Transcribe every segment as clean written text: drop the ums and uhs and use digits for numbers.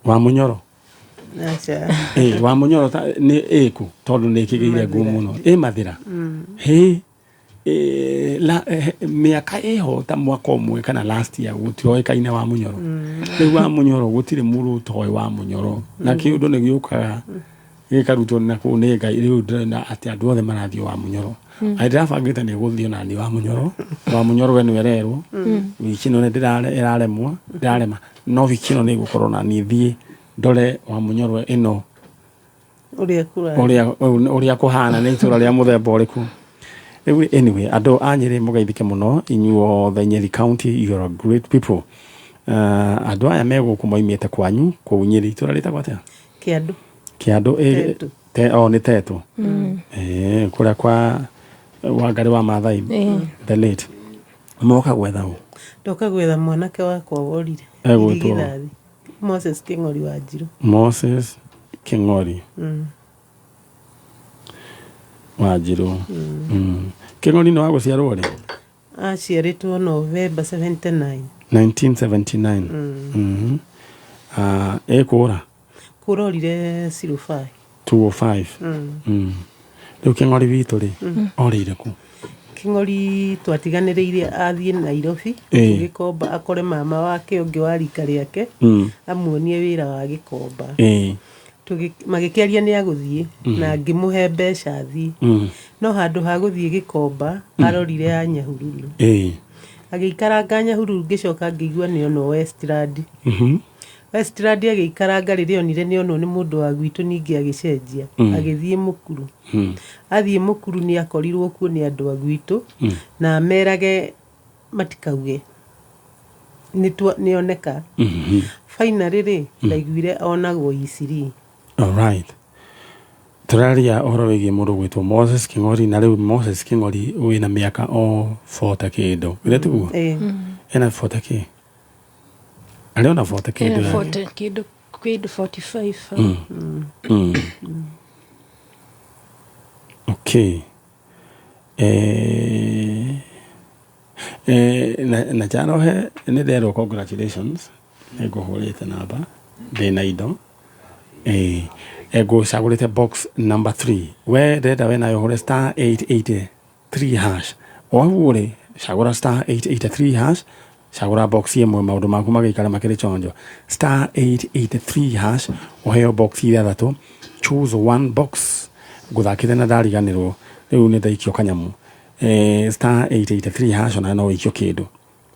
wa munyoro acha wa munyoro ni eku tondu ni kigeire ngumu no mathira la miaka eho ta mwaka umwe kana last year gutioikaine wa munyoro riu wa munyoro gutire muru toy wa munyoro na kiundu ni giukaga gikarutwo na ku ni ngai riu na ati andu othe marathio wa munyoro aidafangite ni guthio na ni wa munyoro we ni wererwo wikino ne ndirarema no wikino ni gukorwo na ni thie ndore wa munyoro ino uria kuhana ni itura ria muthemba uriku. Anyway, ado anyere mugaithike muno inyuo the Nyeri County, you are great people. Ado aya mego kumoimete kwanyu ku Nyeri turalita kwatia kiado ni teto kura kwa wagari wa mathai the late moka gwetha ndoka gwetha mwanake wakwa worire igithathi Moses King'ori wa Njiro. Moses King'ori wa Njiro. King'ori no aguciarwo ri? Aciaritwo November 1979. Ekura kurorire 205. Riu King'ori witu ri orire ku? King'ori twatiganiriire athie Nairobi tugikomba akore mama wake ungi wa rika riake amuonie wira wa gikomba magikiaria ni aguthie na ngimuhe mbeca thie no handu ha guthie gikomba arorire Anyahururu agiikaranga Nyahururu ngicoka ngigua ni ono Westland Westland agiikaranga riri onire ni ono ni mundu wa gwitu ningi agicenjia agithie Mukuru athie Mukuru ni akorirwo kuo ni andu a gwitu na merage matikauge ni oneka finally ri ndaiguire onagwo Isiri. All right. Turaria oro wigi mundu gwitwo Moses King'ori na riu Moses King'ori wina miaka 40 kido iretuguo ena 40 ki aliona 40 kido ena 40 kido kido 45 okay na jano he ne dero congratulations ego holete naba de naido ego sagulete box number 3 where did I when I hold star 883 hash wawure sagura star 883 hash sagura box yemwe maundu maku magikara makiri chonjo star 883 hash oheo box ira thatu choose one box guthakite na dariganirwo riu ni daikio kanyamu star 883 hash ona no ikio kindu.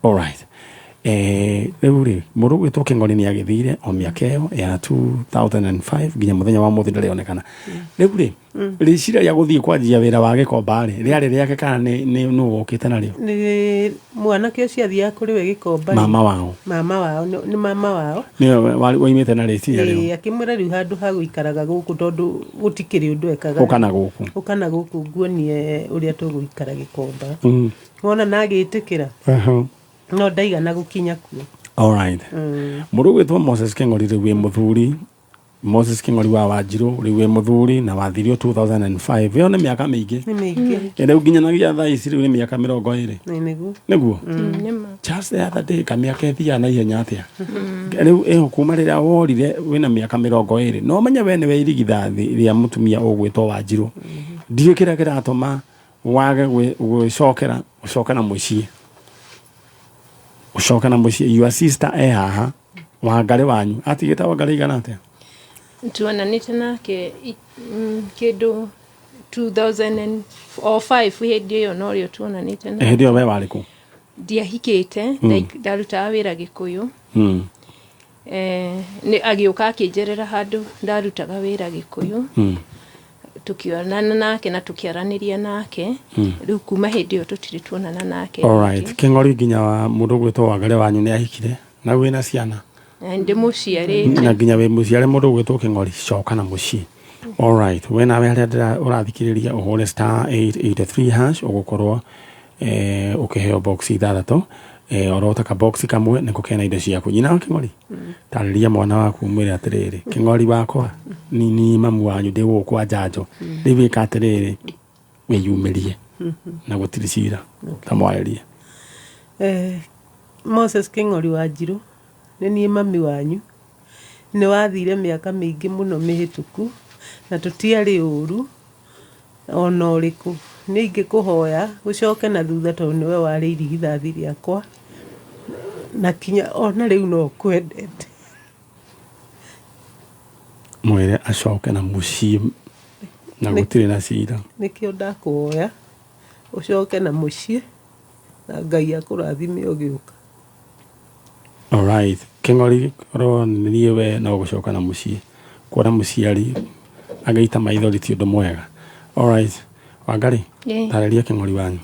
All right. Riu ri mundu gwitwo King'ori ni agithire o miaka iyo ya 2005 ginya muthenya wa muthi ndarionekana. Riu ri ricira ya guthie kwanjia wira wa gikomba ri riari riake kana ni no wokite nario ni mwanake ucio athia kuri we gikomba mama wao ni mama wao ni waimite na ricira riu akimura riu handu ha guikaraga guku tondu gutikiri undu ekaga ukana guku nguonie uria tuguikara gikomba wona nagitikira no ndaigana gukinya kuo. All right. Mundu gwitwo Moses King'ori riu wi muthuri Moses King'ori wa Wanjiru riu wi muthuri na wathirio 2005 yo ni miaka mingi riu ginyanagia thaa ici riu ni miaka 20 niguo just the other day kamiaka ethia na ihenya atia riu kuma riria worire wina miaka 20 no menya we ni we irigithathi ria mutumia ugwitwo Wanjiru ndiyo kira kiratuma wage gwicokera ucokana mucii ushoka na mushi your sister haha wangari wanyu atigita wangari igana atia tuonanite nake kindu 2005 hindi iyo norio tuonanite na hindi iyo we wariku ndiahikite ndaruta wira Gikuyu ni agiuka akinjerera handu ndarutaga wira Gikuyu tukionana nake na tukiaraniria nake riu kuma hindi iyo tutiri tuonana nake. All right. King'ori ginya wa mundu gwitwo wangari wanyu ni ahikire na wina ciana ndi muciari na ginya we muciari mundu gwitwo King'ori coka na muci. All right. Wena we haria urathikiriria uhore star 883 hash ugukorwo ukiheo box ithathatũ orotaka box kamwe niko kena indo ciaku nyina King'ori tariria mwana waku mwire atiriri King'ori wakwa ni mamu wanyu ndi gukwa njanjo ribika atiriri wiyumirie na gutiricira tamwaerie Moses King'ori wa Njiro nĩ niĩ mami wanyu, nĩ wathire mĩaka mĩingĩ mũno mĩhĩtũku na tũtiarĩ ũru ona ũrĩkũ. Nĩ ingĩkũhoya ũcoke na thutha tondũ nĩwe warĩ irigithathi rĩakwa na kinya ona rĩu no kwendete. Mwĩre acoke na mũciĩ na gũtirĩ na cira. Nĩkĩo ndakũhoya ũcoke na mũciĩ na Ngai akũrathime ũgĩũka. Alright, Kĩng'ori korwo nĩ niĩ we no gũcoka na mũciĩ, kuona mũciari agaita maithori ti ũndũ mwega. Alright, Wangari, tarĩria Kĩng'ori wanyu.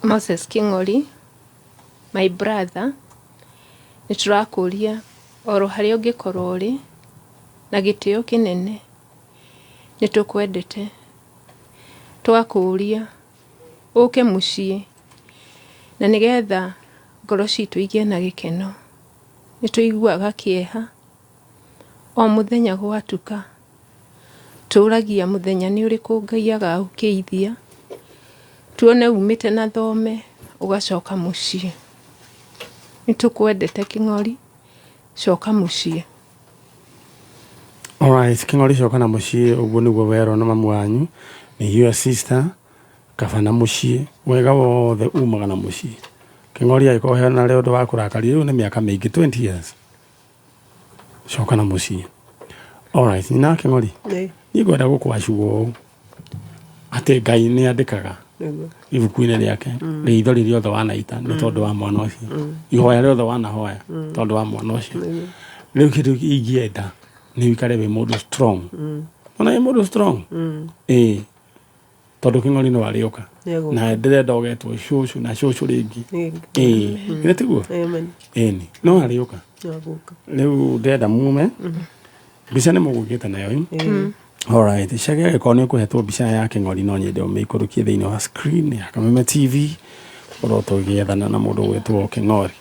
Moses Kĩng'ori, my brother, nĩ tũrakũria oro harĩa ũngĩkorwo ũrĩ na gĩtĩo kĩnene, nĩ tũkwendete, twakũria ũke mũciĩ na nĩgetha ngoro citũ igĩe na gĩkeno. Nĩ tũiguaga kĩeha o mũthenya gwatuka, tũragia mũthenya nĩ ũrĩkũ Ngai agaũkĩithia, tuone umĩte na thome ũgacoka mũciĩ. Nĩ tũkwendete Kĩng'ori, coka mũciĩ. Alright, Kĩng'ori coka na mũciĩ, ũguo nĩguo werwo na mamu wanyu, nĩ your sister, kaba na mũciĩ, wega wothe umaga na mũciĩ. Kĩng'ori agĩkorwo hena rĩ ũndũ wa kũrakaria, rĩu nĩ mĩaka mĩingĩ, 20 years. Coka na mũciĩ. Alright, nina Kĩng'ori, niĩ ngwenda gũkwacuo ũũ, atĩ Ngai nĩ andĩkaga ibuku-inĩ rĩake rĩithori rĩothe wanaita nĩ tondũ wa mwana ũcio, ihoya rĩothe wanahoya tondũ wa mwana ũcio. Rĩu kĩndũ ingĩenda nĩ wĩikare wĩ mũndũ strong. Ona wĩ mũndũ strong. Tondũ Kĩng'ori no arĩũka na ndĩrenda ũgetwo cũcũ na cũcũ rĩngĩ. Nĩ tiguo? No arĩũka. Rĩu ndĩrenda mume mbica nĩ mũgũkĩte nayo. Alright, Chege agĩkorwo nĩ ũkũhetwo mbica ya Kĩng'ori no nyende ũmĩikũrũkie thĩinĩ wa screen ya Kameme TV, korwo tũgĩethana na mũndũ ũgwĩtwo Kĩng'ori.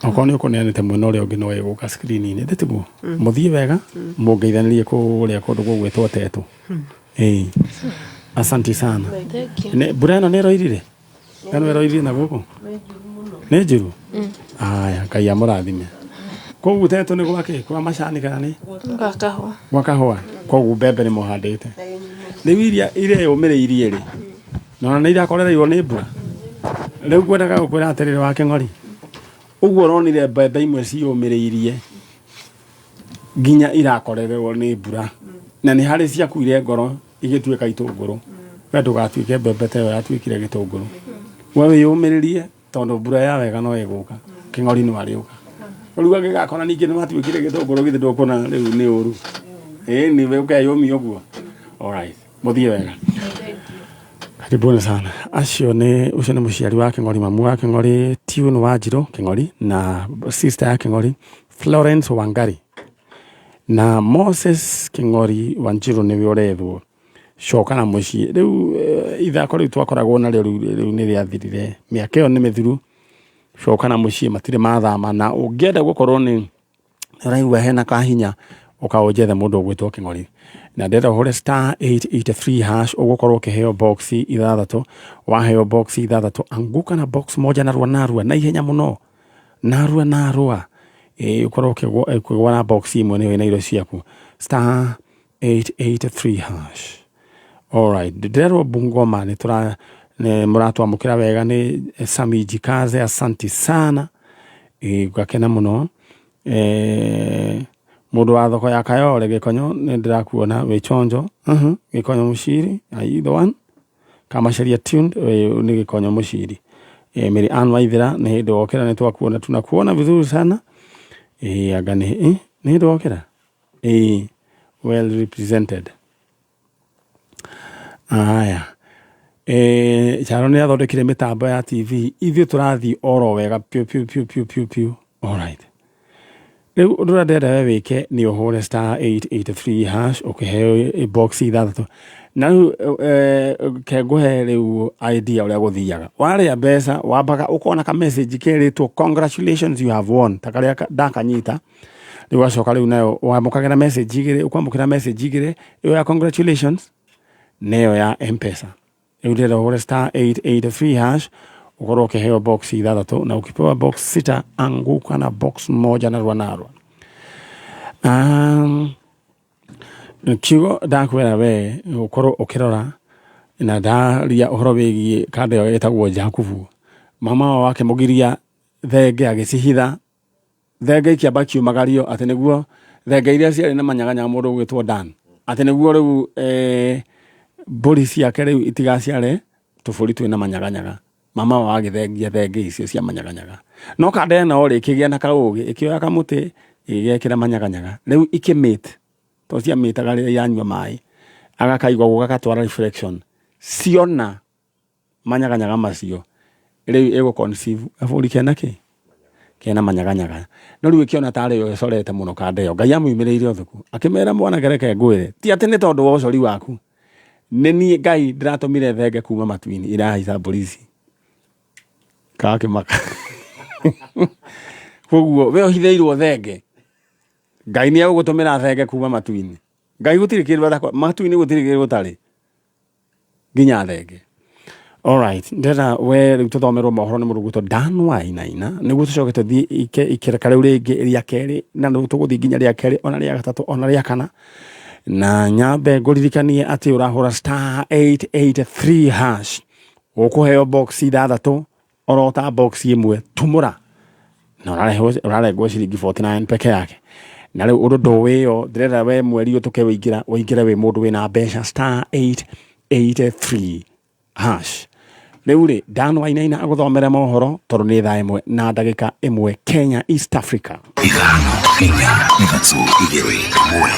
Okorwo nĩ ũkũneanĩte mwena ũrĩa ũngĩ no egũka screen-inĩ, ndĩtiguo? Mũthiĩ wega, mũngeithanĩrie kũrĩa kũndũ gũgwĩtwo Tetu. Asante sana. Mbura ĩno nĩ ĩroirire? Ĩno ĩroirire na gũkũ? Nĩ njũru? Aya, Ngai amũrathime. Koguo Tetu nĩ gwake kwa macani kana nĩ? Gwa kahũa. Koguo mbembe nĩ mũhandĩte. Rĩu iria yũmĩrĩirie rĩ, na nĩ irakorereirwo nĩ mbura. Rĩu ngwendaga gũkwĩra atĩrĩrĩ wa Kĩng'ori, ũguo ũronire mbembe imwe ciyũmĩrĩirie nginya irakorererwo nĩ mbura, na nĩ harĩ ciakuire ngoro igĩtuĩka itũngũrũ. We ndũgatuĩke mbembe ta ĩyo yatuĩkire gĩtũngũrũ. We wĩyũmĩrĩrie tondũ mbura ya wega no ĩgũka. Kĩng'ori no arĩũka. Rĩu angĩgakora ningĩ nĩ matuĩkire gĩtũngũrũ githĩ ndũkuona rĩu nĩ ũru. Nĩ we ũkeyũmia ũguo. Alright, mũthiĩ wega. Karibuni sana. Ucio nĩ mũciari wa Kĩng'ori, mamu wa Kĩng'ori Tune Wanjirũ Kĩng'ori na sister ya Kĩng'ori Florence Wangari. Na Moses Kĩng'ori Wanjirũ nĩwe ũrethwo coka na mũciĩ. Rĩu ithako rĩu twakoragwo narĩo rĩu nĩ rĩathirire, mĩaka ĩyo nĩ mĩthiru. Coka na mũciĩ matirĩ mathama, na ũngĩenda gũkorwo nĩ ũraigua hena kahinya ũkaũnjethe mũndũ ũgwĩtwo Kĩng'ori. Na ndĩrenda ũhũre *883# ũgũkorwo ũkĩheo box ithathatũ. Waheo box ithathatũ, anguka na box moja narua na ihenya mũno, narua ũkorwo ũkĩgwa na box imwe nĩ wĩna indo ciaku, *883#. Alright, ndĩrerwo Bungoma nĩ mũratwamũkĩra wega nĩ Sami Jikaze, asanti sana. Ngakena mũno. Mũndũ wa thoko ya Kayole Gĩkonyo nĩ ndĩrakuona wĩ chonjo. Gĩkonyo mũciri, the one. Kamacharia tuned nĩ Gĩkonyo mũciri. Mary Ann Waithera nĩ hĩndĩ wokĩra nĩ twakuona, tunakuona vizuri sana. Anga nĩ hĩndĩ wokĩra. Well represented. Aya. Charo nĩ athondekire mĩtambo ya TV, ithuĩ tũrathiĩ oro wega piu. Alright. Rĩu ũndũ ũrĩa ndĩrenda we wĩke nĩ ũhũre *883# ũkĩheo box ithathatũ. Na rĩu kengũhe rĩu idea ũrĩa gũthiaga. Warĩa mbeca wambaga ũkona ka message kerĩtwo congratulations you have won, ta karĩa ndakanyita. Rĩu wacoka rĩu nayo wamũkagĩra message igĩrĩ, ũkwamũkĩra message igĩrĩ, ĩyo ya congratulations, neyo ya M-Pesa. Rĩu ndĩrenda ũhũre *883# ukorwo ukiheo box 6 na ukipewa box 6 anguka na box moja na rwanarwa. Kiugo ndakwera we ukorwo ukirora na ndaria uhoro wigi kande yo etagwo Jakubu. Mama wake mugiria thenge agicihitha thenge ikiamba kiumagario ati niguo thenge iria ciari na manyaganya mundu gwitwo Dan ati niguo riu mburi ciake riu itigaciare tuburi twina manyaganyaga. Mama wa githengia thenge icio cia manyaganyaga no kande na ori kigia na kaugi ikioya kamuti igekira manyaganyaga riu ikimate to cia mitaga ri yanywa mai agakaigwa gukatwara reflection siona manyaganyaga macio riu ego conceive afuri kenake kena manyaganyaga no riu kiona tare yo sorete muno kande yo Ngai amuimireire othuku akimera mwana gereke ngwire ti ati ni tondu wa ucori waku neni Ngai ndiratumire thenge kuma matuini irahitha polisi kake maka koguo we ohitheiruo thenge Ngai ni agutumira thenge kuma matuini Ngai gutiri kirwa matuini gutiri kirwa tari ginya thenge. Alright, ndera we tuthomerwo mohoro ni muruguto Dan Wainaina niguo tucoke tuthii ikireka riu ringi ria keri na no tuguthii ginya ria keri ona ria gatatu ona ria kana na nyambe nguririkanie ati urahura star 883 hash ukuheo box 6 orota box imwe tumura na urarehwo ciringi 49 peke yake na riu undu nduwiyo ndirenda we mweri utuke wingire we mundu wina mbeca star 883 hash. Riu ri Dan Wainaina aguthomera mohoro tondu ni thaa 1 na ndagika 1 Kenya East Africa. Ithano Kenya ithatũ igĩrĩ ĩmwe.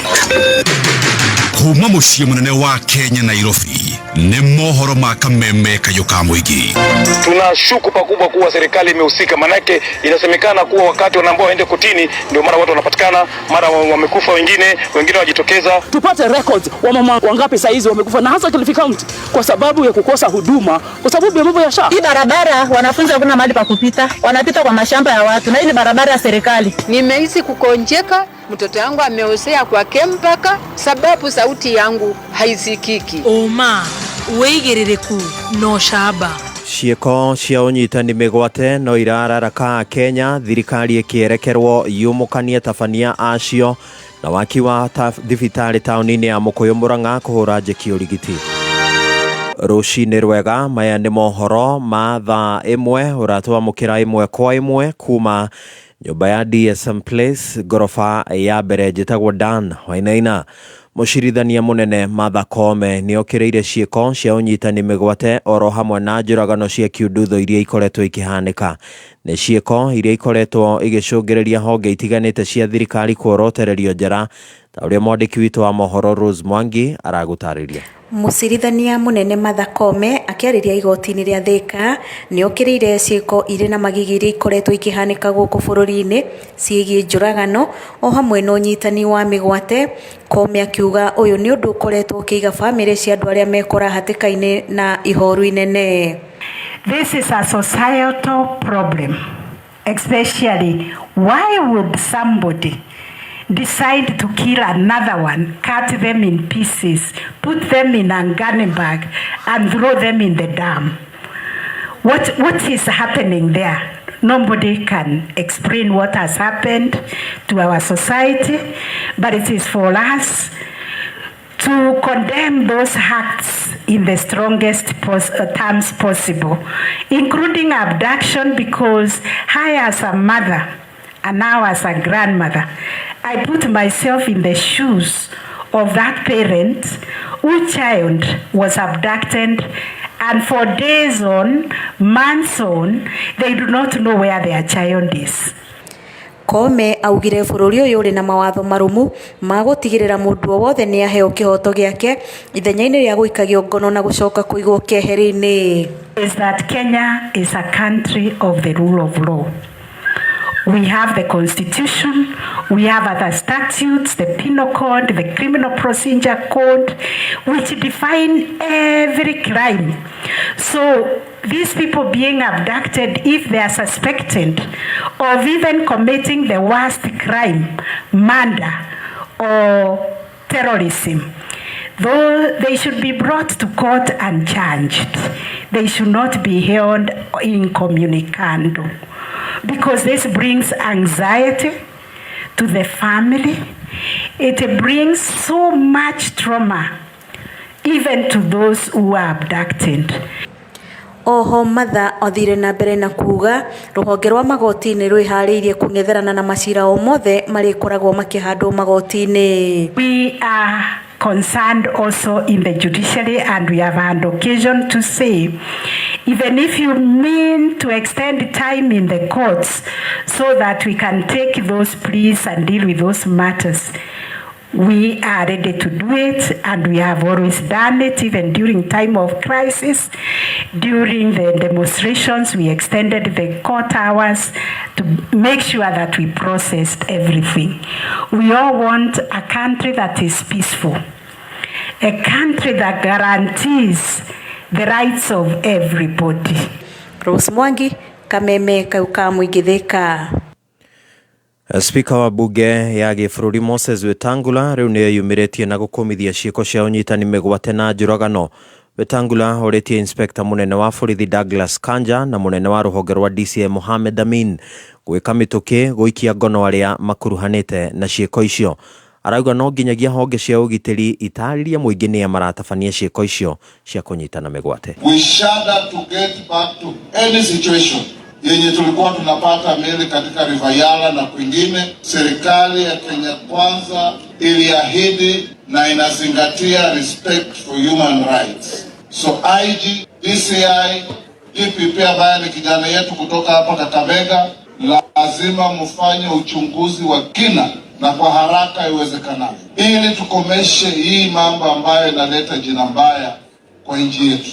Kuma muciĩ munene wa Kenya Nairobi ni mohoro ma kameme kayo ka muingi. Tunashuku pakubwa kuwa serikali imehusika, manake inasemekana kuwa wakati wanaambao waende kotini ndio mara watu wanapatikana, mara wamekufa wengine wajitokeza. Tupate records wa mama wangapi saa hizi wamekufa na hasa Kilifi County kwa sababu ya kukosa huduma, kwa sababu ya mambo ya SHA. Hii barabara wanafunzi hakuna mahali pa kupita, wanapita kwa mashamba ya watu na hii ni barabara ya serikali. Nimehisi kukonjeka, mtoto wangu ameosea kwa kempaka sababu sauti yangu haisikiki. Oma weigirireku no shaba cieko cia unyitani migwate no irararaka Kenya, thirikari ikierekerwo yumukanie tabania acio na waki wa thibitari tauni-ini ya Mukuyu Murang'a kuhura njeki urigiti. Rucini rwega maya ni mohoro ma thaa 1 uratwamukira 1 kwa 1 kuma nyumba ya DSM Place gorofa ya mbere njitagwo Dan Wainaina. Mucirithania munene Martha Koome ni okireire cieko cia unyitani migwate oro hamwe na njuragano cia kiundutho iria ikoretwo ikihanika. Ni cieko iria ikoretwo igicungireria honge itiganite cia thirikari kuorotererio njara ta uria mwandiki witu wa mohoro Rose Mwangi aragutariria. Mucirithania munene Martha Koome akiariria igoti-ini ria Thika ni okireire cieko iri na magigiri ikoretwo ikihanika guku bururi-ini ciigie njuragano o hamwe no nyitani wa migwate. Koome akiuga uyu ni undu ukoretwo ukiiga family cia andu aria mekora hatikaini na ihoru inene. This is a societal problem, especially why would somebody decide to kill another one, cut them in pieces, put them in a gunny bag and throw them in the dam? What is happening there? Nobody can explain what has happened to our society, but it is for us to condemn those acts in the strongest terms possible, including abduction, because I as a mother and now as a grandmother, I put myself in the shoes of that parent whose child was abducted, and for days on, months on, they do not know where their child is. Koome augire bururi uyu uri na mawatho marumu ma gutigirira mundu wothe ni aheo kihoto giake ithenya-ini ria guikagio ngono na gucoka kuigwo keheri-ini. Is that Kenya is a country of the rule of law. We have the constitution, we have other statutes, the penal code, the criminal procedure code, which define every crime. So these people being abducted, if they are suspected of even committing the worst crime, murder or terrorism, though they should be brought to court and charged. they should not be held incommunicado, because this brings anxiety to the family. It brings so much trauma even to those who are abducted. Oho matha othire na mbere na kuga ruhonge rwa magoti-inĩ rwĩharĩirie kũng'etherana na macira o mothe marĩkoragwo makĩhandwo magoti-inĩ. We are concerned also in the judiciary, and we have had occasion to say, even if you mean to extend time in the courts so that we can take those pleas and deal with those matters, we are ready to do it, and we have always done it, even during time of crisis. During the demonstrations, we extended the court hours to make sure that we processed everything. We all want a country that is peaceful, a country that guarantees the rights of everybody. Rose Mwangi, Kameme, Kauka Mwigitheka. Speaker wa bunge ya gĩbũrũri Moses Wetangula rĩu nĩ yumĩrĩtie na gũkũmithia ciĩko cia ũnyitani mĩgwate na njũragano. Wetangula orĩtie inspector mũnene wa borithi Douglas Kanja na mũnene wa rũhonge rwa DCI Mohamed Amin gwĩka mĩtũkĩ gũikia ngono arĩa makuruhanĩte na ciĩko icio. Arauga no nginyagia honge cia ũgitĩri itarĩria mũingĩ nĩ maratabania ciĩko icio cia kũnyitana mĩgwate. We shudder to get back to any situation yenye tulikuwa tunapata meli katika River Yala na kwingine. Serikali ya Kenya Kwanza iliahidi na inazingatia respect for human rights. So IG, DCI, DPP ambaye ni kijana yetu kutoka hapa Kakamega, lazima mfanye uchunguzi wa kina na kwa haraka iwezekanavyo, ili tukomeshe hii mambo ambayo inaleta jina mbaya kwa nchi yetu.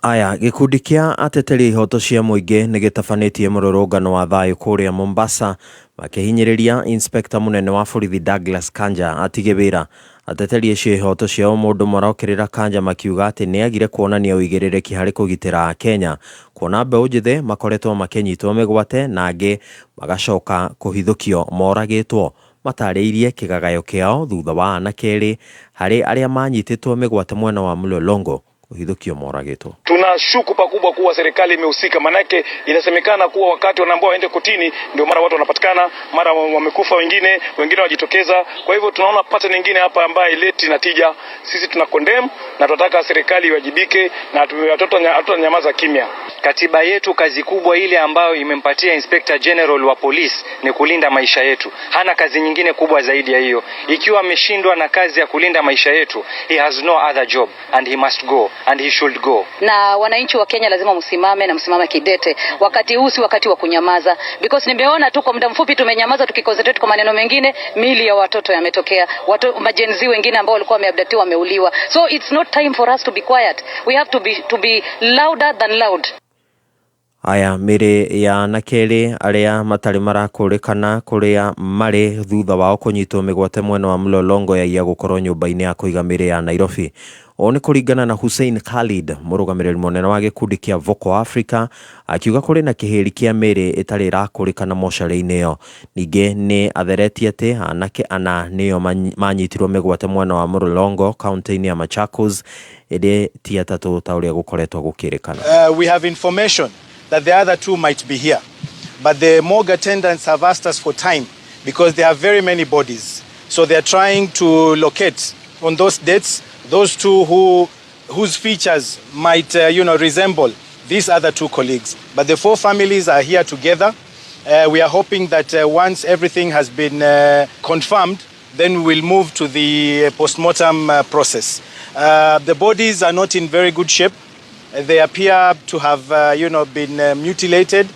Aya, gĩkundi kĩa ateteri ihoto cia mũingĩ nĩ gĩtabanĩtie mũrũrũngano wa thayũ kũrĩa Mombasa makĩhinyĩrĩria inspector mũnene wa borithi Douglas Kanja atige wĩra. Ateteri acio ihoto cia mũndũ maraũkĩrĩra Kanja makiuga atĩ nĩ agire kuonania ũigĩrĩrĩki harĩ kũgitĩra Kenya, kuona mbeũ njĩthĩ makoretwo makĩnyitwo mĩgwate na angĩ magacoka kũhithũkio moragĩtwo. Matarĩirie kĩgagayo kĩao thutha wa anake erĩ harĩ arĩa manyitĩtwo mĩgwate mwena wa Mlolongo kuhithũkio moragĩtwo. Tunashuku pakubwa kuwa serikali imehusika, manake inasemekana kuwa wakati wanaambiwa waende kotini ndio mara watu wanapatikana, mara wamekufa wengine wajitokeza. Kwa hivyo tunaona pattern nyingine hapa ambayo ileti natija. Sisi tuna condemn na tunataka serikali iwajibike na hatutanyamaza kimya. Katiba yetu kazi kubwa ile ambayo imempatia Inspector General wa Police ni kulinda maisha yetu. Hana kazi nyingine kubwa zaidi ya hiyo. Ikiwa ameshindwa na kazi ya kulinda maisha yetu, he has no other job and he must go. And he should go. Na wananchi wa Kenya lazima msimame na msimame kidete. Wakati huu si wakati wa kunyamaza, because nimeona tu kwa muda mfupi tumenyamaza tukiconcentrate kwa maneno mengine, mili ya watoto yametokea, majenzi wengine ambao walikuwa wameabductiwa wameuliwa. So it's not time for us to be quiet. We have to be louder than loud. Aya, mĩrĩ ya anake erĩ arĩa matarĩ marakũrĩkana kũrĩa marĩ thutha wao kũnyitwo mĩgwate mwena wa Mlolongo yagia gũkorwo nyũmba-inĩ ya kũiga mĩrĩ ya Nairobi. O nĩ kũringana na Hussein Khalid, mũrũgamĩrĩri mũnene wa gĩkundi kĩa Voco Africa, akiuga kũrĩ na kĩhĩri kĩa mĩrĩ ĩtarĩ ĩrakũrĩkana mocarĩ-inĩ ĩyo. Ningĩ nĩ atheretie atĩ anake ana nĩo manyitirwo mĩgwate mwena wa Mlolongo kaunti-inĩ ya Machakos, ĩrĩ ti atatũ ta ũrĩa gũkoretwo gũkĩrĩkana. We have information that the other two might be here, but the morgue attendants have asked us for time because there are very many bodies. So they are trying to locate on those dates those two whose features might resemble these other two colleagues. But the four families are here together. We are hoping that once everything has been confirmed, then we will move to the postmortem process. The bodies are not in very good shape. They appear to have been mutilated.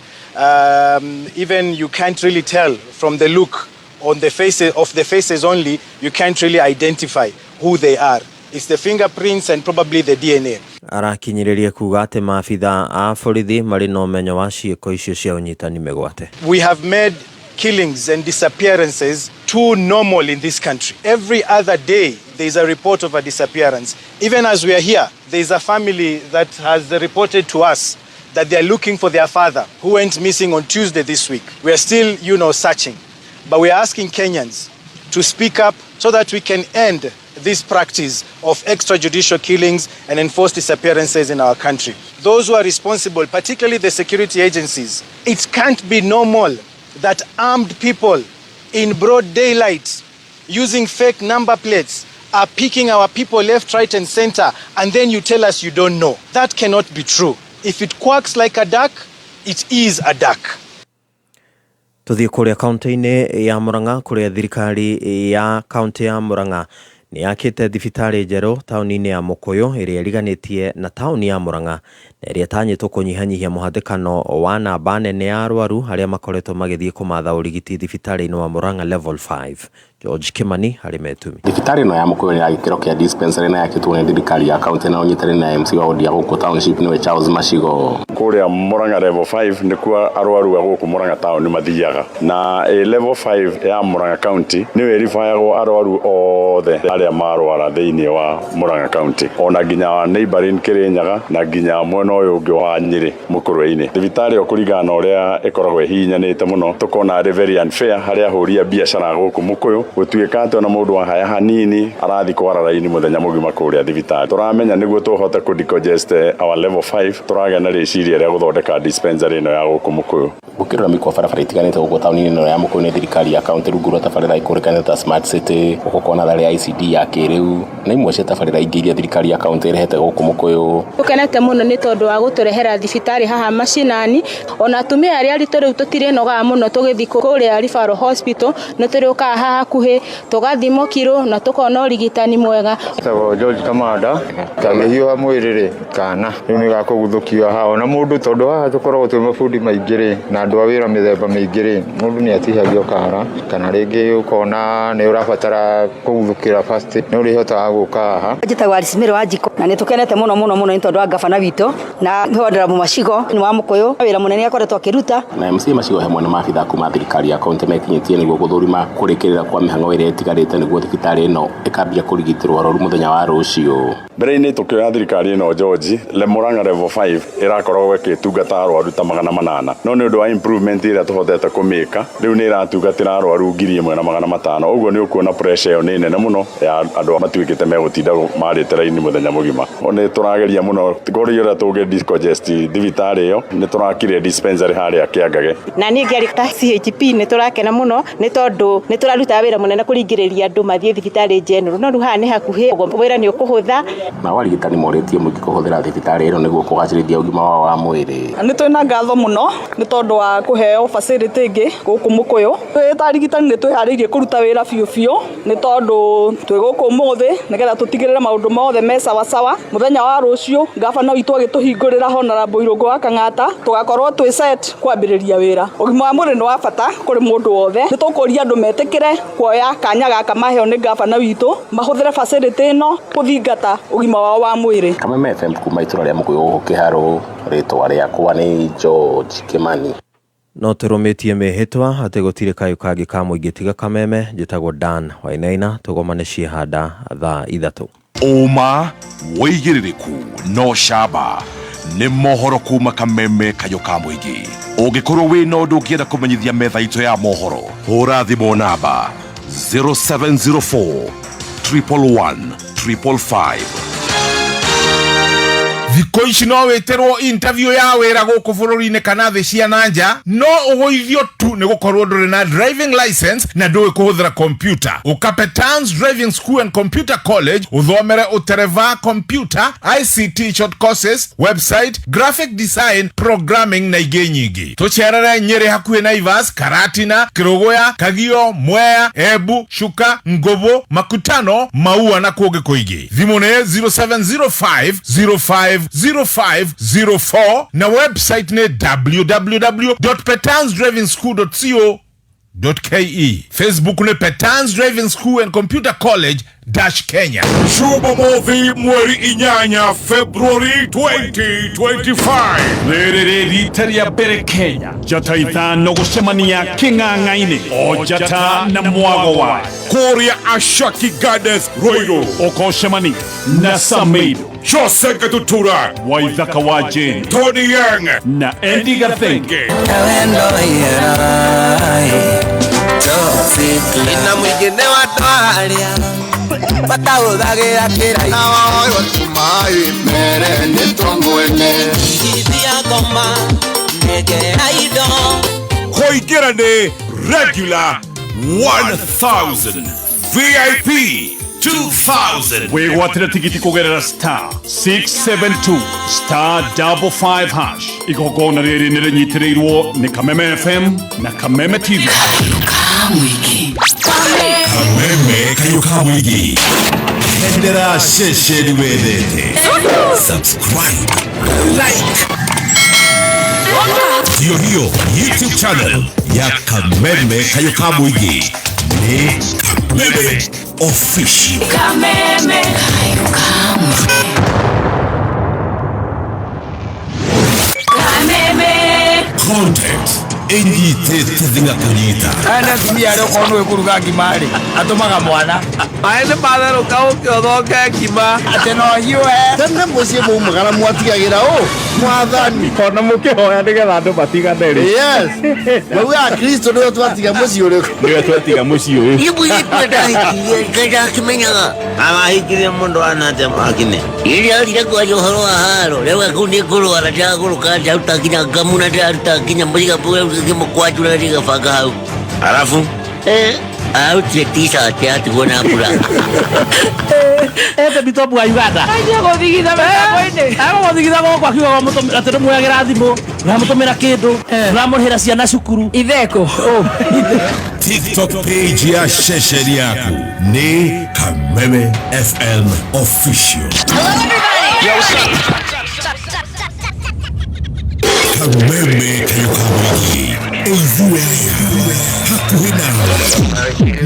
Even you can't really tell from the look on the faces only, you can't really identify who they are. It's the fingerprints and probably the DNA. Arakinyĩrĩria kuga atĩ maabitha a borithi marĩ na ũmenyo wa ciĩko icio cia ũnyitani mĩgwate. We have made killings and disappearances too normal in this country. Every other day there is a report of a disappearance. Even as we are here, there is a family that has reported to us that they are looking for their father who went missing on Tuesday this week. We are still, searching. But we are asking Kenyans to speak up so that we can end this practice of extrajudicial killings and enforced disappearances in our country. Those who are responsible, particularly the security agencies, it can't be normal that armed people in broad daylight using fake number plates are picking our people left, right and center, and then you tell us you don't know. That cannot be true. If it quacks like a duck, it is a duck. Tuthie kuria kaunti-ini ya Murang'a kuria thirikari ya kaunti ya Murang'a ni yakite thibitari njeru tauni-ini ya Mukuyu iria iriganitie na tauni ya Murang'a na iria tanyitwo kunyihanyihia muhathikano wa namba nene ya arwaru aria makoretwo magithie kumatha urigiti thibitari-ini wa Murang'a level 5. George Kimani hari metumi. Thibitari no ya Mukuyu ya gikiro kia dispensary na yakitwo ni thirikari ya kaunti na onyitari na MC wa Odia guku township ni Charles Mashigo. Kuria Murang'a level 5 ni kwa arwaru wa guku Murang'a town ni mathiaga na level 5 ya Murang'a county ni verifyagwo arwaru othe aria marwara thiini wa Murang'a county ona ginya wa neighboring Kirinyaga na ginya mwena uyu ungi wa Nyeri Mukuru-ini. Thibitari okurigana uria ikoragwo hihinyanite muno tukona very unfair haria huria biashara guku Mukuyu gutuika ati ona mundu wa haya hanini arathi kwara raini muthenya mugima kuria thibitari. Turamenya niguo tuhote ku decongest our level 5 turaga na reciria ria guthondeka dispensary no ya guku Mukuyu. Gukirira mikwa barabara itiganite guku tauni no ya Mukuyu ni thirikari ya kaunti rungu rwa tabarira ikurikana ta smart city ukukona thari ya ICD ya kiriu na imwe cia tabarira ingiria thirikari ya kaunti irehete guku Mukuyu. Tukenete muno ni tondu wa guturehera thibitari haha mashinani ona atumia aria ritu riu tutire noga muno tugithi kuria referral hospital no turiuka haha kuhe tugathimo kiro na tukona urigitani mwega. Tawo George Kamanda kamehio mwirire kana ni gakuguthukio haha na mundu tondu haha tukoragwo twi mabundi maingire na andu awira mithemba mingire mundu ni atihagio kara kana ringi ukona ni urabatara kuguthukira first ni urihota guka haha. Njitagwa Alisimiro Wanjiko na ni tukenete muno ni tondu wa gavana witu na Hodera Mashigo ni wa Mukuyu wira munene akoretwo akiruta na MC Mashigo hamwe na maabitha kuma thirikari ya kaunti mekinyitie niguo guthurima kurikirira kwa mihango ire etigarite niguo thibitari ino ikambia kurigitirwo arwaru muthenya wa rucio. Mbere-ini tukioya thirikari ino George le Murang'a level 5 irakoragwo ikitungata arwaru ta 800 no ni undu wa improvement ira tuhotete kumika riu ni iratungatira arwaru 1500 uguo ni ukuona pressure yo ni nene muno ya andu matuikite megutinda marite raini muthenya mugima. Oni turageria muno gori ira tuge discongest thibitari yo ni turakire dispensary haria Kiangage na ni ngari ta CHP ni turakena muno ni tondu ni turaruta wira munene kuringiriria andu mathie thibitari general no ruha ni hakuhi wira ni ukuhutha na warigitani moretie muki kuhuthira thibitari ino niguo kugacirithia ugima wa mwiri. Ni twina ngatho muno ni tondu wa kuheo facility ingi guku Mukuyu tarigitani ni twihariirie kuruta wira biu ni tondu twi guku muthi nigetha tutigirire maundu mothe me sawa muthenya wa rucio gavana witu agituhingurira Honorable Irungu wa Kang'ata tugakorwo twi set kwambiriria wira. Ugima wa mwiri ni wa bata kuri mundu wothe ni tukuria andu metikire kuoya kanya gaka maheo ni gavana witu mahuthire facility ino kuthingata ugima wao wa mwiri. Kameme FM kuma itura ria Mukuyu kiharo ritwa riakwa ni George Kimani. No turumitie mihitwa ati gutire kayu kangi ka muingi tiga Kameme. Njitagwo Dan Wainaina tugomane ciihanda thaa 3. Uma wigiririku no shaba ni mohoro kuma Kameme kayo ka muingi. Ungikorwo wina undu ungienda kumenyithia metha itu ya mohoro hura thimu namba 0704 111 555. Thiko ici no weterwo interview ya wira guku bururi-ini kana thi cia nanja no ugoithio tu ni gukorwo nduri na driving license na ndui kuhuthira computer. Ukapetans Driving School and Computer College uthomere utereva computer, ICT short courses, website, graphic design, programming na ingĩ nyingĩ. Tucerere Nyeri hakuhĩ Naivas, Karatina, Kirogoya, Kagio, Mwea, Embu, Chuka, Ngobo, Makutano, Maua na kũngĩ kũingĩ. Thimũ nĩ 0705050504 na website ni www.petansdrivingschool.co.ke. Facebook ni Petans Driving School and Computer College Kenya. Shuba Movie mweri inyanya February 2025. Rere ritari ya bere Kenya. Jata ithano gucemania King'ang'a-ini. O Jata na mwago wa Korea Ashaki Goddess Roiro. Okoshemani na Samido. Jose Gatutura. Waithaka wa Jane. Tony Young. Na Andy Gathenge. Ina mwingine wa twaria batahũthagĩra kĩrai na woĩ watumai mere nĩ twamwene ithia ngoma ndege na indo Kũingĩra nĩ regular 1000, VIP 2000. wĩgwatĩre tigiti kũgerera star 672 star 55 hash. Igongona rĩrĩ nĩ rĩnyitĩrĩirwo nĩ Kameme FM na Kameme TV. Kameme Kayuka Mwigi. Endera shesheni wendete. Subscribe, like. Hiyo YouTube channel ya Kameme Kayuka Mwigi ni Kameme Official. Kameme Kayuka Mwigi. Kameme Content enyitete thinga kunyita. Ana tumia ro kono ekuruga ngimari atumaga mwana aende padaro kao kiodoka ngima ateno hiwe tena mucie mu magara mwatigagira o mwathani Ona mũkĩhoya nĩgetha andũ matigane rĩ. yes wewe a Kristo ndio twatiga mucie uriku Nĩwe twatiga mũciĩ ũyũ. ibu ikenda kimenyaga amahikirie mundu anate makine ili alire kwa johoro wa haro lewe kundi kulu anataka kuluka utakinya gamuna utakinya mbiga kimkwaju na liga faga hau alafu au tisa teatu gona pula bitobu wa Uganda aje gothigiza meko-ini gothigiza kwa kiwa mutumira atero mwagira thimo na mutumira kindu na muhira ciana cukuru itheko TikTok page ya shesheni yaku ni Kameme FM Official. Kameme Kayuka Mwigi Eizue hakuhi nawe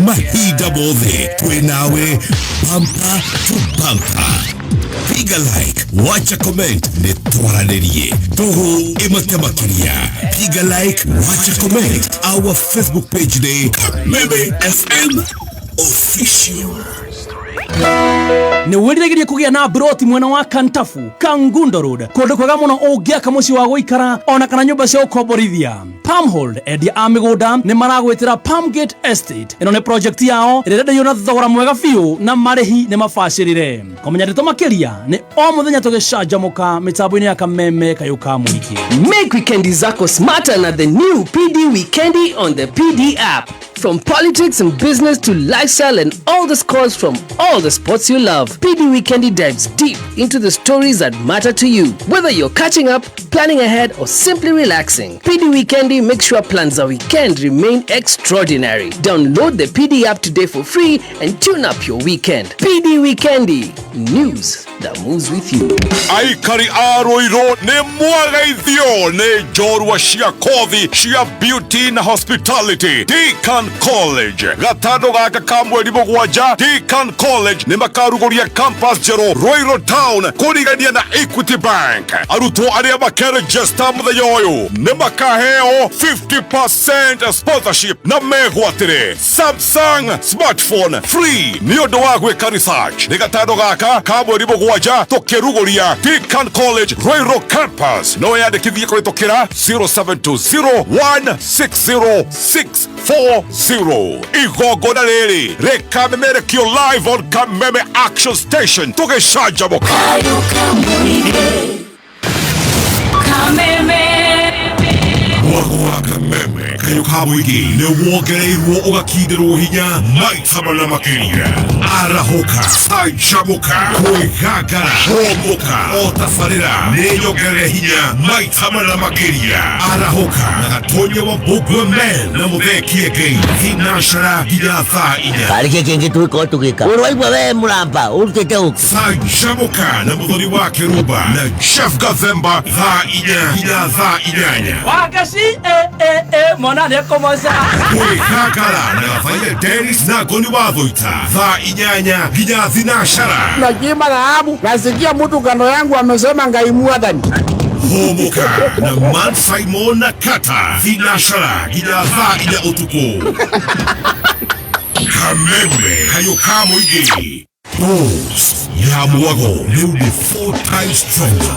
mahinda mothe twi nawe bumper to bumper. Piga like, wacha comment, nitwaranirie tuhu imate makiria. Piga like, wacha comment. Our Facebook page ni Kameme FM Official. nĩ wĩrĩgĩrie kũgĩa na broti mwena wa Kantafu, Kangundo Road, kũndũ kwega mũno ũngĩaka mũciĩ wa gũikara ona kana nyũmba cia ũkomborithia. Palmhold endia a mĩgũnda nĩ maragwĩtĩra Palmgate Estate. Ĩno nĩ project yao ĩrĩa ĩrendagia na thogora mwega biũ na marĩhi nĩ mabacĩrĩre. Kũmenya ndeto makĩria nĩ o mũthenya tũgĩcanjamũka mĩtambo-inĩ ya Kameme Kayuka Mwigi. Make weekendi zako smarter na the new PD Weekendi on the PD app. From politics and business to lifestyle and all the scores from all the sports you love, PD Weekendi dives deep into the stories that matter to you. Whether you're catching up, planning ahead, or simply relaxing, PD Weekendi makes sure plans of weekend remain extraordinary. Download the PD app today for free and tune up your weekend. PD Weekendi, news that moves with you. Aikari Aroiro ne mwagaithio ne jorwa cia kothi cia beauty na hospitality. Deakin College gatano gaka ka mweri mũgwanja. Deakin College nĩ makarugoria campus jero Roiro Town kũrigania na Equity Bank. Arutwo arĩa makeregister mũthenya ũyũ nĩ makaheo 50% sponsorship na megwatĩre Samsung smartphone free nĩ ũndũ wa gwĩka research. Nĩ gatano gaka ka mweri mũgwanja tũkĩrugoria Deakin College Roiro Campus. No yandĩkithie kũrĩtũkĩra 0720160640. Igongona rĩrĩ rĩkamemerekio live on Kameme Action Station tũgĩcanjamũka. Mwago wa Kameme Kayuka Mwigi nĩ wongereirwo ũgakindĩrwo hinya maita mana makĩria. Arahũka, canjamũka, kwĩgangara, homũka, o tabarĩra nĩ nyongerere hinya maita mana makĩria. Arahũka na gatonye wa Bugwe Men na mũthekie Ngai thinacara nginya thaa inya. Karike kenge twĩko tũgĩka ũrwaigua we mũramba ũrutĩte ũku Canjamũka na mũthoni wa Kĩrumba na Chef Gathemba thaa inya nginya thaa inyanya. Wakaci mwana nĩ kũmoca Kwĩgangara na Gabaire Dennis na Ngoni wa Thũita thaa inyanya nginya thinacara. najima dhahabu nasikia mtu kando yangu amesema Ngai mwathani. Homũka na Man Simon na Kata thinacara nginya thaa inya ũtukũ. Kameme Kayuka Mwigi Pulse ya Mwago rĩu nĩ 4 times stronger.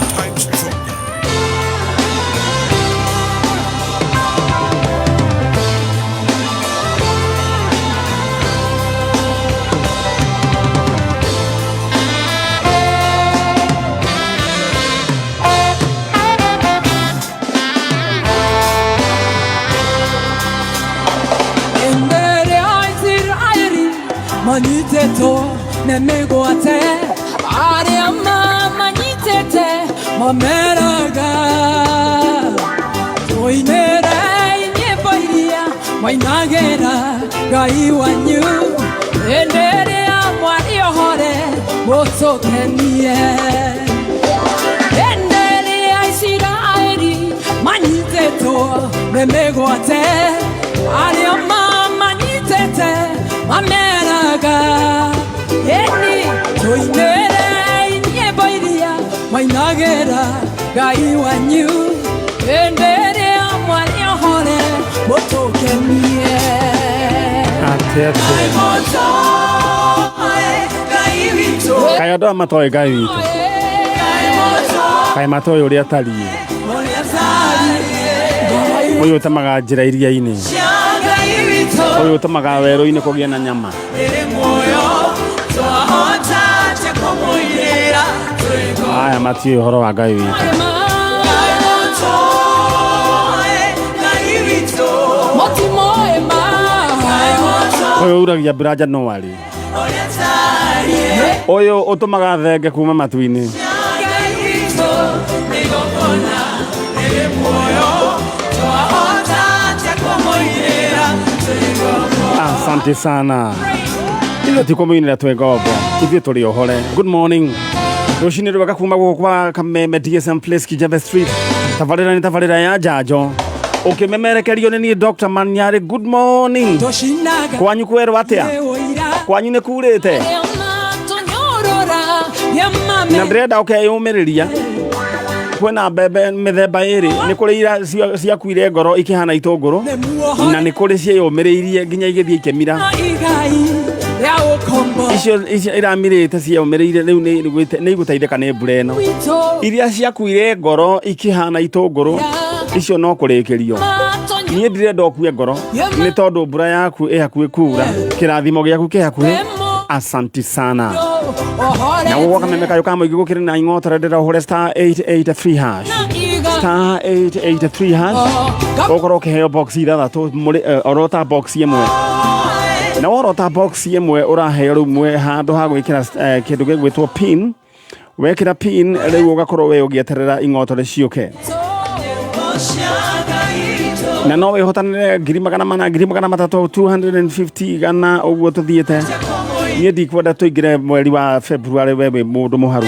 manyiteto nemegwate aria manyitete mameraga toinera inyeboiria mainagera gai wanyu enderea mwari ohore motokenie enderea Israeli manyiteto nemegwate aria manyitete mameraga eni toinera inyeboiria mainagera gai wanyu enderea mwari ohore motokenie Kaya ndo amatoe Ngai witũ Kaya matoe ũrĩa tariĩ ũyũ ũtemaga njĩra iria-inĩ ũyũ ũtemaga werũ-inĩ kũgĩe na nyama aya matiũĩ ũhoro wa Ngai witũ ũyũ uragia mbura Januari ũyũ ũtũmaga thenge kuma matu-inĩ asante sana ithuĩ tikũmũinĩra twĩ ngombo ithuĩ tũrĩ ohore. Good morning rũcinĩ rwega kuma gũkũ kwa Kameme DSM Place Kijebe Street tabarĩra nĩ tabarĩra ya njanjo ũkĩmemerekerio nĩ niĩ Dr. Maniari. Good morning kwanyu kwerũ atĩa kwanyu nĩ kurĩte na ndĩrenda ũkeyũmĩrĩria kwĩna mbembe mĩthemba ĩrĩ nĩ kũrĩ ira ciakuire ngoro ikĩhana itũngũrũ na nĩ kũrĩ ciĩyũmĩrĩirie nginya igĩthiĩ ikĩmira icio iramirĩte ciĩyũmĩrĩire rĩu nĩ igũteithĩka nĩ mbura ĩno iria ciakuire ngoro ikĩhana itũngũrũ icio no kũrĩkĩrio niĩ ndirenda ũkue ngoro nĩ tondũ mbura yaku ĩ hakuhĩ kura kĩrathimo gĩaku kĩ hakuhĩ. Asante sana na gũgũa Kameme kayo ka mũingĩ gũkĩrĩ na ing'otore ndĩra ũhũre star 883 hash star 883 hash ũkorwo ũkĩheo box ithathatũ orota box ĩmwe na orota box ĩmwe ũraheo rĩu mwe handũ ha gwĩkĩra kĩndũ gĩgwĩtwo pin wekĩra pin rĩu ũgakorwo we ũgĩeterera ing'otore ciũke na no wĩhotanĩre 300,000 250 gana ũguo tũthiĩte. Niĩ ndikwenda tũingĩre mweri wa February we wĩ mũndũ mũharu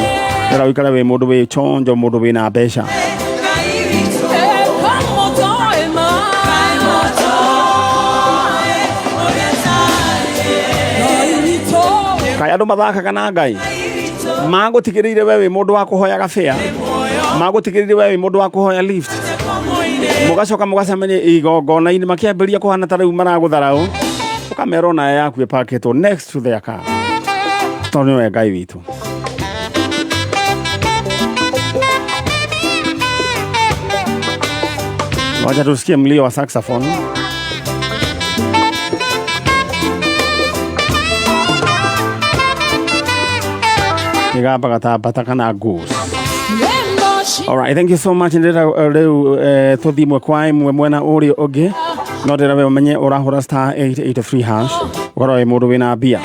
wera ũikare wĩ mũndũ wĩ chonjo mũndũ wĩ na mbeca. Kaya andũ mathakaga na Ngai magũtigĩrĩire we wĩ mũndũ wa kũhoya gabea magũtigĩrĩire we wĩ mũndũ wa kũhoya lift mũgacoka mũgacemania igongona-inĩ makĩambĩrĩria kũhana ta rĩu maragũtharaũ ũkamera na yaku ĩpakĩtwo next to their car tondũ nĩwe Ngai witũ. Wacha tusikie mlio wa saxophone. Nigamba gatambata kana goose. All right, thank you so much. Ndira reu tuthimwe kwa imwe mwena ũrĩa ũngĩ no ndĩra we ũmenye ũrahũra star 883 hash ũkorwo wĩ mũndũ wĩna mbia.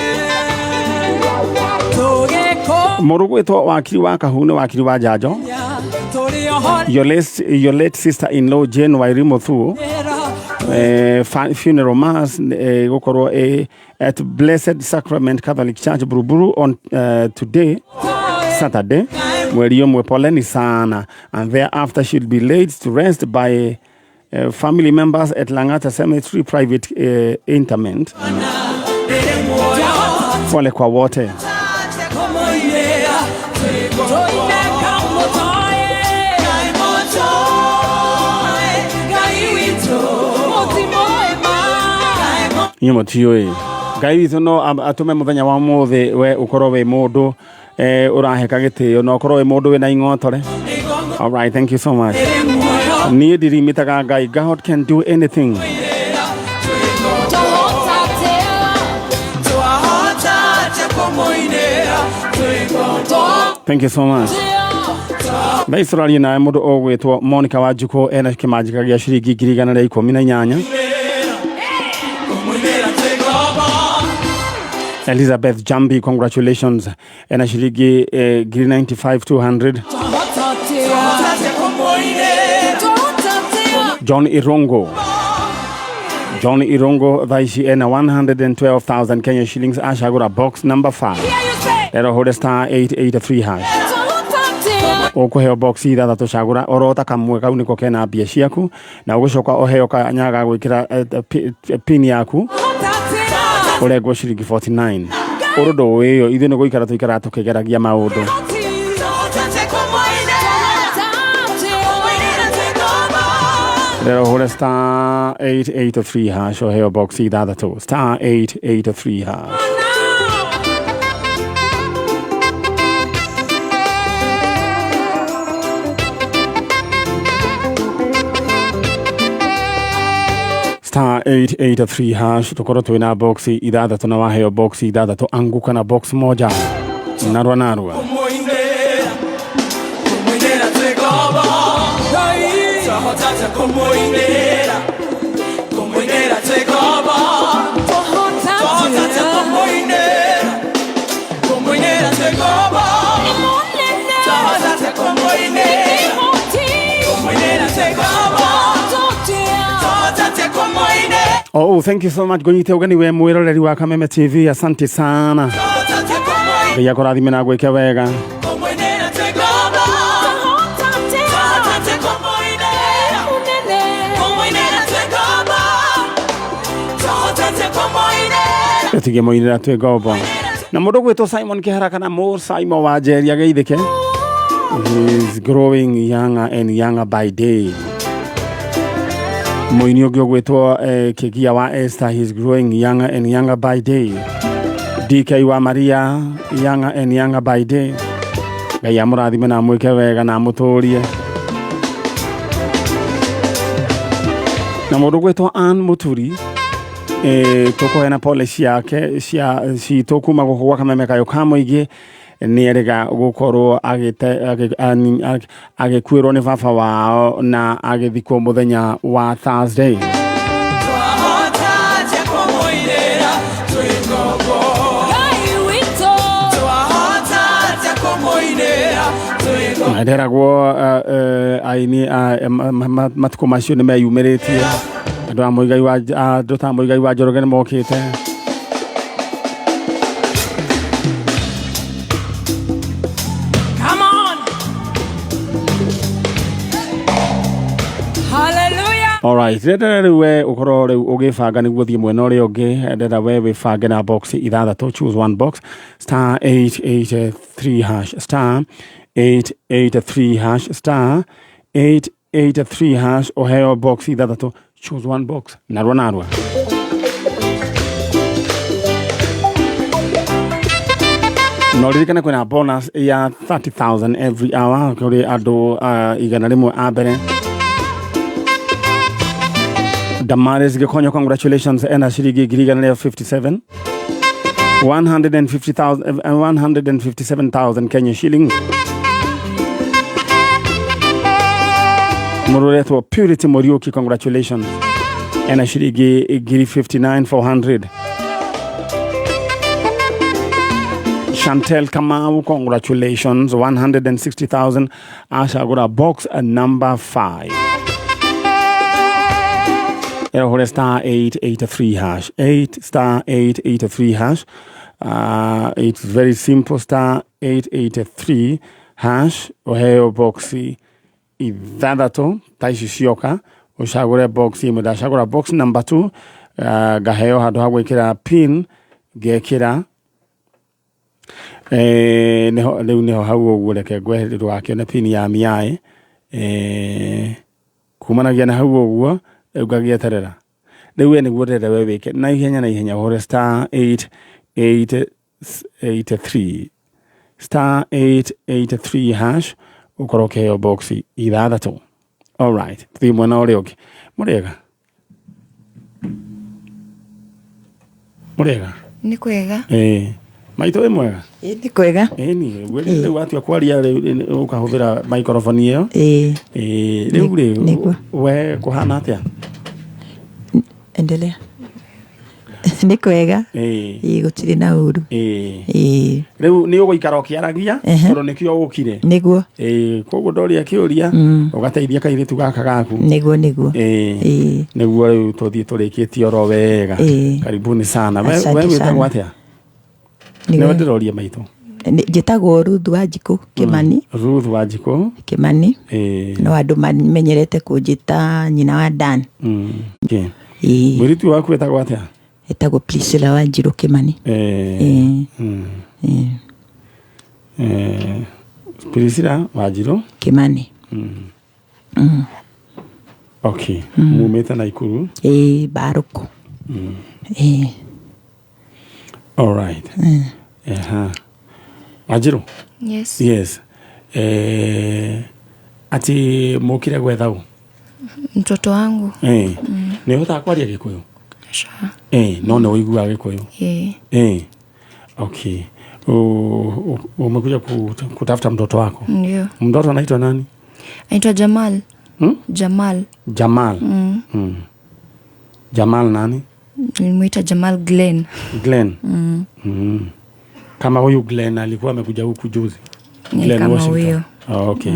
Mũndũ gwĩtwo wakiri wa Kahune wakiri wa njanjo your late sister-in-law Jane Wairimu Thuo funeral mass gukorwo at Blessed Sacrament Catholic Church Buruburu on today Saturday mweri ũmwe. Poleni sana, and thereafter should be laid to rest by family members at Langata Cemetery private interment. Pole kwa wote. Nyuma tiyo Ngai witũ no atume mũthenya wa mũthĩ we ũkorwo wĩ mũndũ ũraheka gĩtĩo no ũkorwo wĩ mũndũ wĩna ing'otore. All right, thank you so much. Niĩ ndirimitaga Ngai, God can do anything. Thank you so much. Baisraeli na mũndũ ũgwĩtwo Monica Wanjukũ ena kĩmanjĩka gĩa ciringi 118. Elizabeth Jambi, congratulations. Ena shilingi 95,200. John Irongo Vaishi ena 112,000 Kenya shillings. Ashagura box number 5. Lero hode star 883 hash. Okuheo box ida to shagura orota kamwe kau niko kena bia ciaku na ugucoka oheo ka nyaga gwikira pin yaku urego shilingi 49. Urudo iyo ithe no guikara tuikara tukigeragia maundu. Lero hode star 883 hash oheo box ida to star 883 hash. Star 883 hash tukoro tuina boxi idada tuna waheo boxi idada to anguka na box moja narwa Oh, thank you so much. Gonyite ugani we mwiroreri wa Kameme TV. Asante sana. Ya korathime na gwike wega. Tige moinera twe gobo. Na mundu gwito Simon Kiharaka na Mo Simon wa Jeria geithike. He's growing younger and younger by day. Moini ogyo gwetwo Kigia wa Esther, he's growing younger and younger by day. DK wa Maria, younger and younger by day. Gaya murathime na mwike wega na muturie. Na mundu gwetwo Ann Muturi, toko hena policy yake si tokuma gukwa Kameme kayo kamuigi ni erega gukorwo agikwirwo ni baba wao na agithikwo muthenya wa Thursday. Nderagwo aini matuko macio ni meyumiritie andu a muigai wa Njoroge ni mokite. Alright, reda we ukoro ugifanga niguo thie mwena uri ungi reda we wifange na box ithathatũ, choose one box star 883 hash star 883 hash star 883 hash oheo box ithathatũ, choose one box narwa no ririkane kwina bonus ya 30,000 every hour kuri andu igana rimwe abere. Damaris Gekonyo, congratulations. Ena shirigi girigana 57 157,000 Kenya shillings. Murureto Purity Morioki, congratulations. Ena shirigi giri 59,400. Chantel Kamau, congratulations. 160,000. Asha Gura box number 5. Star 883 hash 8 star 883 hash. It's very simple. Star 883 hash oheo boxi ithathatũ taici cioka ucagure boxi imwe. Ndacagura box number 2 gaheo handu ha gwikira pin gekira riu niho hau uguo reke ngweherirwo akione pin ya miae kumanagia na hau uguo ugagieterera riu we niguo ndenda we wike na ihenya hore star 883 star 883 hash ukorokeo boxi ithathatũ. Alright, thi mwena uri ungi murega ni kwega maito we mwega ni kwega ni we watu akwaria ukahuthira microphone iyo riu we kuhana atia endelea Nĩ kwega. Gũtirĩ na ũru. Rĩu nĩ ũgũikara ũkĩaragia tondũ nĩkĩo ũkire. Nĩguo. Koguo ndoria kĩũria ũgateithia kairĩtu gaka gaku. Nĩguo. Nĩguo rĩu tũthiĩ tũrĩkĩtie oro wega. Karibuni sana. Wewe wĩtagwo atĩa? Nĩwe ndĩroria maitũ. Njĩtagwo Ruth Wanjikũ Kĩmani. Ruth Wanjikũ Kĩmani. No andũ mamenyerete kũnjĩta nyina wa Dan. Mũirĩtu waku wĩtagwo atĩa? Etagwo Priscilla Wanjirũ Kĩmani. Priscilla Wanjirũ Kĩmani. Okay. Mumĩte Naikuru? Barũkũ. All right. Wanjirũ? Yes. Ati mũkire gwetha ũ? Mtoto wangu. Nĩ ũhotaga kwaria Gĩkũyũ? No nĩ ũiguaga Gĩkũyũ? Okay. Umekuja kutafuta mtoto wako? Ndio. Mtoto anaitwa nani? Anaitwa Jamal. Jamal. Jamal nani? Nimeita Jamal Glenn. Kama huyu Glenn alikuwa amekuja huku juzi. Glenn kama huyo. Okay.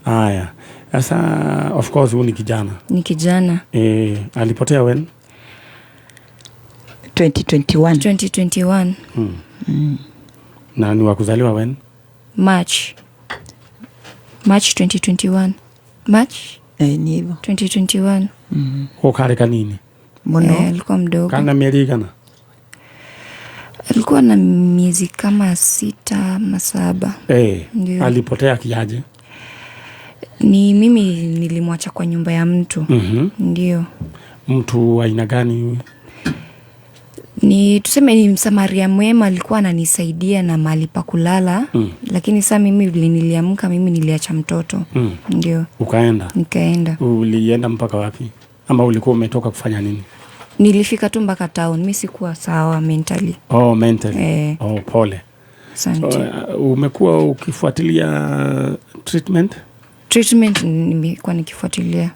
Haya. Sasa of course huyu ni kijana. Ni kijana. Alipotea when? 2021. Na ni wa kuzaliwa when? March 2021. March? Ni hivyo. 2021. Kwa kale kanini? Mwono. Alikuwa mdogo. Kana miezi gani? Alikuwa na miezi kama 6 ama 7. Alipotea kiaje? Ni mimi nilimwacha kwa nyumba ya mtu. Ndio. Mtu aina gani? Ni tuseme ni msamaria mwema, alikuwa ananisaidia na mahali pa kulala. Lakini sasa mimi niliamka, mimi niliacha mtoto. Ndio. Ukaenda? Nikaenda. Ulienda mpaka wapi? Ama ulikuwa umetoka kufanya nini? Nilifika tu mpaka town. Mimi sikuwa sawa mentally. Mentally. Pole. Asante. Umekuwa ukifuatilia treatment? Treatment nimekuwa nikifuatilia.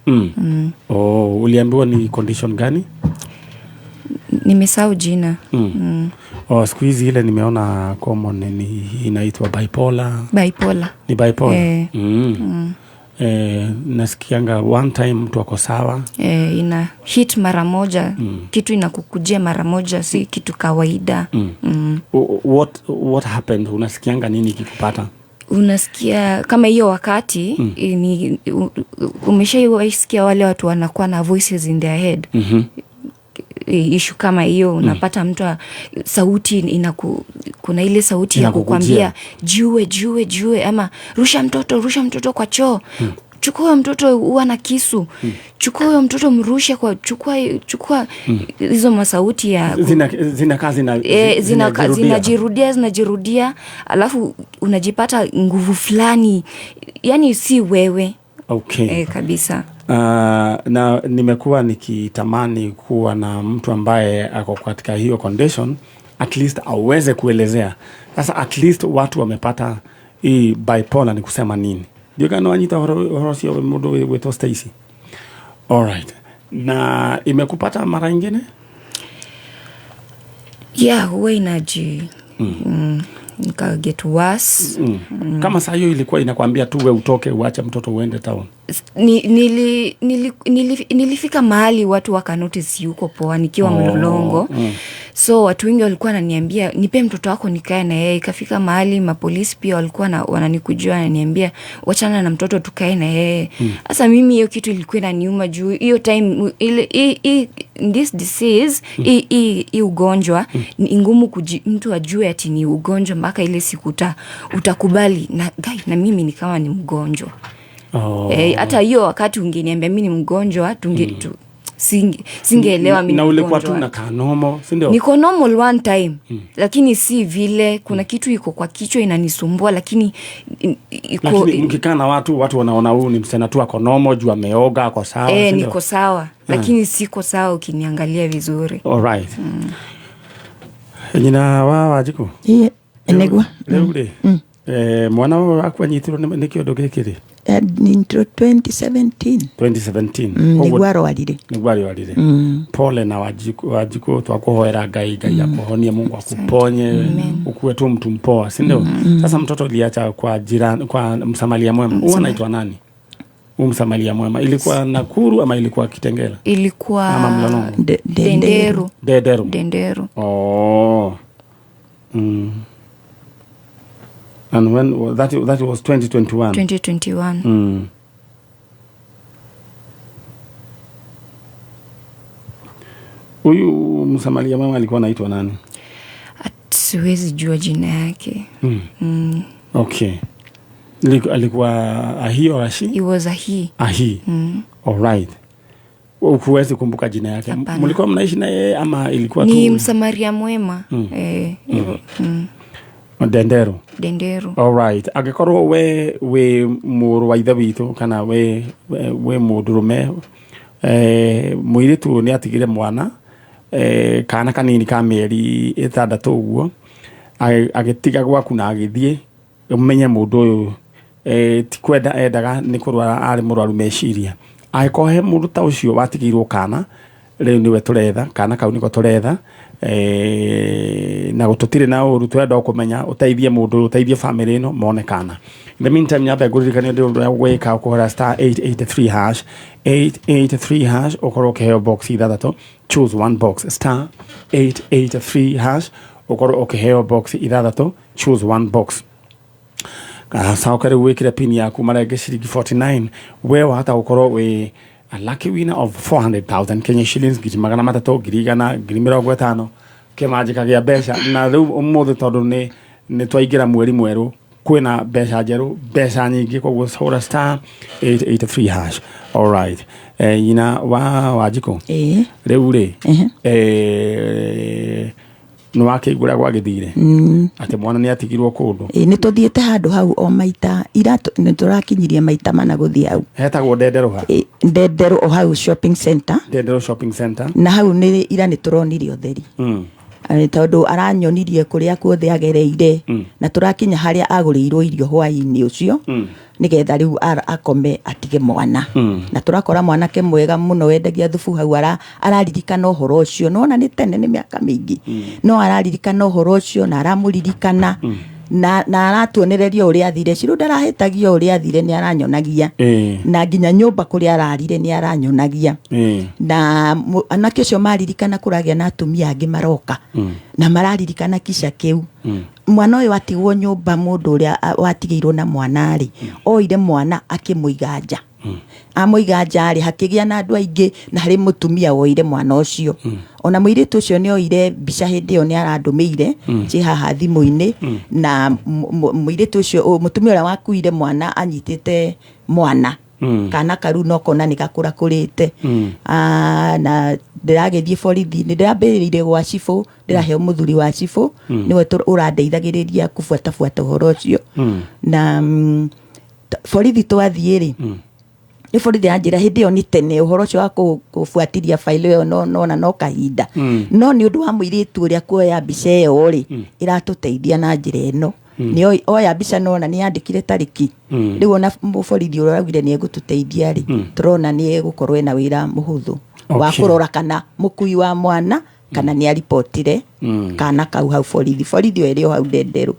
Uliambiwa ni condition gani? Nimesahau jina. Siku hizi ile nimeona common ni inaitwa bipolar. Ni bipolar. Nasikianga one time mtu ako sawa. Ina hit mara moja. Kitu inakukujia mara moja, si kitu kawaida. What happened? Unasikianga nini kikupata? Unasikia kama hiyo wakati umeshaisikia wale watu wanakuwa na voices in their head. Issue kama hiyo unapata mtu sauti kuna ile sauti ya kukwambia jue ama rusha mtoto kwa choo. Chukua mtoto uwa na kisu. Chukua huyo mtoto mrushe kwa chukua hizo masauti ya zinajirudia alafu unajipata nguvu fulani, yani si wewe. Kabisa. Na nimekuwa nikitamani kuwa na mtu ambaye ako katika hiyo condition, at least aweze kuelezea. Sasa at least watu wamepata hii bipolar ni kusema nini. Ndio kana wanyita horosio mmodo wetu Stacy. Alright. Na imekupata mara nyingine? Huwa inaji nika get worse. Kama saa hiyo ilikuwa inakwambia tu wewe utoke uache mtoto uende town. Nilifika mahali watu waka notice yuko poa nikiwa Mlolongo. So watu wengi walikuwa wananiambia nipe mtoto wako nikae na yeye. Ikafika mahali mapolisi pia walikuwa wananikujua wananiambia wachana na mtoto tukae na yeye. Sasa mimi hiyo kitu ilikuwa inaniuma juu hiyo time ile this disease hii ugonjwa ni ngumu mtu ajue ati ni ugonjwa mpaka ile siku utakubali na mimi ni kama ni mgonjwa. Hata hiyo wakati ungeniambia mimi ni mgonjwa singeelewa mimi. Na ulikuwa tu na kanomo, si ndio? Niko normal one time. Lakini si vile kuna kitu iko kwa kichwa inanisumbua, lakini mkikaa na watu wanaona huyu ni msichana tu ako normal juu ameoga ako sawa. Niko sawa lakini siko sawa ukiniangalia vizuri. Alright. Nyina Wanjikũ? Enegwa. Leo mwana wako anyitiro nikio ndogekire. Intro 2017. Niguo arwarire. Pole na Wanjiku twakuhoera Ngai akuhonie, Mungu akuponye, ukuwe tu mtu mpoa, si ndio? Sasa mtoto uliacha kwa jirani, kwa msamaria mwema. Huwa anaitwa nani? Msamaria mwema ilikuwa Nakuru ama ilikuwa Kitengela? Ilikuwa ama Mlolongo? Dendero. Oh. And when that was 2021. 2021. Huyu msamaria mwema alikuwa anaitwa nani? Siwezi jua jina yake. Okay. Alikuwa Ahi or Ashi? He was Ahi. Ahi. All right. Ukuwezi kumbuka jina yake. Mlikuwa mnaishi na yeye ama ilikuwa tu? Ni msamaria mwema. Dendero. All right. Agikorwo we muru wa ithe witu kana we mudurume muiritu ni atigire mwana kana kanini ka mieri 6 uguo agitiga gwaku na agithie umenye mundu uyu ti kwenda endaga ni kurwara ari murwaru meciria aikohe mundu ta ucio watigirwo kana riu niwe turetha kana kau niko turetha na gututire na uru twenda kumenya uteithie mundu uteithie family ino monekana. In the meantime nyambe guririkania ndio ya gweka ukora star 883 hash 883 hash ukoroke heo box ithathatũ, choose one box star 883 hash ukoroke heo box ithathatũ, choose one box. Saukare wekire pin yaku marege shilingi 49 wewe hata ukoro we a lucky winner of 400,000 Kenya shillings giti magana matatu girigana girimiro tano kemajika gya besha na riu umuthe tondu ni twaigira mweri mweru kwina besha njeru besha nyingi koguo hura star 883 hash. All right. Ina Wanjiku riu ri no wakigura gwa githire ati mwana ni atigirwo kundu ni tuthiete handu hau o maita iratu ni turakinyirie maita mana guthii hau hetagwo Dendero Dendero o hau shopping center na hau ni ira ni turonirie utheri tondu aranyonirie kuria kuothe agereire na turakinya haria aguriirwo irio hwaini ucio nigetha riu akome atige mwana na turakora mwanake mwega muno wendagia thubu hau araririkana uhoro ucio nona ni tene ni miaka mingi no araririkana uhoro ucio na aramuririkana na aratuonereria uri athire ciru ndarahetagia uri athire ni aranyonagia na nginya nyumba kuri ararire ni aranyonagia na anake cio maririkana kuragia na atumia angi maroka na mararirikana kisha kiu mwana uyu atigwo nyumba mundu uria watigeirwo na mwana ari oire mwana akimuiganja amuiganja ari hakigia na andu aingi na hari mutumia woire mwana ucio ona muiritu ucio ni oire mbica hindi yo ni arandumiire ci haha thimu-ini na muiritu ucio mutumia uria wakuire mwana anyitite mwana kana karu no kona ni gakura kurite na ndiragethie borithi ni ndirambiriire gwa cifu ndirahe muthuri wa cifu niwe urandeithagiriria kufuata uhoro ucio na borithi twathiiri ni borithi anjira hindi yo ni tene uhoro ucio wa kufuatiria failo yo no kahinda no ni undu wa muiritu uria kuoya mbica yo ri iratuteithia na njira eno ni oya mbica nona ni yandikire tariki riu ona borithi uraugire ni egututeithia ri turona ni egukorwo na wira muhuthu wa kurora kana mukui wa mwana kana ni aripotire kana kau hau borithi eri hau Dendero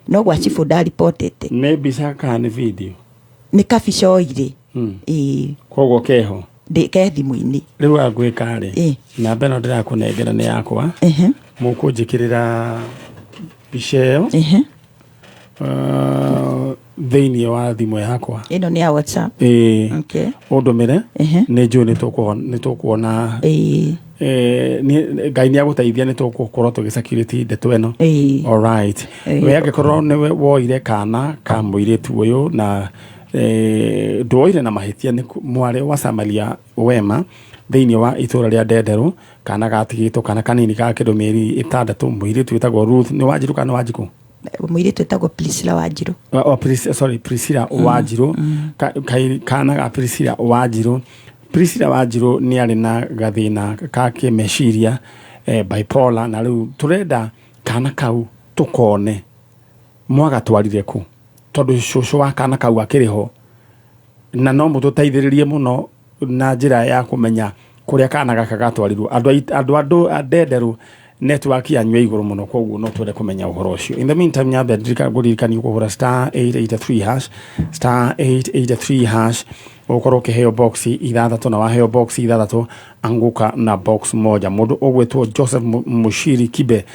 no gwa chifu da reportete ne mbica kana ni video ni kabica oire koguo keho ke thimu-ini riu agwika ri na beno ndirakunengera ni yakwa mukunjikirira mbica iyo thiini wa thimu yakwa ino ni ya WhatsApp undumire ni njui ni tukuona Ngai ni aguteithia ni tugukorwo tugisecurity ndeto eno. All right. We agikorwo ni woire kana ka muiritu uyu na ndoire na mahitia ni mware wa Samaria wema thiini wa itura ria Dendero kana gatigitwo kana kanini ka kindu mieri 6 muiritu witagwo Ruth ni Wanjiru kana Wanjiku muiritu witagwo Priscilla Wanjiru Priscilla Wanjiru kana ga Priscilla Wanjiru Priscilla Wanjiru ni ari na gathina ka kimeciria bipolar na riu turenda kana kau tukone mwaga twarire ku tondu shushu wa kana kau akiriho na no mututeithiririe muno na njira ya kumenya kuria kana gaka gatwarirwo andu adenderu network yanyu iguru muno koguo no twende kumenya uhoro ucio. In the meantime nyambe ndirikani kuhura star 883 hash star 883 hash ukorwo ukiheo box ithathatu na waheo box ithathatu anguka na box moja. Mundu ugwetwo Joseph Mushiri Kibe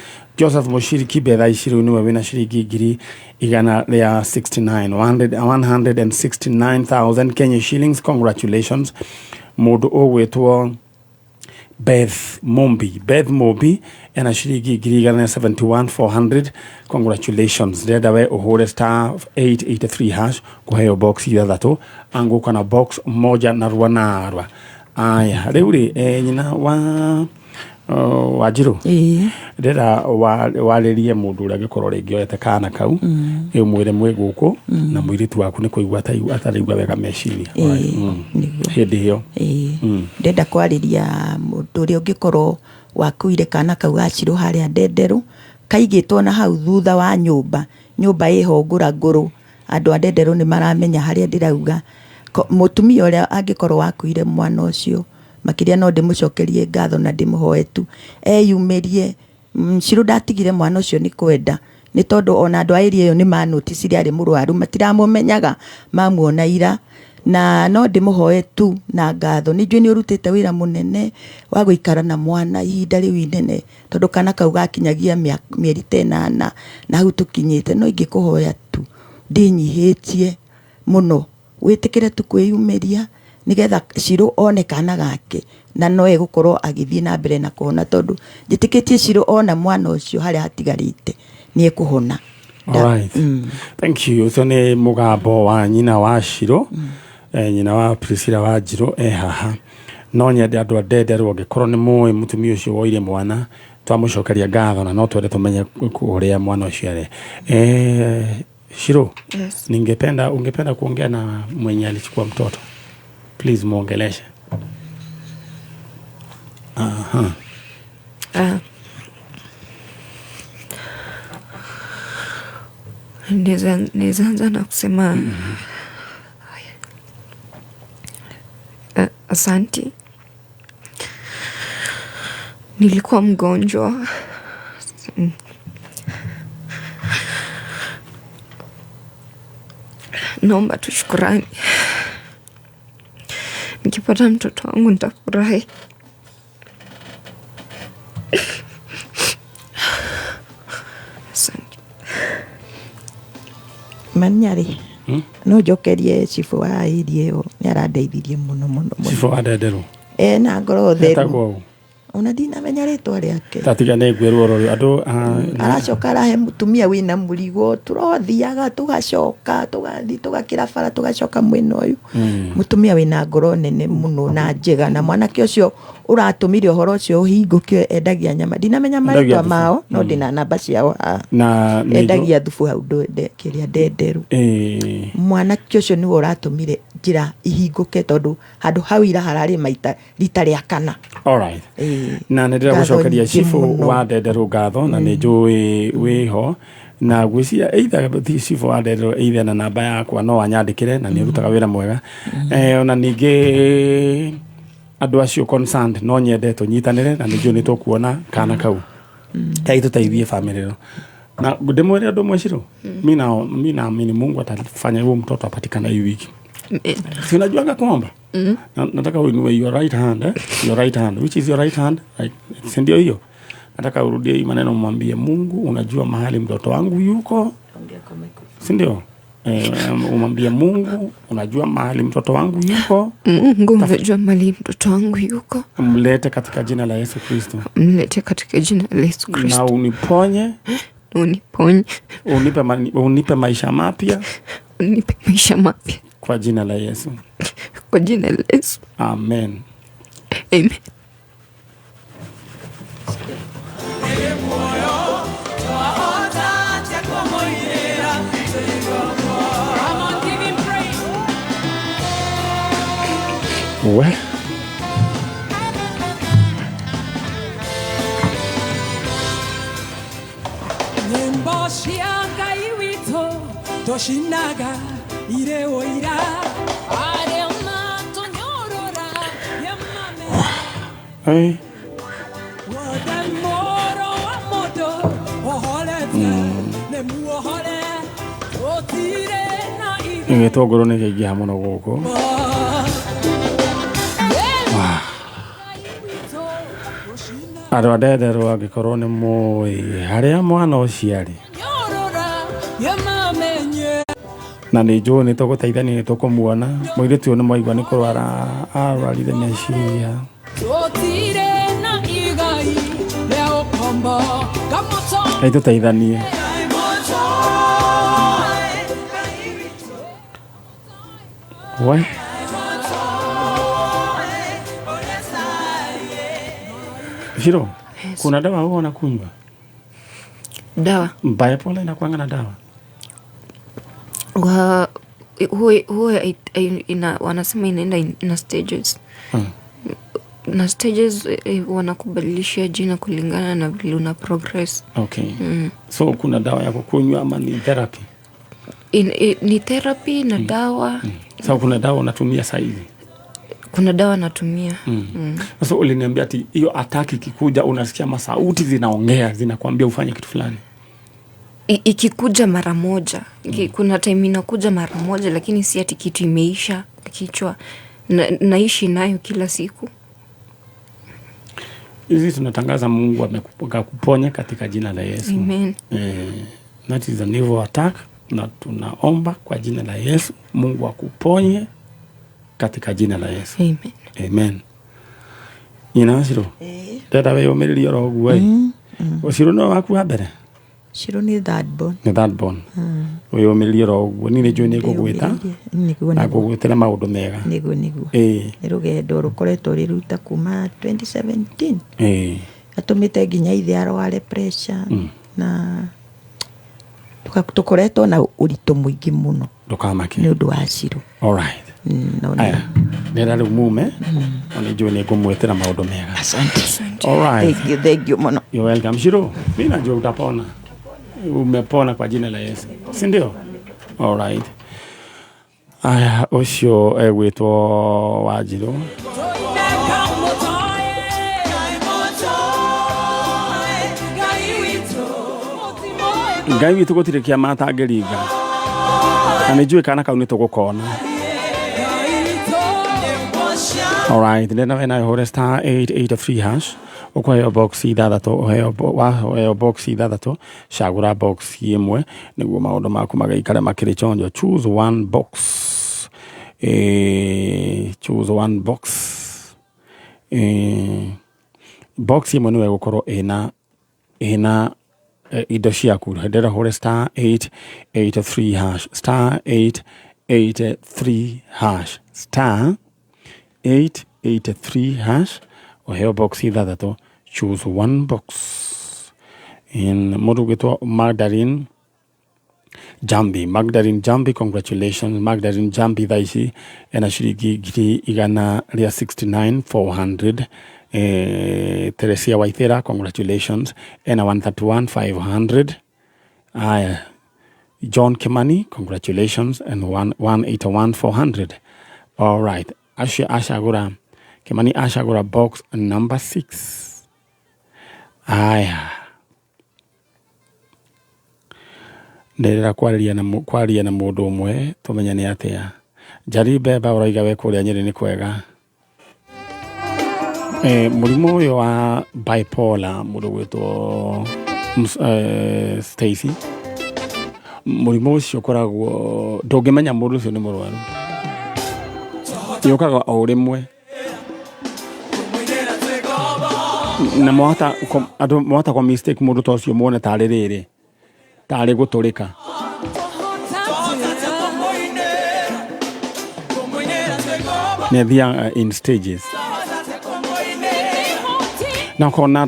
thaa ici riu niwe wina ciringi ngiri igana ria 169,000 Kenya shillings. Congratulations. Mundu ugwetwo Beth Mombi ena shiringi ngiri igana 71,400. Congratulations. Reda we uhure star 883 hash kuheo box ithathatu anguka na box moja na ruanarwa. Aya riu ri nyina wa Wanjiru reda waririe mundu uria gikorwo ringi oyete kana kau mwire mwe guku na mwiritu waku ni kuigwa atarigwa wega meciria hindi hiyo ndenda kwariria mundu uria ungikorwo wakuire kana kau Wanjiru haria Ndenderu kaigitwo na hau thutha wa nyumba iho nguru andu a Ndenderu ni maramenya haria ndirauga mutumia uria angikorwo wakuire mwana ucio makiria no ndimucokerie ngatho na ndimuhoe tu eyumirie Ciru ndatigire mwana ucio ni kwenda ni tondu ona andu a area yo ni manoticirie ari murwaru matiramumenyaga mamuona ira na no ndimuhoe tu na ngatho ni njui ni urutite wira munene wa guikara na mwana ihinda riu inene tondu kana kau gakinyagia mieri 8 na hau tukinyite no ingikuhoya tu ndinyihitie muno witikire tu kwiyumiria nigetha Ciru one kana gake na no egukorwo agithie na mbere na kuhona tondu njitikitie Ciru ona mwana ucio haria hatigarite ni ekuhona. Alright. Thank you. So ni mugambo wa nyina wa Ciru nyina wa Priscilla Wanjiru haha no nyende andu a Ndenderu angikorwo ni muwe mutumia ucio woire mwana twamucokeria ngatho na no twende tumenye kuria mwana ucio ari. Ciru, ungependa kuongea na mwenye alichukua mtoto? Please muongeleshe. Nizanza na kusema asanti. Nilikuwa mgonjwa. Naomba tu shukrani. Nikipata mtoto wangu nitafurahi. Manyari no jokerie Chifu wa irio ni arandeithirie muno Chifu wa Ndenderu na ngoro theru ona dina menya ritwa riake tatiga ne gwirwo ro andu aracoka arahe mutumia wina murigo turothiaga tugacoka tugathi tugakira bara tugacoka mwena uyu mutumia wina ngoro nene muno na njega na mwanake ucio uratumire uhoro ucio uhingukio endagia nyama dinamenya maritwa mao no dina namba ciao na endagia thubu hau kiria Ndenderu mwanake ucio ni uratumire njira ihinguke tondu handu hau ira harari maita rita ria kana. Alright. Na ndira gucokeria Cifu wa Ndenderu ngatho na ni njui wiho na gwisia either Cifu wa Ndenderu either na namba yakwa no anyandikire na ni rutaga wira mwega ona ningi andu acio concerned no nyende tunyitanire na njui ni tukuona kana kau kai tuteithie family ro na ndimwere andu mwe Ciru mimi naamini Mungu atafanya huyo mtoto apatikane hii wiki. Si unajuanga kuomba? Nataka uinue your right hand, your right hand. Which is your right hand? Right. Si ndio hiyo? Nataka urudie hii maneno umwambie Mungu, unajua mahali mtoto wangu yuko. Si ndio? Umwambie Mungu, unajua mahali mtoto wangu yuko. Mungu, unajua mahali mtoto wangu yuko. Mlete katika jina la Yesu Kristo. Mlete katika jina la Yesu Kristo. Na uniponye. Uniponye. Unipe maisha mapya. Unipe maisha mapya. Kwa jina la Yesu. Kwa jina la Yesu. Amen. Amen. What? toshinaga ire oira are matonyorora yamame wadamoro amodo oholete ne muohole otire na ige togoro ne gege muno goko Aro adedero agikorwo ni moi haria mwana uciari na nä njå nä tå gå teithania nä tå kå muona må irä tu nä mwaigua nä kå rwara arwarire meciria ai tå teithanie we Shiro, kuna dawa huwa unakunywa? Dawa? Bipolar inakuanga na dawa? Huwa wanasema inaenda ina stages. Na stages wanakubadilishia jina kulingana na vile una progress. Okay. So kuna dawa ya kukunywa ama ni therapy? Ni therapy na dawa. So kuna dawa unatumia saizi? Kuna dawa natumia. So uliniambia ati hiyo ataki ikikuja unasikia masauti zinaongea zinakuambia ufanye kitu fulani. Ikikuja mara moja. Kuna time inakuja mara moja lakini si ati kitu imeisha kichwa. Naishi nayo kila siku. Hizi tunatangaza Mungu amekuponya katika jina la Yesu. Amen. That is an evil attack na tunaomba kwa jina la Yesu Mungu akuponye katika jina la Yesu. Amen. Amen. Inashiro. Dada wewe umelio rogu ai. Ushiro no waku habere. Shiro ni that born. Ni that born. Wewe umelio rogu ni njoo ni kugwita. Na kugwitira maundu mega. Nigo. Nirugendo rukoretwo riruta kuma 2017. Atumite nginya ithe arware pressure na tukoretwo na urito muingi muno. Ndukamake. Ni undu wa Shiro. All right. Aya, nera rĩu mume ona njũĩ nĩ ngũmwĩtĩra maũndũ mega. Asante. All right. Thank you muno. You're welcome. Shiro, mimi najua utapona. Umepona kwa jina la Yesu. Si ndio? All right. Aya, ũcio egwĩtwo Wanjirũ. Ngai witũ gũtirĩ kĩama atangĩringa. Na nĩ njũĩ kana kau nĩ tũgũkona. All right, then when I hold star 883 hash, ukoheo box ithathatũ, uheo box ithathatũ, cagũra box imwe nĩguo maũndũ maku magaikare makĩrĩ chonjo. Choose one box. Choose one box. Box imwe nĩwe gũkorwo ĩna indo ciaku. Hendera hore star 883 hash. Star 883 hash. Star 883 hash. Oheo box ithathatũ. Choose one box. In Morugito Magdalene Jambi, congratulations. Magdalene Jambi thaici ena ciringi ngiri igana rĩa 69,400. Teresia Waithera, congratulations. Ena 131,500. John Kimani, congratulations. And 181,400. All right. Ashagura Kimani ashagura box number 6. Nderera kwaria na mundu umwe tumenya ni atia. Jaribe ba uraiga we kuria Nyeri ni kwega. Murimu uyu wa bipolar mundu gwitwo Stacy. Murimu ucio koragwo ndungimenya mundu ucio ni murwaru. Yokaga o rimwe. Na mwata kwa mistake mundu ta ucio muone tari riri. Tari guturika. Nethia in stages. Na kona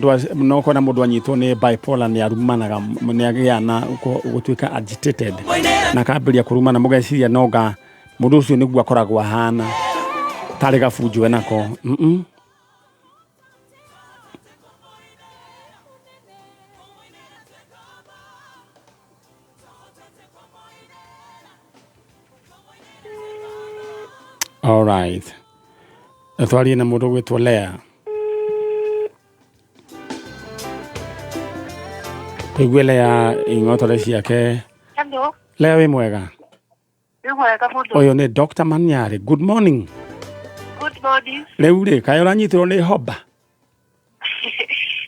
mundu anyitwo ni bipolar ni arumanaga ni agiana gutuika agitated. Na kambiria kurumana mugeciria noga mundu ucio niguo akoragwo ahana. Tari gafunjwe nako. All right. Atwarie na mundu gwitwo Lea. Igwe Lea ingotore ciake. Hello. Lea we mwega. Ni mwega mundu. Oyo ni Dr. Maniari. Good morning. Good morning. Riu ri kayo ranyitirwo ni hoba.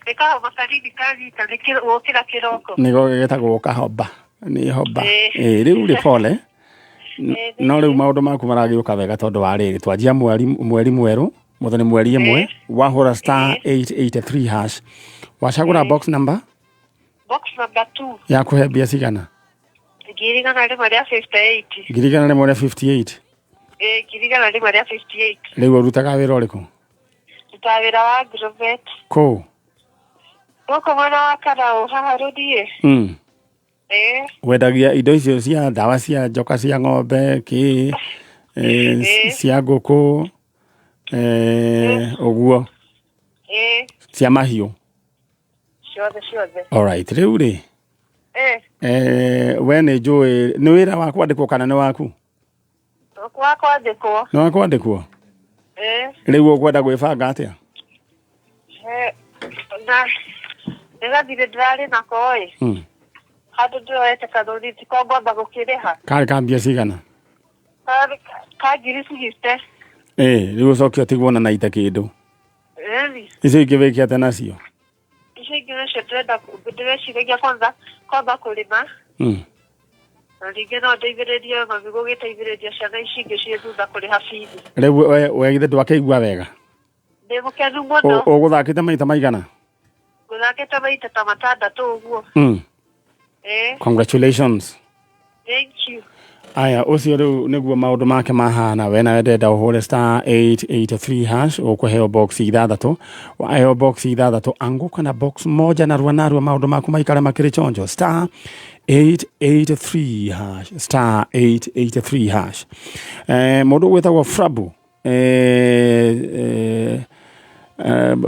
Nikaho makaridi kanyita nikira kiroko. Nigo getagwo kahoba. Ni hoba. Riu ri pole. No riu maundu maku maragiuka wega tondu wa riri twanjia mweri mweru muthoni mweri imwe wahura star 883 hash wacagura box number 2 ya kuhe mbia cigana girigana rimwe ria 58 girigana rimwe ria 58 girigana rimwe ria 58 riu urutaga wira uriku tutawira wa Grovet ko goko mwana wa Karau haha rudie wendagia indo icio cia ndawa cia njoka cia ng'ombe ki cia ngũkũ ũguo cia mahiũ ciothe alright rĩu rĩ we nĩ njũĩ nĩ wĩra wa kwandĩkwo kana nĩ waku nĩ wa kwandĩkwo rĩu ũkwenda gwĩbanga atĩa na nĩgathire ndĩrarĩ nako handu ndirorete kanuni tiko ngwamba gũkĩrĩha karĩ ka mbia cigana ka ngiri cigite rĩu ũcokia ũtigwo na naita kĩndũ icio ingĩ wĩke atĩa nacio icio ingĩ nacio ndĩreciragia kwamba kũrĩma na rĩngĩ no ndeithĩrĩrie mami gũgĩteithĩrĩria ciana ici ingĩ ciĩ thutha kũrĩha bithi rĩu we githĩ ndwakĩigua wega ndĩ mũkenu mũno ũgũthakĩte maita maigana ngũthakĩte maita ta matandatũ ũguo congratulations. Thank you. Aya ucio riu niguo maundu make mahana we na wendenda uhure star 883 hash ukuheo box ithathatu waheo box ithathatu anguka na box moja na narua maundu maku maikare makiri chonjo star 883 hash star 883 hash mundu gwetagwo Frabu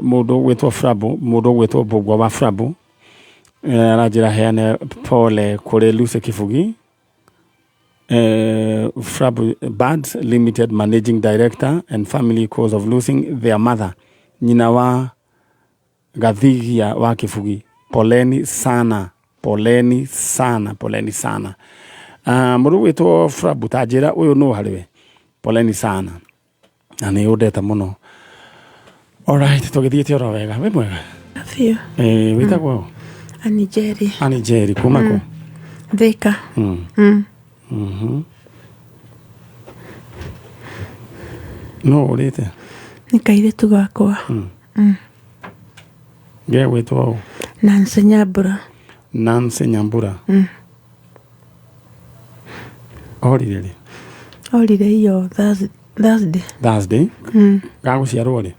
mundu gwetwo Frabu mundu gwetwo Bugwa wa Frabu arajira heane pole kure Luce Kifugi Frabu Birds Limited Managing Director and family cause of losing their mother nyina wa Gathigia wa Kifugi poleni sana mundu gwetwo Frabu tajira uyu no hariwe poleni sana ani udeta muno alright tugithiete oro wega we mwega afio witagwo Ani Jerry kumako Thika no urite ni kairitu gakwa ge wetwo Nancy Nyambura orire iyo Thursday gaguciarwo ri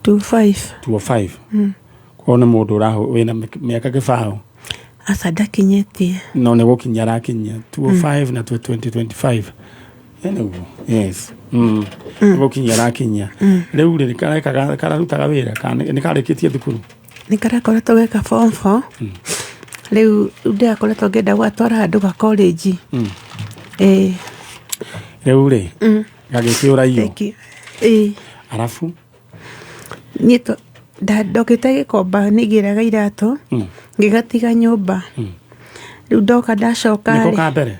25 kuona mundu uraho wina miaka kibao asada kinyetie no ne gokinya rakinya 25 na 2025 yes gokinya rakinya riu ri kararutaga wira ni karikitie thukuru ni karakoretwo geka form 4 riu ndakoretwo ngenda gwatwara handu ga college riu ri gagikiura iyo arafu nito ndokite gikomba nigiraga irato ngigatiga nyumba riu ndoka ndacoka niko ka mbere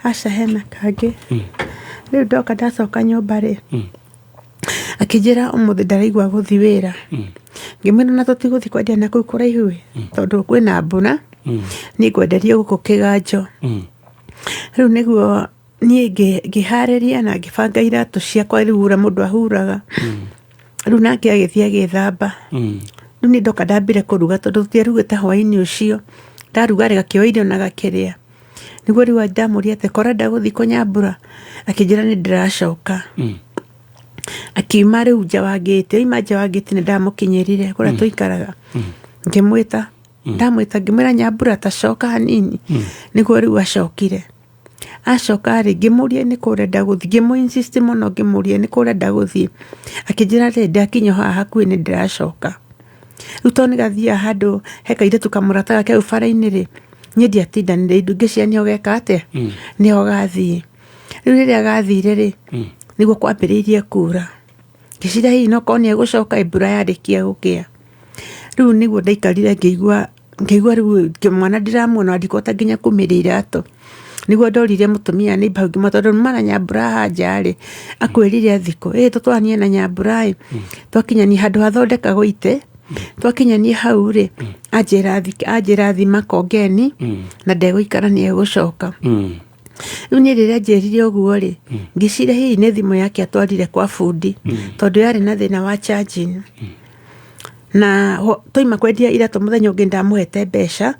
aca hena kangi riu ndoka ndacoka nyumba ri akijira umuthi ndaraigua guthi wira ngimwira na tutiguthi kwendia na kuu kuraihu tondu kwina mbuna ni ngwenderie guku kiganjo riu niguo nie ngihariria na ngibanga irato ciakwa riu ura mundu ahuraga riu nake agithia githamba riu ni ndoka ndambire kuruga tondu tutiarugite hwaini ucio ndaruga gakio irio na gakiria niguo riu ndamuria ate kora ndaguthi kunyambura akijira ni ndiracoka akiuma riu nja wa gate ima nja wa gate ni ndamukinyirire kuria tuikaraga ngimwita ndamwita ngimwira nyambura tacoka hanini niguo riu acokire acoka ri ngimuria ni kurenda guthi ngimu insist muno ngimuria ni kurenda guthi akijira ri ndakinyo haha hakuhi ni ndiracoka riu to ni gathia handu heka ire tukamurata gake ufara-ini ri nie ndiatindanire indu ngicia ni ogeka ate ni ogathie riu riria gathire ri niguo kwambĩrĩirie kura ngĩciria hihi no korwo nĩegũcoka mbura yarĩkia gũkĩa rĩu nĩguo ndaikarire ngĩigua rĩu mwana ndĩramuona ndikota nginya kumĩrĩa iratũ niguo ndorire mũtumia nĩ bau ngĩmwĩra tondũ nĩma Nyambura haja rĩ akwĩrire thikũ tũtwaranie na Nyambura twakinyania handũ hathondekagwo itĩ twakinyania hau rĩ anjĩra thima kongeni na ndegũikara nĩegũcoka rĩu niĩ rĩrĩa njĩrire ũguo rĩ ngĩciria hihi nĩ thimũ yake atwarire kwa bundi tondũ yarĩ na thĩna wa charging na toima kwendia iratũ mũthenya ũngĩ ndamũhete mbeca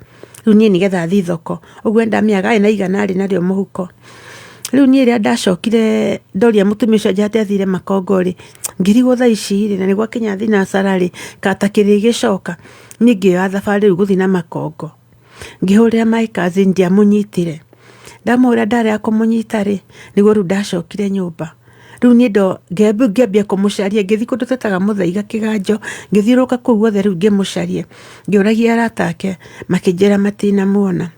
rĩu niĩ nĩgetha thiĩ thoko ũguo ndamĩaga na igana arĩ narĩo mũhuko rĩu niĩ rĩrĩa ndacokire ndoria mũtumia ũcio njate athire Makongo rĩ ngĩrigwo thaa ici rĩ na nĩguo Kenya thinacara rĩ katakĩrĩ gĩcoka niĩ ngĩoya thabarĩ rĩu gũthiĩ na Makongo ngĩhũrĩra my cousin ndiamũnyitire ndamũhũrĩra ndarĩa kũmũnyita rĩ nĩguo rĩu ndacokire nyũmba rĩu niĩ ngĩambia kũmũcaria ngĩthiĩ kũndũ twetaga Mũthaiga Kĩganjo ngĩthiũrũka kũu guothe rĩu ngĩmũcaria ngĩũragia arata ake makĩnjĩra matinamuona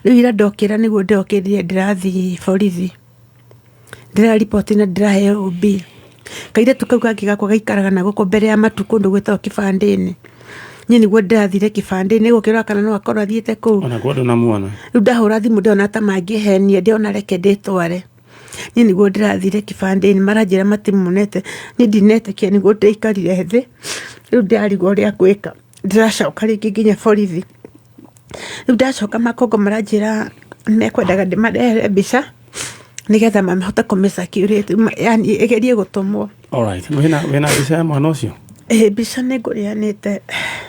rĩu ira ndokĩra nĩguo ndokĩrire ndĩrathiĩ borithi ndĩraripoti na ndĩraheo OB kairĩtu kau kangĩ gakwa gaikaraga na gũkũ mbere ya matu kũndũ gwĩtagwo kĩbandĩ-inĩ niĩ nĩguo ndĩrathire kĩbandĩ-inĩ gũkĩrora kana no akorwo athiĩte kũu ona kwenda namuona rĩu ndahũra thimũ ndĩona ta mangĩhenia ndĩona reke ndĩtware niĩ nĩguo ndĩrathire kĩbandĩ-inĩ maranjĩra matimuonete niĩ ndinetĩkia nĩguo ndĩikarire thĩ rĩu ndĩrarigwo ũrĩa gwĩka ndĩracoka rĩngĩ nginya borithi rĩu ndacoka Makongo maranjĩra mekwendaga ndĩmarehere mbica nĩgetha mahote kũmĩcakĩũrĩte yani ĩgerie gũtũmwo. Alright, wĩna mbica ya mwana ũcio? Mbica nĩngũrĩanĩte.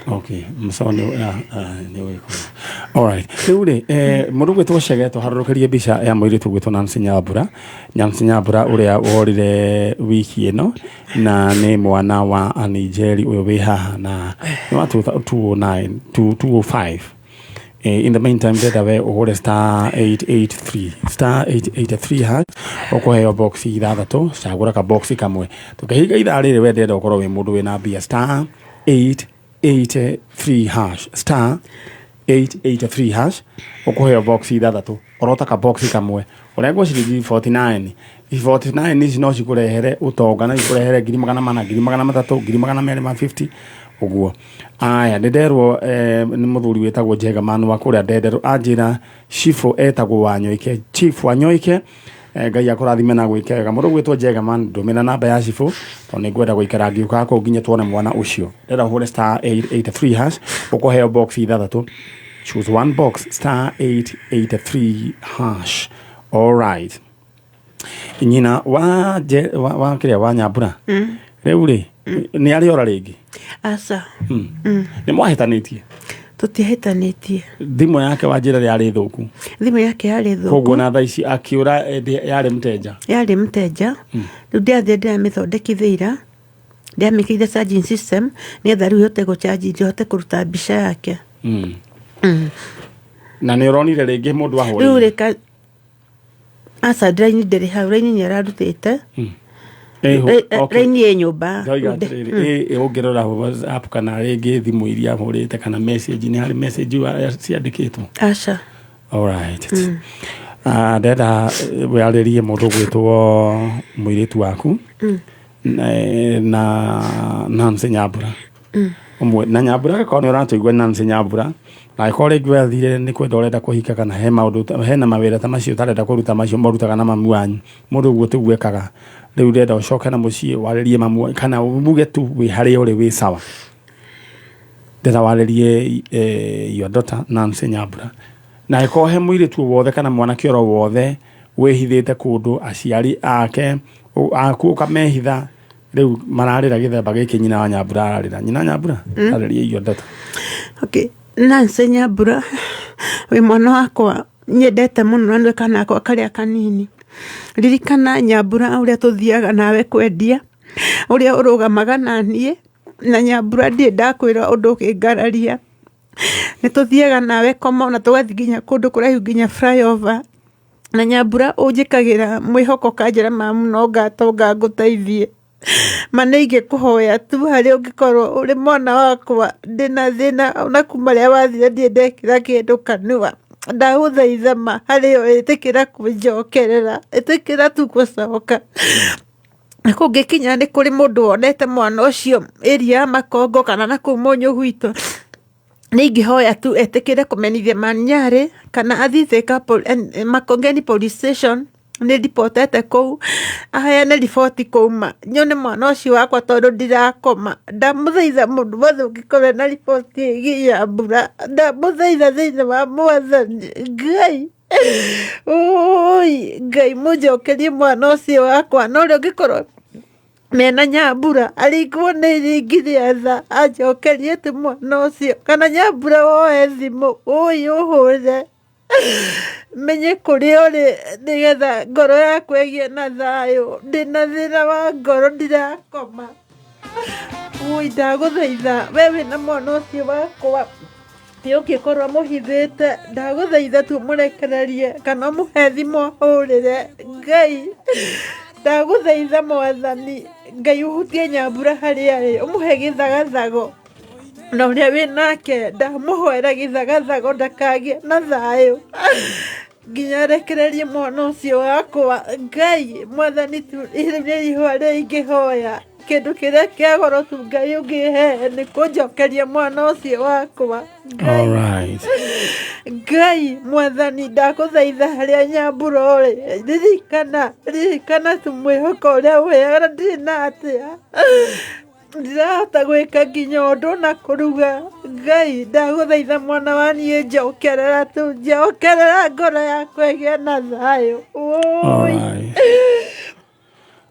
Okay, msawa ni wĩkũ. Alright, rĩu rĩ mũndũ gwĩtwo Chege tũharũrũkĩrie mbica ya mũirĩtu gwĩtwo Nancy Nyambura ũrĩa worire wiki ĩno na nĩ mwana wa Anijeri ũyũ wĩ haha na nĩ wa 205. In the meantime deda we ũhũre *883 hash ũkũheo box ithathatũ cagũra ka box kamwe tũkahiga ithaa rĩrĩ we ndenda ũkorwo wĩ mũndũ wĩna mbia *883 hash *883 hash ũkũheo box ithathatũ orota ka box kamwe ũrengwo ciringi 49 ici no cikũrehere ũtonga na cikũrehere 400 300 250 uguo aya ndenderwo ni muthuri wetagwo Njegaman wa kuria ndenderwo anjira Shifo etagwo Wanyoike Chief Wanyoike ngai akũrathime na gwĩka wega mũndũ gwĩtwo Njegaman ndũmĩra namba ya Shifo tondũ nĩngwenda gũikara ngiuka ko nginya tuone mwana ũcio ndĩra ũhũre *883 hash ũkũheo box ithathatũ choose one box *883 hash. All right, nyina wa kĩrĩa wa Nyambura rĩu rĩ nĩ arĩ ora rĩngĩ aca nĩ mwahĩtanĩtie? Tũtiahĩtanĩtie. Thimũ yake wanjĩra yarĩ thũku? Thimũ yake yarĩ thũku. Koguo na thaa ici akĩũra yarĩ mteja? Yarĩ mteja. Rĩu ndĩrathiĩ ndĩramĩthondekithĩra ndĩramĩkĩire charging system nĩgetha rĩu hote gũcharge hote kũruta mbica yake. Na nĩ ũronire rĩngĩ mũndũ ahũrĩire? Rĩu rĩka aca ndĩraini ndĩrĩ hau raini nĩ ararutĩte raini nyũmba ũngĩrora app kana rĩngĩ thimũ iria ahũrĩte kana message nĩ harĩ message ciandĩkĩtwo? Aca. Alright. Ndenda wĩarĩrie mũndũ gwĩtwo mũirĩtu waku na Nancy Nyambura umwe na Nyambura agĩkorwo nĩ ũratũigua Nancy Nyambura na agĩkorwo rĩngĩ wathire nĩ kwenda ũrenda kũhika kana hena mawĩra ta macio ũtarenda kũruta macio marutaga na mamu wanyu mũndũ ũguo tũguo rĩu ndenda ũcoke na mũciĩ warĩrie mamu kana umuge tu wĩ harĩa ũrĩ wĩ sawa ndenda warĩrie your daughter Nancy Nyambura na agĩkorwo he mũirĩtu wothe kana mwanake oro wothe wĩhithĩte kũndũ aciari ake aku ũkamehitha rĩu mararĩra gĩthemba gĩkĩ nyina wa Nyambura ararĩra nyina Nyambura ararĩrie your daughter. Okay, Nancy Nyambura wĩ mwana wakwa nyendete mũno na kana gakwa karĩa kanini ririkana Nyambura ũrĩa tũthiaga nawe kwendia ũrĩa ũrũgamaga na niĩ na Nyambura ndiĩ ndakwĩra ũndũ ũkĩngararia nĩ tũthiaga nawe Komo na tũgathiĩ nginya kũndũ kũraihu nginya flyover na Nyambura ũnjĩkagĩra mwĩhoko kanjĩra mamu no ngatonga ngũteithie mana ingĩkũhoya tu harĩa ũngĩkorwo ũrĩ mwana wakwa ndĩna thĩna ona kuma rĩa wathire ndiĩ ndekĩra kĩndũ kanua ndaguthaitha ma harĩ o ĩtĩkĩra kũnjokerera ĩtĩkĩra tu gũcoka kũngĩkinya nĩ kũrĩ mũndũ wonete mwana ũcio area ya Makongo kana na kũu Mũnyũ gwitũ nĩ ingĩhoya tu etĩkĩre kũmenithia Maniarĩ kana athiĩ Thika Makongeni police station nĩ ndipotete kũu aheane riboti kũu nyone mwana ũcio wakwa tondũ ndirakoma ndamũthaitha mũndũ wothe ũngĩkorwo na riboti ĩgiĩ Nyambura ndamũthaitha thĩinĩ wa Mwathani Ngai Ngai mũnjokerie mwana ũcio wakwa no ũrĩa ũngĩkorwo mena Nyambura aringwo nĩ iringi rĩa tha anjokerie tu mwana ũcio kana Nyambura woe thimũ ũhũre menye kũrĩa ũrĩ nĩgetha ngoro yakwa ĩgĩe na thayũ ndĩna thĩna wa ngoro ndirakoma ndagũthaitha we wĩna mwana ũcio wakwa ũngĩkorwo mũhithĩte ndagũthaitha tu mũrekererie kana mũhe thimũ ahũrĩre Ngai ndagũthaitha Mwathani Ngai ũhutie Nyambura harĩa arĩ ũmũhe gĩthagathago na ũrĩa wĩ nake ndamũhoera gĩthagathago ndakagĩe na thayũ nginya arekererie mwana ũcio wakwa Ngai Mwathani tu nĩ ihũa rĩrĩa ingĩhoya kĩndũ kĩrĩa kĩa goro tu Ngai ũngĩhe nĩ kũnjokeria mwana ũcio wakwa Ngai Mwathani ndagũthaitha harĩa Nyambura ũrĩ ririkana tu mwĩhoko ũrĩa ũheaga ndirĩ na atĩa ndirahota gwĩka nginya ũndũ na kũruga Ngai ndagũthaitha mwana wa niĩ njokerera tu njokerera ngoro yakwa ĩgĩe na thayũ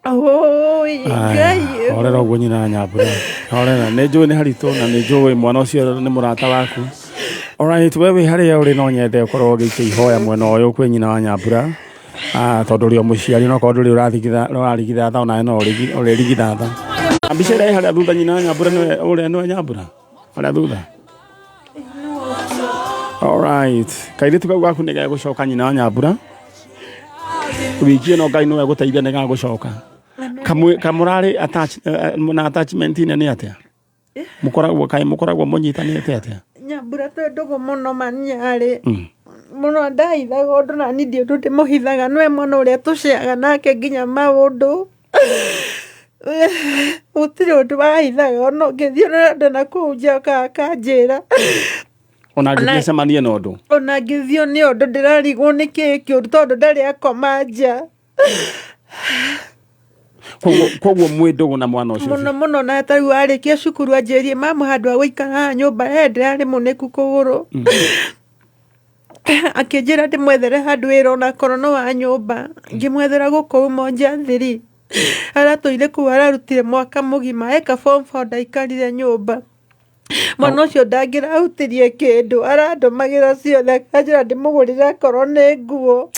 Ngai horera ũguo nyina Nyambura horera nĩ njũĩ nĩ haritũ na nĩ njũĩ mwana ũcio nĩ mũrata waku alright we wĩ harĩa ũrĩ no nyende ũkorwo ũgĩikia ihoya mwena ũyũ kwĩ nyina wa Nyambura tondũ ũrĩ o mũciari no korwo ndũrĩ ũrarigitha tha onawe no ũrĩrigitha tha mbica ĩrĩa ĩ harĩa thutha nyina wa Nyambura nĩwe Nyambura harĩa thutha alright kairĩtu kau gaku nĩ gegũcoka nyina wa Nyambura wiki ĩno Ngai nĩwe gũteithia nĩ gagũcoka kamũrarĩ na attachment nĩ atĩa mũkoragwo mũnyitanĩte atĩa Nyambura twĩ ndũgũ mũno Maniarĩ mũno ndaithaga ũndũ na niĩ ndĩ ũndũ ndĩmũhithaga nĩwe mwana ũrĩa tũceaga nake nginya maũndũ gũtirĩ ũndũ wahithaga ona ũngĩthiĩ ũrenda na kũu njokaga akanjĩra ona ngĩcemania na ũndũ ona ngĩthiĩ nĩ ũndũ ndĩrarigwo nĩ kĩĩ kĩũru tondũ ndarĩ akoma nja koguo mwĩ ndũgũ na mwana ũcio mũno na tarĩu arĩkia cukuru anjĩrie mamu handũ ha gũikara haha nyũmba ndĩrarĩ mũnĩku kũgũrũ akĩnjĩra ndĩmwethere handũ wĩra onakorwo no wa nyũmba ngĩmwethera gũkũ Monja 3 aratũire kũu ararutire mwaka mũgima eka form 4 ndaikarire nyũmba mwana ũcio ndangĩrahutirie kĩndũ arandũmagĩra ciothe akanjĩra ndĩmũgũrĩre akorwo nĩ nguo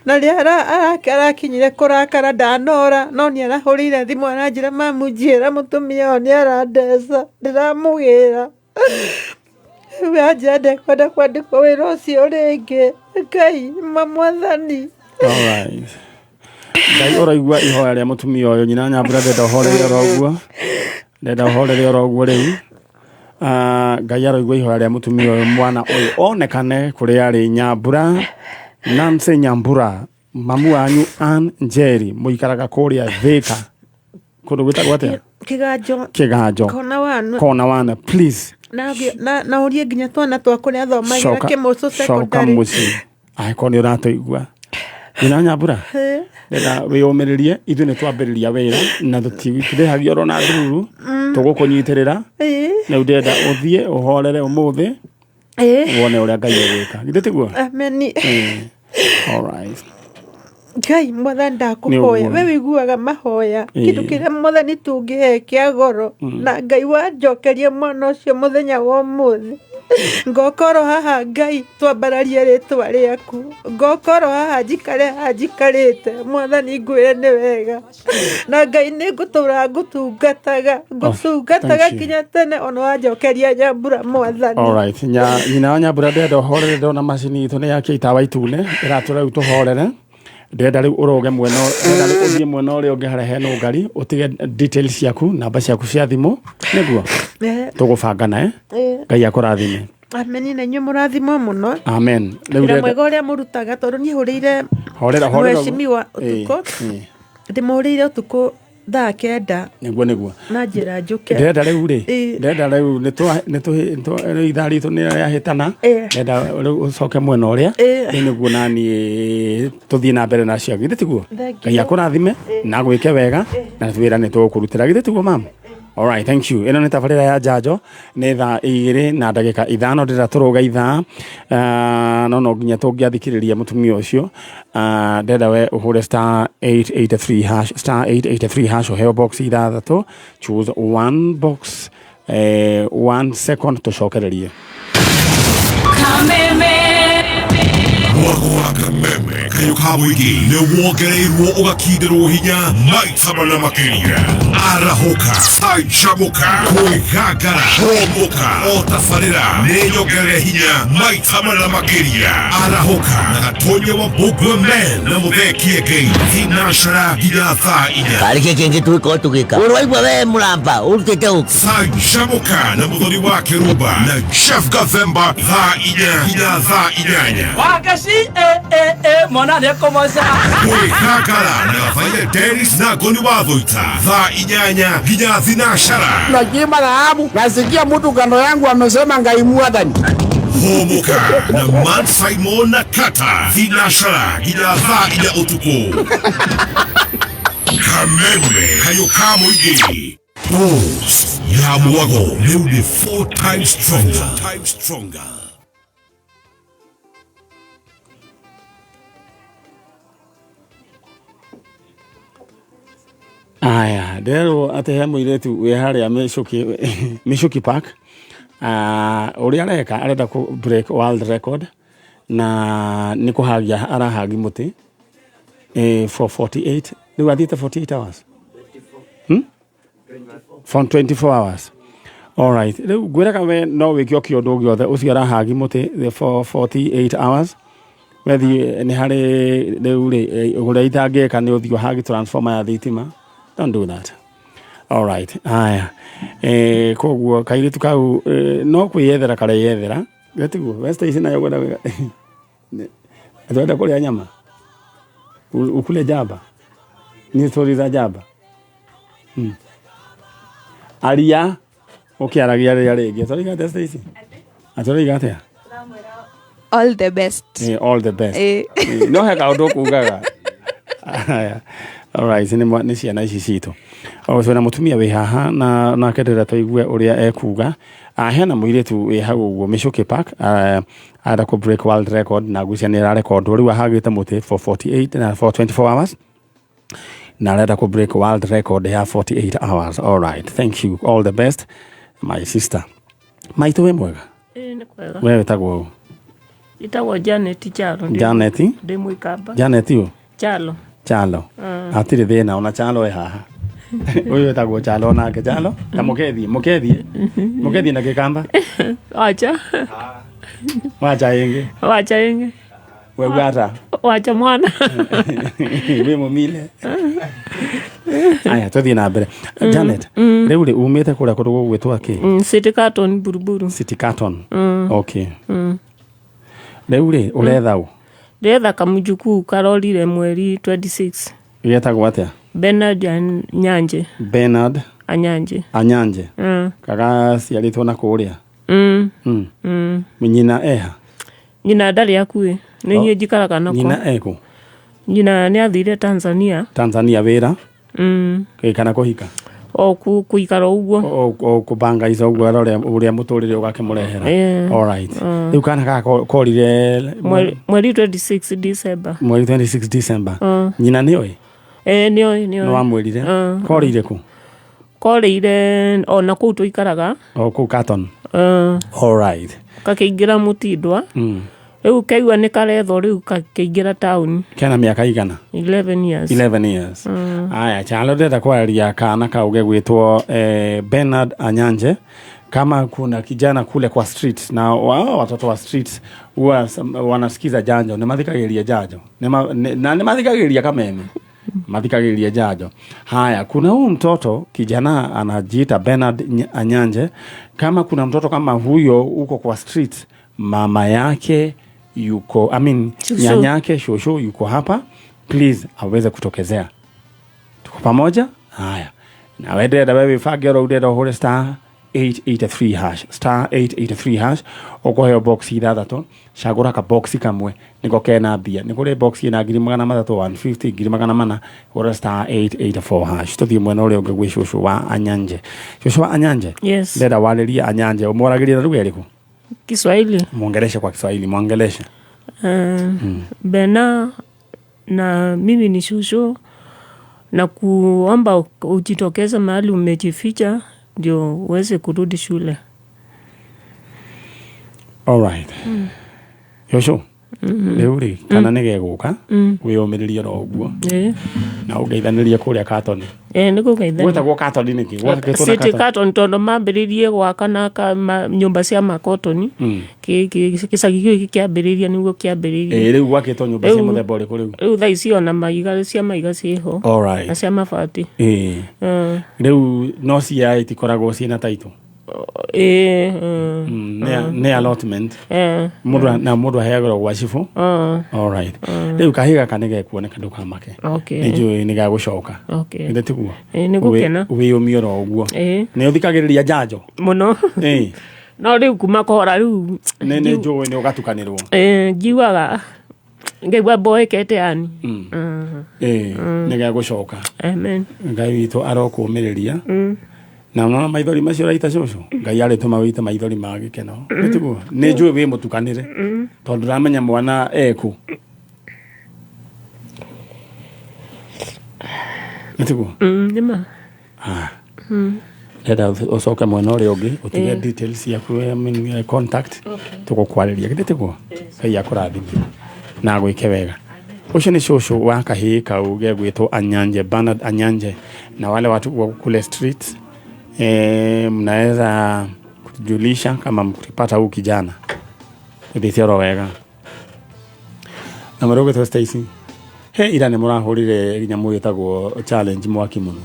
na rĩrĩa arakinyire kũrakara ndanora no nĩ arahũrĩire thimũ aranjĩra mamu njĩra mũtumia ũyũ nĩ arandeca ndĩramũgĩra wanjĩra ndekwenda kwandĩkwo wĩra ũcio rĩngĩ Ngai Mwathani Ngai ũraigua ihoya rĩa mũtumia ũyũ nyina Nyambura ndenda ũhorere oro ũguo rĩu Ngai araigua ihoya rĩa mũtumia ũyũ mwana ũyũ onekane kũrĩa arĩ Nyambura Nancy Nyambura mamu wanyu Ann Njeri mũikaraga kũrĩa Thika kũndũ gwĩtagwo atĩa Kĩganjo kona wana please na ũrie nginya twana twakwa nĩ athomagĩra Kĩmũcũ secondary angĩkorwo nĩ ũratũigua nyina Nyambura ndenda wĩyũmĩrĩrie ithuĩ nĩ twambĩrĩria wĩra na tũtirĩhagia oro na ndururu tũgũkũnyitĩrĩra na ndenda ũthiĩ ũhorere ũmũthĩ wone ũrĩa Ngai egwĩka githĩ tiguo ameni alright Ngai Mwathani ndakũhoya we wĩiguaga mahoya kĩndũ kĩrĩa Mwathani tũngĩhe kĩa goro na Ngai wanjokerie mwana ũcio mũthenya wa ũmũthĩ ngokorwo haha Ngai twambararie rĩtwa rĩaku ngokorwo haha njikare haha njikarĩte Mwathani ngwĩre nĩ wega na Ngai nĩ ngũtũra ngũtungataga nginya tene ona wanjokeria Nyambura Mwathani alright nyina wa Nyambura ndenda ũhorere ndona macini itũ nĩ yakia itawa itune ĩratũra rĩu tũhorere ndenda rĩu ũroge mwena ũthiĩ mwena ũrĩa ũngĩ harĩa hena ũngari ũtige details ciaku namba ciaku cia thimũ nĩguo tũgũbanga nae Ngai akũrathime Amen na nyu murathimo muno. Amen. Ira mwega uria murutaga tondu ni hurire mheshimiwa utuko. Ndimurire utuko thaa kenda niguo na njira njuke ndenda riu nito ithari tu ni yahitana ndenda ucoke mwena uria niguo nani tuthie na mbere na cio githe tiguo Ngai akurathime na gwike wega na twira ni tukurutira githe tiguo mama. All right, thank you. Ino ni tabarira ya Njanjo ni thaa 2 na ndagika 5 ndira turuga ithaa no nginya tungiathikiriria mutumia ucio ndenda we uhure star 883 hash o box ithathatu choose one box 1 second tucokererie Kameme Kameme kayo kamuigi ne wogereirwo ugakindirwo hinya maitama na makiria arahoka aichamuka kuigagara homoka otafarira nenyogere hinya maitama na makiria arahoka na tonye wa bugwe men na muthekie gei hinashara gidatha ina karike kenge tuiko tugika urwaigwa we muramba urutete uko aichamuka na muthoni wa kiruba na chef Gathemba tha ina gidatha inyanya Wakashi mona ne komosa kuigagara na faile Dennis na goni wa Voita tha inyanya gidathi na shara najima dhahabu nasikia mtu kando yangu amesema ngaimua dhani homoka na Man Simon na Kata Vinashara gidatha ina utuko Kameme kayo kamuigi Boss ya muwago leo ni 4 times stronger aya ndero ate muiretu we haria Mishuki Park uria arenda ku break world record na nikuhagia arahagi muti for 48 riu athite 48 hours from 24 hours. All right, riu gwiraga we no wikio kiondu giothe ucio arahagi muti for 48 hours wethi ni hari riu ri uguria ithangeka ni uthio hagi transformer ya thitima. Don't do that. All right. Aya. Koguo kairitu kau no kwiyethera kare yethera. Getiguo West Station nayo gwada wega. Atwenda kuria nyama. Ukule jaba. Ni story za jaba. Aria ukiaragia ringi. Sorry gate Station. Atori gate. All the best. All the best. No heka undu kugaga. Aya. All right, ni ciana ici citũ so na mutumia we haha na kedera toigue uria ekuga hena muiretu we hau uguo Mishuki Park ada ko break world record na gucianira record riu ahagite muti for 48 na for 24 hours na ada ko break world record ya 48 hours. All right, thank you, all the best my sister. Maitu we mwega ni kwega wewe tagwo itagwo Janet Chalo ndi mwikamba Janet yo Chalo atire thina ona Chalo haha uyu tagwo Chalo nake Chalo ta mukethi na gikamba wacha ingi wewe ata wacha mwana we mumile aya tuthie na mbere Janet riu ri umite kuria kurugo gwitwa ki City Carton Buruburu City Carton okay riu ri uretha u ndetha kamujuku karorire mweri 26 yetagwo atia Bernard Anyanje kaga ciaritwo na kuria nyina eha nyina ndari akue ni nye jikaraga nako nyina eko nyina ni athire Tanzania wira kana kuhika o kuikara uguo o kubanga izo uguo uria muturire ugakimurehera. All right, riu kana ga korire mweri 26 December nyina ni oi ni no amwirire korire ku korire ona ku tuikaraga ku Carton. All right, kakiingira Mutindwa riu kaigua ni karetho riu kakiingira town kana miaka igana 11 years. Aya Chalo ndenda kwaria kana kauge gwitwo Bernard Anyanje. Kama kuna kijana kule kwa street na watoto wa street huwa wanasikiza janjo, nimathikagiria janjo na nimathikagiria kameme mathikagĩrĩria njanjo. Haya, kuna huyu mtoto kijana anajiita Bernard Anyanje. Kama kuna mtoto kama huyo uko kwa street, mama yake yuko, nyanyake shosho yuko hapa, please aweze kutokezea. Tuko pamoja? Haya. Na wewe fagero udero hore star 883 hash star 883 hash okoheo box ithathatũ cagũra ka box kamwe niko kena mbia nĩ kũrĩ box ina 350 400 hore star 884 hash tuthie mwena ũrĩa ũngĩ gwĩ cũcũ wa Anyanje. Cũcũ wa Anyanje, yes, ndenda warĩria Anyanje ũmoragĩria lugha ĩrĩkũ? Kiswahili. Muongeleshe kwa Kiswahili, muongeleshe. Bena na mimi ni shushu na kuomba ujitokeze mahali umejificha ndio uweze kurudi shule. All right. Yosho. Leuri kana negeguka wiyomiriria ro uguo. Na ugeithaniria kuria Katoni. Niko geithania. Wetagwo Katoni niki? City Katoni tondo mambiririe gwakana ka nyumba cia makotoni. Kisagi giki kiambiriria niguo kiambiririe. Riu gwakitwo nyumba cia muthemba uriku riu? Riu thaa ici ona maiga cia maiga ciho. All right. Na cia mabati. Riu no cia itikoragwo ciina taito. Ne allotment. Mundu aheagwo gwa cifu. All right. Riu kahiga kanege kuoneka ndukamake. Okay. Nijo niga gucoka. Okay. Ndetiguo. Nigukena. Wiyumio ro uguo. Ne uthikagiriria njanjo. Muno. No riu kuma kohora riu. Ne njowe ne ugatukanirwo. Njiwaga ngegwa boekete yani. Niga gucoka. Amen. Ngai witu arokumiriria. Na no maithori macio raita cũcũ Ngai aritũma wĩte maithori ma gĩkeno nĩtiguo nĩ njũĩ wĩ mũtukanĩre tondũ ramenya mwana eku nĩtiguo nĩma ndenda ũcoke mwena ũrĩa ũngĩ ũtige details ciaku contact tũgũkwarĩria nĩtiguo Ngai akũrathime na gwĩke wega. Ucio ni cũcũ wa kahĩĩ kau gegwĩtwo Anyanje, Bernard Anyanje, na wale watu wa kule street mnaweza kujulisha kama mkipata huyu kijana ndithero wega na marogo to Stacy ira ne murahurire rinyamu yetagwo challenge mwaki muno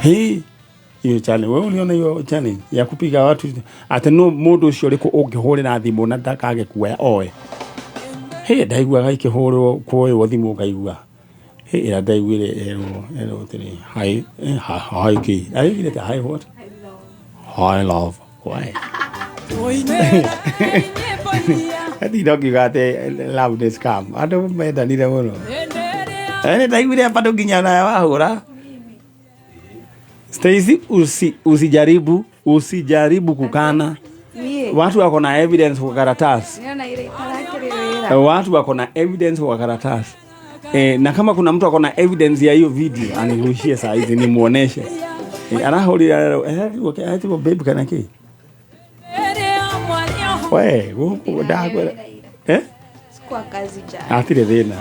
hiyo challenge wewe uliona hiyo challenge ya kupiga watu ate no mundu ucio riku ungihurira thimu na ndakage kuoya oe ndaigua gaike hurwo kuoyo thimu ngaigua ira ndaiguire ero tiri hi ki aigire ta hi what hi love why ati dogi gate love this come ado meda ni muno ndaiguire bado ginya na wahura Stacy usijaribu kukana watu wako na evidence kwa karatasi watu wako na evidence kwa karatasi na kama kuna mtu akona evidence ya hiyo video anirushie saa hizi nimuoneshe. Anaholi ati baby kana ki. Wewe ndagwe kwa kazi jana. Atire thina.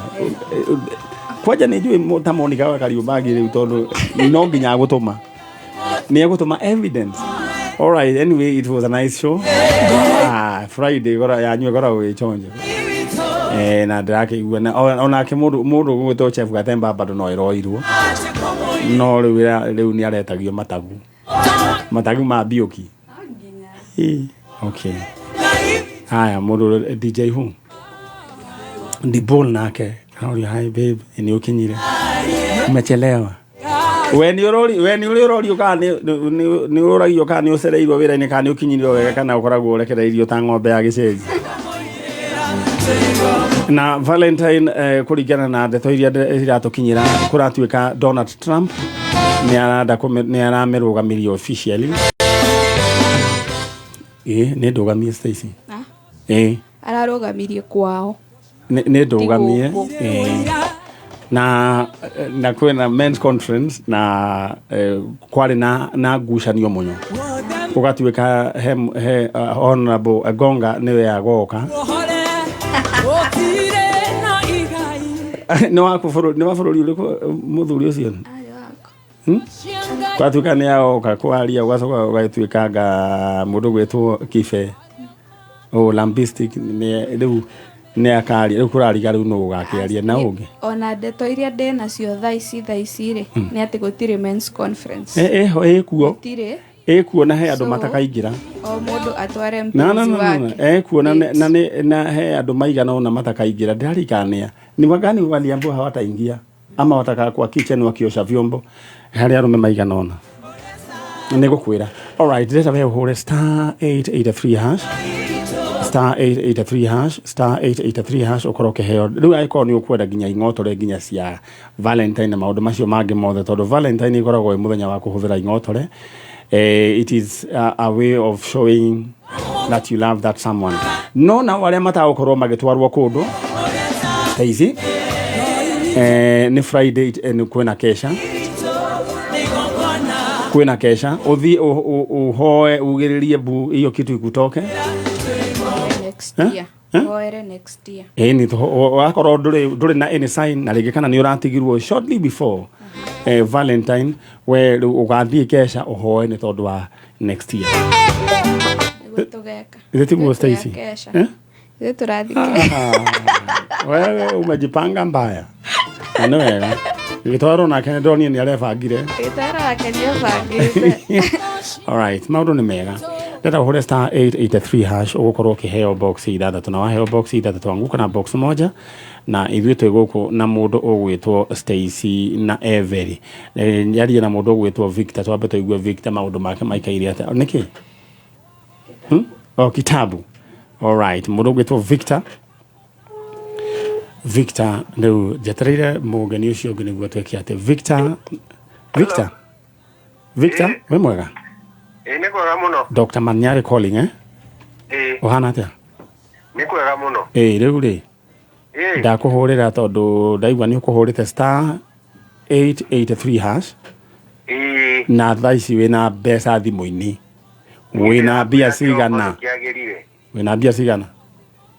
Kwaja nijue mutamoni kawa kariubagi ri tondu no nginya gutuma. Ni agutuma evidence. All right, anyway, it was a nice show. Friday gora yanyu gora we chonje. Na ndake igwana ona ke mundu gwito chef Gatemba bado no iroirwo no riu ni aretagio matagu ma bioki okay. Haya mundu DJ hu ndi ball nake hali hi babe ni ukinyire umechelewa weni urori ukani ni urori ukani ucereirwo wira ni kani ukinyire wega kana ukoragwo urekereirio ta ng'ombe ya giceji na Valentine kurigana na ndeto iria iratukinyira kuratuika Donald Trump ni aramerugamiria officially ni ndugamie Stacy ararugamirie kwao ni ndugamie na kwena men's conference na kwari na ngucanio munyo ugatuika honorable Agonga niwe agoka no wafururi uliko muthuri ucio kwatuika ni aoka kwaria ugacoka ugatuikanga mundu gwetwo Kibe lambistic ni riu ne akari riu kurariga riu no ugakiaria na ungi ona ndeto iria ndena cio thaa ici ri ni ati gutire men's conference kuo kuo na he andu matakaingira o mundu atware mpenzi wake kuo na he andu maigana ona matakaingira ndirarikania ni wagani waliambiwa hawataingia ama wataka kwa kitchen wakiosha vyombo hari arume maigana ona nigukwira. All right, ndeta we hore star 883 hash star 883 hash star 883 hash ukoroke heo riu aiko ni ukwenda ginya ingotore ginya cia Valentine na maundu macio mangi mothe tondu Valentine ikoragwo muthenya wa kuhuthira ingotore. It is a way of showing that you love that someone. No na wale matagukorwo magitwarwo kundu taizi ni Friday ni kwena kesha uthi uhoe ugiririe bu iyo kitu ikutoke next year hoere next year ni wakorwo nduri na any sign na rigi kana ni uratigirwo shortly before Valentine we ugathie kesha uhoe ni tondu wa next year tugeka itiguo Stacy turathike wewe umejipanga mbaya na wega gitwaro na kene ndoni ni arefangire gitara kene bangire. All right, maundu ni mega ndeta hore star 883 hash ugukorwo kiheo box ithathatu na waheo box ithathatu anguka na box moja na ithuĩ twĩ gũkũ na mũndũ ũgwĩtwo Stacy na Every yarie na mũndũ ũgwĩtwo Victor twambe tũigue Victor maũndũ make maikaire atĩa nĩkĩ kitabu. All right, mũndũ ũgwĩtwo Victor rĩu njetereire mũgeni ũcio ũngĩ nĩguo twĩke atĩ Victor we mwega nĩ kwega mũno Dr. Manyari calling uhana atĩa nĩ kwega mũno rĩu rĩ ndakuhurira tondu ndaigua ni ukuhurite star 883 hash na thaici wina mbeca thimu-ini wina mbia cigana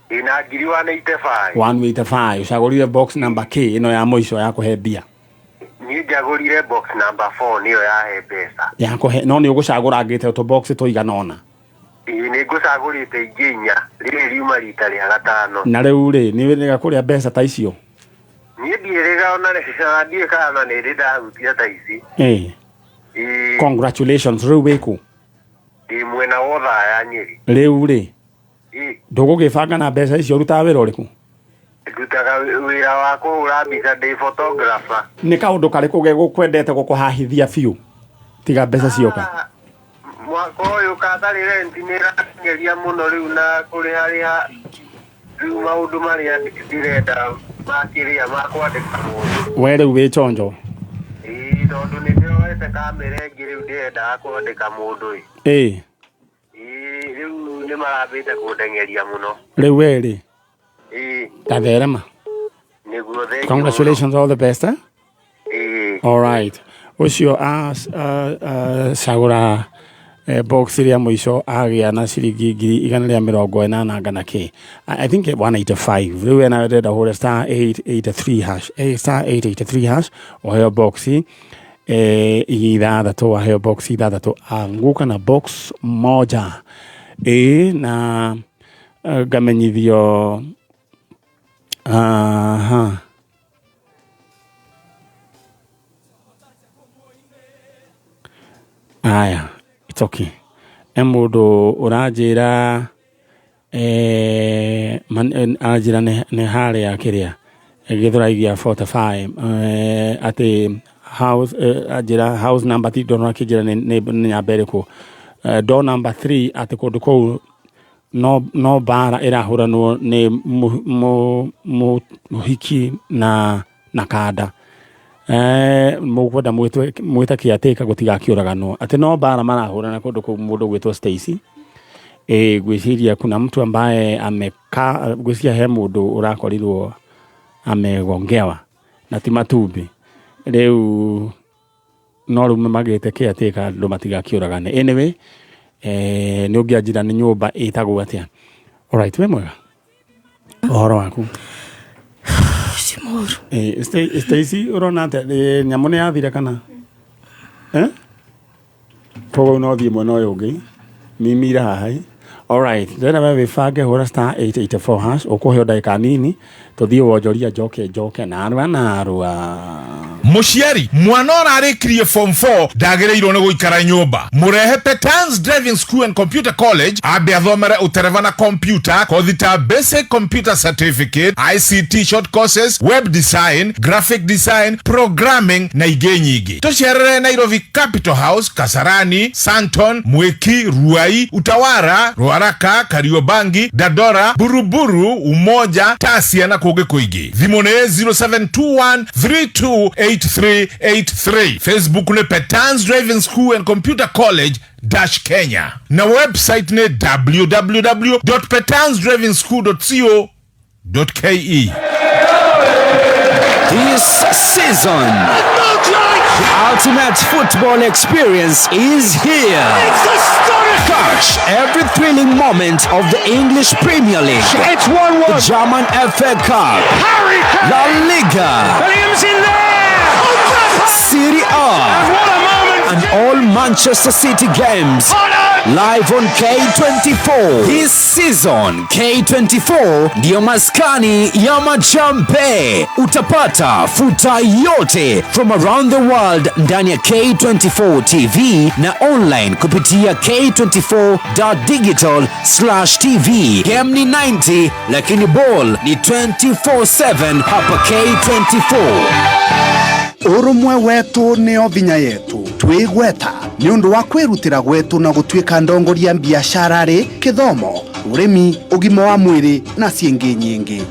ina ngiri 185 ucagurire box number K ino ya muico ya kuhe mbia ni njagurire box number 4 niyo yahe mbeca ya kuhe no ni ugucagura ngite to box tuigana ona ni ngucagurite inginya riri riuma rita ria gatano na riu ri ni wega kuria mbeca ta icio ni ndirega ona ndie kana ni ndahutia ta ici congratulations riu wiku mwena wotha ya Nyeri riu ri ndugugibanga na mbeca icio rutaga wira uriku ndutaga wira wa kuhura mbica ndi photographer ni kaundu kariku gegukwendete gukuhahithia biu tiga mbeca cioka mwaka uyu kathari renti ni rangeria muno riu na kuriha riu maundu maria ndirenda makiria makwandika mundu we riu wi chonjo tondu ni ndirorete kamera ingi riu ndirenda kwandika mundu riu ni marambite kundengeria muno riu we ri tatherema niguo congratulations, all the best all right ucio cagura box ria muico agia na ciringi ngiri 180 ngana K I think 185 riu ena ndenda hore star 883 hash star 883 hash oheo box ithathatu waheo box ithathatu anguka na box moja na ngamenyithio aya it's okay mundu uranjira anjira ne hare ya kiria githuraigia 45 ati house ajira house number 3 dona kijira ne nyambere ko door number 3 ati kundu ko no bara irahuranwo ni muhiki na kada mukwenda mwita kiateka gutiga kiuraganwo ati no bara marahurana kundu ku mundu gwitwo Stacy gwiciria kuna mtu ambaye amekaa gwiciria he mundu urakorirwo amegongewa na ti matumbi riu no rume magite kiateka ndo matiga kiuragane anyway ni ungianjira ni nyumba itagwo atia. All right, we mwega ohoro waku Simoro Stacy urona ate nyamu ni yathire kana koguo no thie mwena uyu ungi mimira haha Alright, ndena wewe fange hura star 884 hash ukuheo ndagika nini tuthie wonjoria njoke narua Mushiari mwana ararikirie form 4 ndagereirwo ni guikara nyumba murehe Petans Driving School and Computer College abe athomere utereva na computer kothi ta basic computer certificate, ICT short courses, web design, graphic design, programming na ingĩ nyingĩ. Tucerere Nairobi Capital House, Kasarani, Santon, Mweki, Ruai, Utawara, Ruaraka, Kariobangi, Dadora, Buruburu, Umoja, Tasia na kũngĩ kũingĩ. Thimũ nĩ 0721328383. Facebook nĩ Petans Driving School and Computer College Kenya. Na website ni www.petansdrivingschool.co.ke. This season, the ultimate football experience is here. Catch every thrilling moment of the English Premier League, it's 1-1. The German FA Cup, La Liga, Williams in there, Serie A, and all Manchester City games live on K24. This season, K24 ndio maskani ya majambe. Utapata futa yote from around the world ndani ya K24 TV na online kupitia k24.digital/tv. Game ni 90 lakini ball ni 24/7 hapa K24. Urumwe wetu nio vinya yetu twigweta ni undu wa kwirutira gwetu na gutuika ndongoria biashara ri kithomo urimi ugima wa mwiri na ciengi nyingi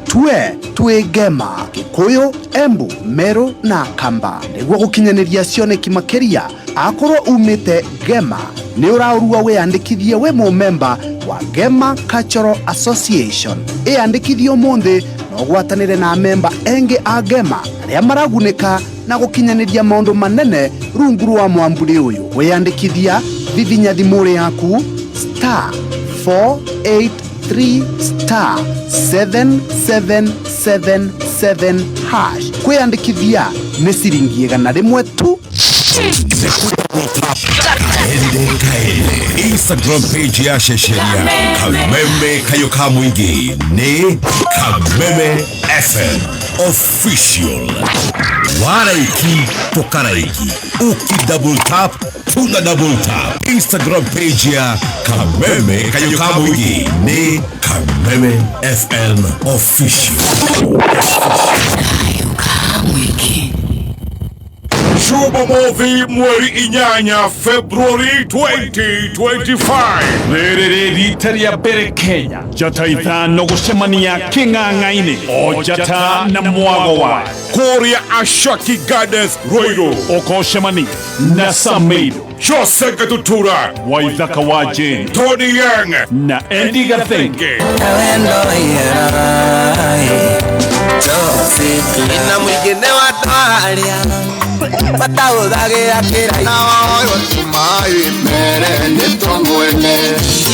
twigema Kikuyu, Embu, Meru na Kamba niguo gukinyaniria cioneki makiria akorwo umite Gema ni uraurua wiyandikithie we member wa Gema Cultural Association iyandikithio munthi no gwatanire na member engi a Gema aria maragunika na gukinyaniria maundu manene rungu rwa mwamburi uyu wiyandikithia vivinya thimuri yaku *483*7777# kwiyandikithia ni ciringi 100 tu. Instagram page ya Shesheria Kameme Kayoka Mwingi ni Kameme FM Official. Waraiki tokaraiki uki double tap tuna double tap. Instagram page ya Kameme Kayoka Mwingi ni Kameme FM Official. Shuba Movie mweri inyanya February 2025. Rere ritaria bere Kenya jata ithano gucemania king'ang'aini o jata na mwago wa Korea Ashaki Gardens Roiro okoshemani na Sameido Jose Gatutura Waithaka wa Jane Tony Young na Andy Gathenge. Ina mwingine wa twaria batauthagira kiraina Mai mere ni twamwene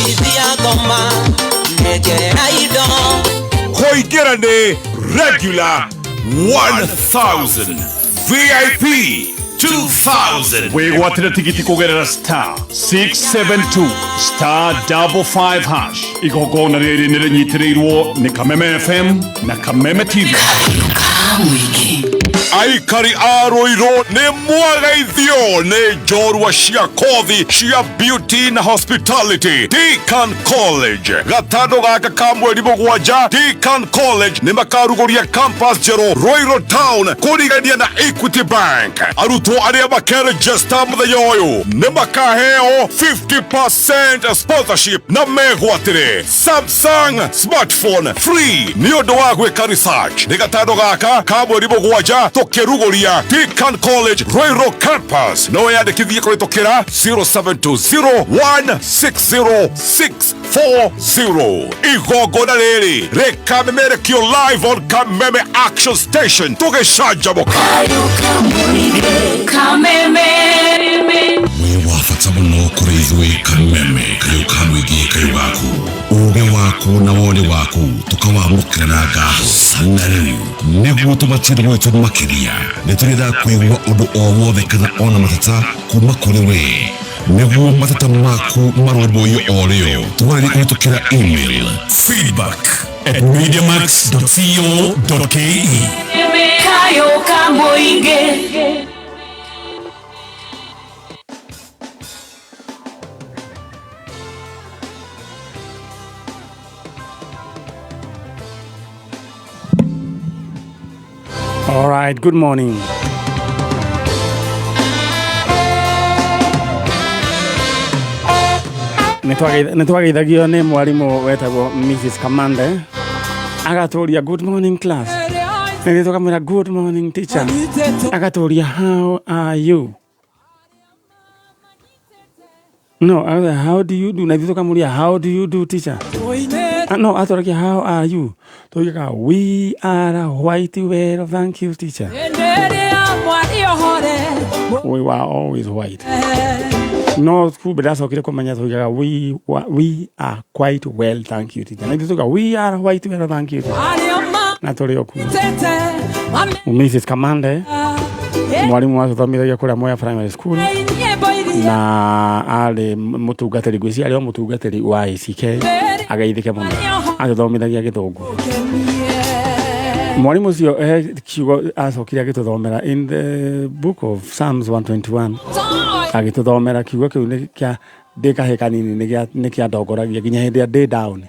ithia ngoma negerera indo Koigera ni regular 1000 VIP 2000 wigwatire tigiti kugerera *672*555# igogona riri nirinyitirĩirwo ni Kameme FM na Kameme TV. Aikari a Roiro ni mwagaithio ni njorua cia kothi cia beauty na hospitality. Deakin College gatano gaka ka mweri mugwanja Deakin College ni makaruguria campus jero Roiro Town kurigania na Equity Bank. Arutwo aria makeregister muthenya uyu ni makaheo 50% sponsorship na megwatire Samsung smartphone free ni undu wa gwika research. Ni gatano gaka ka mweri mugwanja tukiruguria Deakin College Roiro campus. No yandikithie kuritokera 0720160640. Igogona riri rikamemerekio live on Kameme Action Station tugicanjamuka Kameme wafata muno kuri ithui Kameme Kayoka Mwingi Kayugaku uge waku na wone waku tukawamukira na ngahacana riu niguo tumatire mwetu makiria niturenda kwigua undu o wothe kana ona matata kuma kuri we niguo mateta maku marũmbũiyo o rĩo twarĩrie kũhĩtũkĩra email feedback@mediamax.co.ke. Kayoka Mũingĩ. All right, good morning. Nitwageithagio nĩ mwarimũ wetagwo Mrs. Kamande agaturia good morning class. Nĩ tukamwĩra good morning teacher. Agaturia how are you? No, how do you do? Na tukamwĩra how do you do teacher? No, atorakia how are you? Tukaga we are white well, thank you teacher. We were always white. No, but that's okay. We are quite well, thank you teacher. We are white well, thank you. Natorioku. Mrs. Kamande, mwalimu wa thomithia kũrĩa Mwea Primary School. Na ale mutungatĩri gwĩci arĩ mutungatĩri wa ICK agaithĩke mũno agĩthomithagia Gĩthũngũ. Mwalimu ũcio kiugo acokire agĩtũthomera in the book of Psalms 121 agĩtũthomera kiugo kĩu nĩ kĩa ndĩkahĩ kanini nĩ kĩa ndongoragia nginya hĩndĩ ya day down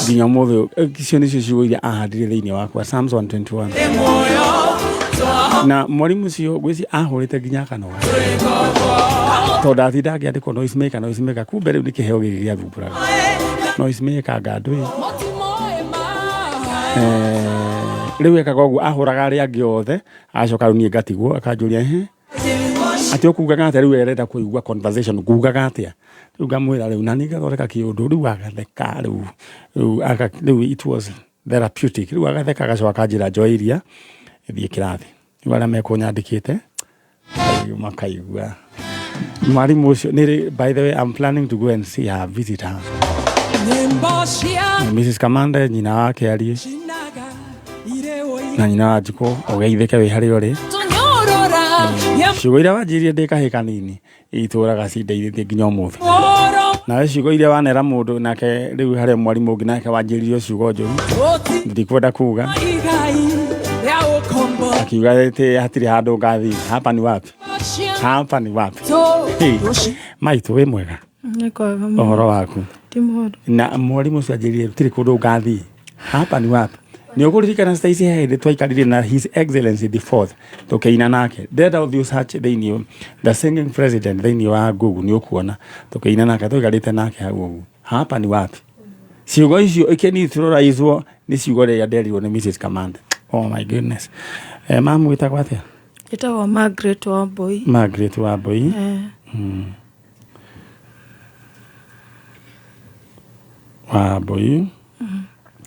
nginya mũthĩ icio nĩcio ciugo iria ahandire thĩinĩ wakwa Psalms 121. Na mwalimu ũcio gwĩci ahũrĩte nginya kanoga tondũ athinda akĩandĩkwo noise maker kumbe rĩu nĩ kĩheo gĩkĩ gĩathumbũraga noise maker ngandũ rĩu ekaga ũguo ahũraga arĩa angĩ othe acoka rĩu niĩ ngatigwo akanjũria atĩ ũkugaga atĩa rĩu arenda kũigua conversation kugaga atĩa rĩu ngamwĩra rĩu na niĩ ngathondeka kĩũndũ rĩu agatheka rĩu it was therapeutic rĩu agatheka agacoka akanjĩra njoeria thiĩ kĩrathi rĩu arĩa mekũnyandĩkĩte makaigua mwarimu ũcio by the way I'm planning to go and see her, visit her. Mrs. Kamande nyina wake arie na nyina wa Njiko ũgeithĩke wĩ harĩa ũrĩ ciugo iria wanjirie ndĩkahĩ kanini itũraga cindeithĩtie nginya ũmũthĩ nawe ciugo iria wanera mũndũ nake rĩu harĩa mwarimu ũngĩ nake wanjĩririo ciugo njũru ndikwenda kuga akiuga atĩ hatirĩ handũ ngathi hapa ni wapi maitũ wĩ mwega ũhoro waku na mwarimu ũcio anjĩrire tũtirĩ kũndũ ngathi hapa ni wapi nĩ ũkũririkana Stacy hĩndĩ twaikarire na His Excellency the Fourth tũkĩina nake ndenda ũthiĩ search thĩinĩ the singing president thĩinĩ wa Google nĩ ũkuona tũkĩina nake tũikarĩte nake hau ũguo hapa ni wapi ciugo icio ikenitũraizwo nĩ ciugo rĩrĩa nderirwo nĩ Mrs. Kamande. Oh my goodness. Mamu wĩtagwo atĩa? Wĩtagwo Margaret Wambui. Margaret Wambui. Wambui.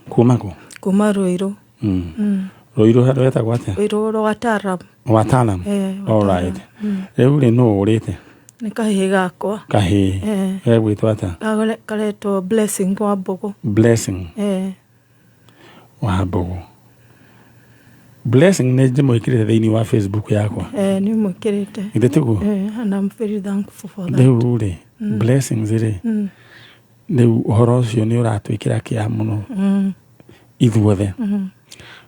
Kuma kũ? Kuma Ruiru. Ruiru handũ wĩtagwo atĩa? Ruiru Wataram. Wataram. All right. Rĩu rĩ nũ ũrĩte? Nĩ kahĩĩ gakwa. Kahĩĩ. Gegwĩtwo atĩa? Karetwo Blessing Wambũgũ. Blessing. Wambũgũ. Blessing nĩ ndĩmwĩkĩrĩte thĩinĩ wa Facebook yakwa. Nĩ mwĩkĩrĩte. Ithĩ tiguo? And I'm very thankful for that. Rĩu rĩ Blessings rĩ rĩu ũhoro ũcio nĩ ũratwĩkĩra kĩeha mũno ithuothe